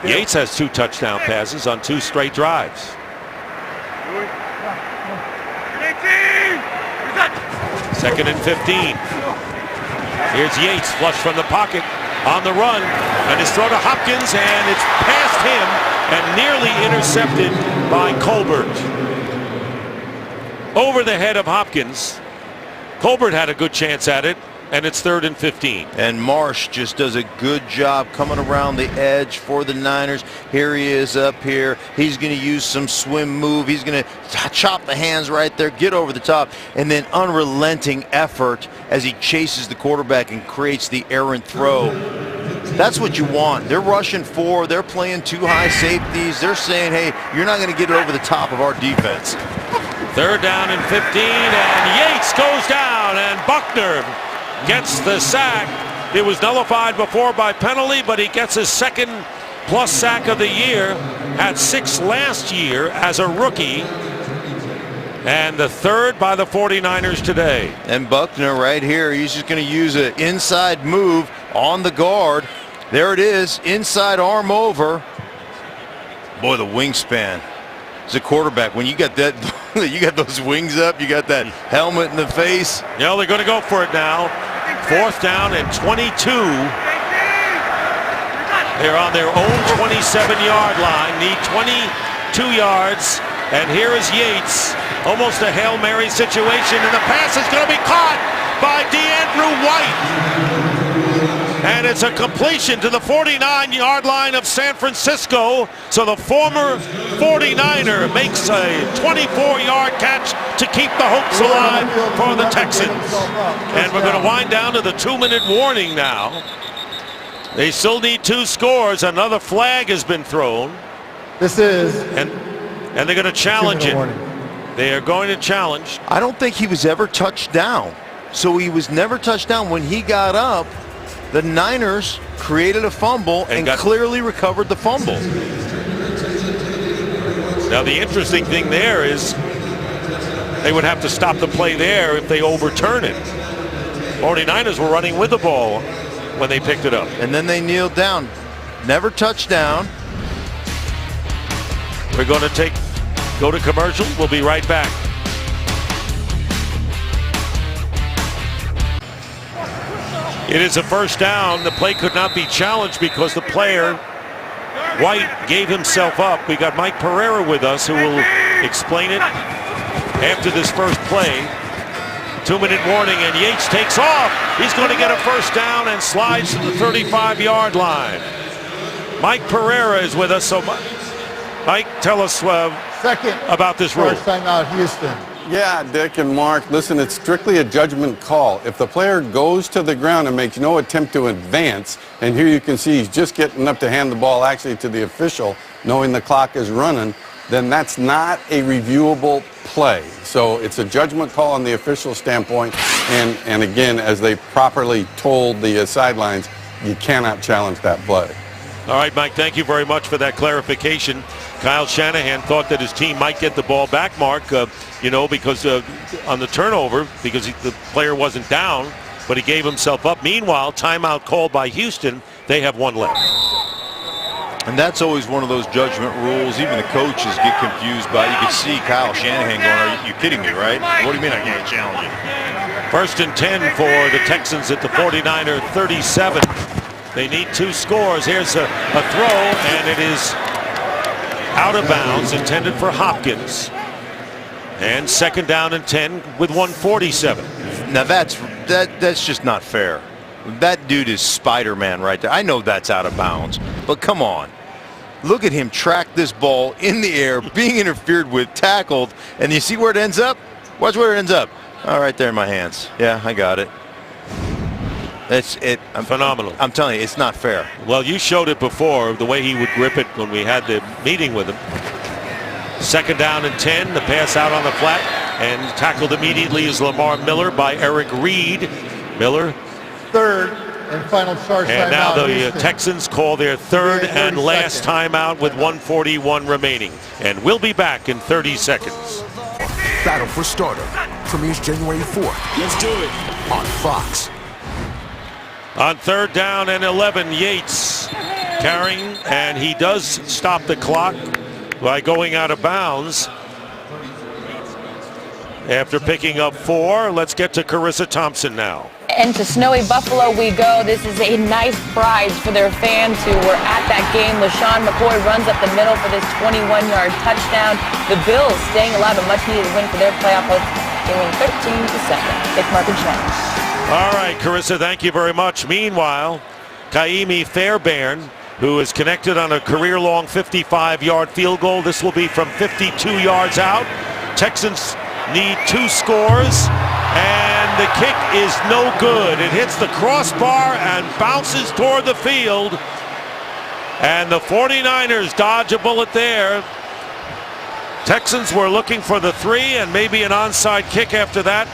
Yates has 2 touchdown passes on 2 straight drives. Second and 15. Here's Yates, flush from the pocket, on the run, and his throw to Hopkins, and it's past him and nearly intercepted by Colbert. Over the head of Hopkins. Colbert had a good chance at it, and it's 3rd and 15. And Marsh just does a good job coming around the edge for the Niners. Here he is up here. He's going to use some swim move. He's going to chop the hands right there, get over the top, and then unrelenting effort as he chases the quarterback and creates the errant throw. That's what you want. They're rushing 4. They're playing 2 high safeties. They're saying, hey, you're not going to get it over the top of our defense. 3rd down and 15, and Yates goes down, and Buckner gets the sack. It was nullified before by penalty, but he gets his 2nd plus sack of the year. Had 6 last year as a rookie. And the 3rd by the 49ers today. And Buckner right here, he's just going to use an inside move on the guard. There it is, inside arm over. Boy, the wingspan. As a quarterback, when you got that, you got those wings up, you got that helmet in the face. Yeah, they're going to go for it now. 4th down and 22. They're on their own 27-yard line. Need 2 yards. And here is Yates. Almost a Hail Mary situation. And the pass is going to be caught by DeAndrew White. And it's a completion to the 49-yard line of San Francisco. So the former 49er makes a 24-yard catch to keep the hopes alive for the Texans. And we're going to wind down to the 2-minute warning now. They still need 2 scores. Another flag has been thrown. This is... And they're going to challenge it. They are going to challenge. I don't think he was ever touched down. So he was never touched down. When he got up, the Niners created a fumble and clearly recovered the fumble. Now the interesting thing there is they would have to stop the play there if they overturn it. 49ers were running with the ball when they picked it up. And then they kneeled down. Never touched down. We're going to go to commercial. We'll be right back. It is a first down. The play could not be challenged because the player, White, gave himself up. We got Mike Pereira with us who will explain it after this first play. 2-minute warning, and Yates takes off. He's going to get a first down and slides to the 35-yard line. Mike Pereira is with us. So, Mike, tell us about this rule. First timeout, Houston. Yeah, Dick and Mark, listen, it's strictly a judgment call. If the player goes to the ground and makes no attempt to advance, and here you can see he's just getting up to hand the ball actually to the official, knowing the clock is running, then that's not a reviewable play. So it's a judgment call on the official standpoint, and again, as they properly told the sidelines, you cannot challenge that play. All right, Mike, thank you very much for that clarification. Kyle Shanahan thought that his team might get the ball back, Mark, because on the turnover, because the player wasn't down, but he gave himself up. Meanwhile, timeout called by Houston. They have 1 left. And that's always one of those judgment rules. Even the coaches get confused by it. You can see Kyle Shanahan going, are you kidding me, right? What do you mean I can't challenge it? 1st and 10 for the Texans at the 49er 37. They need 2 scores. Here's a throw, and it is out of bounds, intended for Hopkins. And 2nd down and 10 with 1:47. Now that's just not fair. That dude is Spider-Man right there. I know that's out of bounds, but come on. Look at him track this ball in the air, being interfered with, tackled, and you see where it ends up? Watch where it ends up. Oh, right there in my hands. Yeah, I got it. It's phenomenal. I'm telling you, it's not fair. Well, you showed it before, the way he would grip it when we had the meeting with him. 2nd down and 10, the pass out on the flat, and tackled immediately is Lamar Miller by Eric Reed. Miller. 3rd and final charge and timeout. Now the Texans call their 3rd and last timeout with 1:41 remaining. And we'll be back in 30 seconds. Battle for Stardom premieres January 4th. Let's do it on Fox. On 3rd down and 11, Yates carrying, and he does stop the clock by going out of bounds after picking up 4. Let's get to Carissa Thompson now. And to snowy Buffalo we go. This is a nice prize for their fans who were at that game. LaShawn McCoy runs up the middle for this 21-yard touchdown. The Bills staying alive, a much-needed win for their playoff hopes. They win 13-7. Dick, Mark, and Shannon. All right, Carissa, thank you very much. Meanwhile, Kaimi Fairbairn, who is connected on a career-long 55-yard field goal. This will be from 52 yards out. Texans need 2 scores, and the kick is no good. It hits the crossbar and bounces toward the field. And the 49ers dodge a bullet there. Texans were looking for the 3 and maybe an onside kick after that.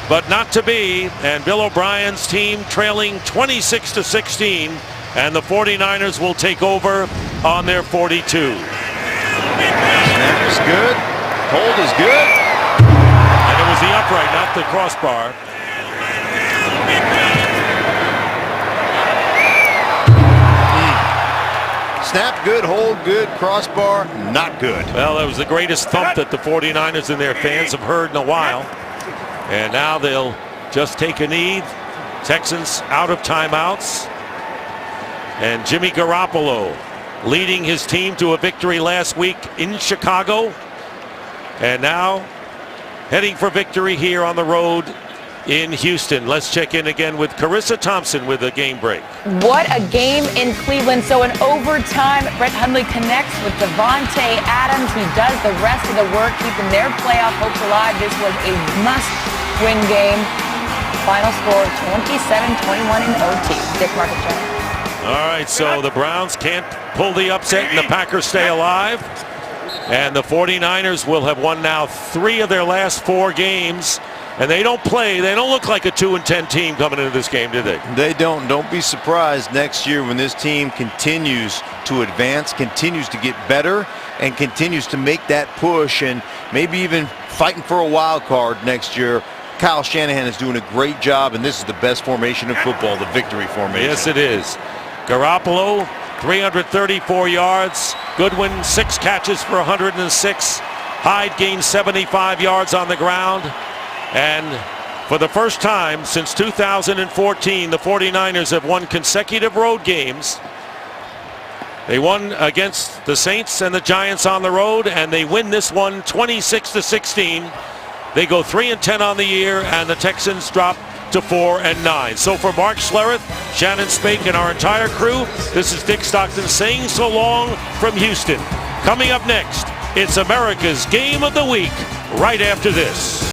But not to be, and Bill O'Brien's team trailing 26-16, and the 49ers will take over on their 42. Snap is good. Hold is good. And it was the upright, not the crossbar. Snap good, hold good, crossbar not good. Well, that was the greatest thump that the 49ers and their fans have heard in a while. And now they'll just take a knee. Texans out of timeouts. And Jimmy Garoppolo leading his team to a victory last week in Chicago. And now heading for victory here on the road in Houston. Let's check in again with Carissa Thompson with a game break. What a game in Cleveland. So in overtime, Brett Hundley connects with Devontae Adams. He does the rest of the work, keeping their playoff hopes alive. This was a must-win game. Final score 27-21 in OT. Dick Markachuk. All right, so the Browns can't pull the upset and the Packers stay alive. And the 49ers will have won now 3 of their last 4 games. And they don't look like a 2-10 team coming into this game, do they? They don't. Don't be surprised next year when this team continues to advance, continues to get better, and continues to make that push and maybe even fighting for a wild card next year. Kyle Shanahan is doing a great job, and this is the best formation in football, the victory formation. Yes, it is. Garoppolo, 334 yards. Goodwin, 6 catches for 106. Hyde gained 75 yards on the ground. And for the first time since 2014, the 49ers have won consecutive road games. They won against the Saints and the Giants on the road, and they win this one 26-16. They go 3-10 on the year, and the Texans drop to 4-9. So for Mark Schlereth, Shannon Spake, and our entire crew, this is Dick Stockton saying so long from Houston. Coming up next, it's America's Game of the Week right after this.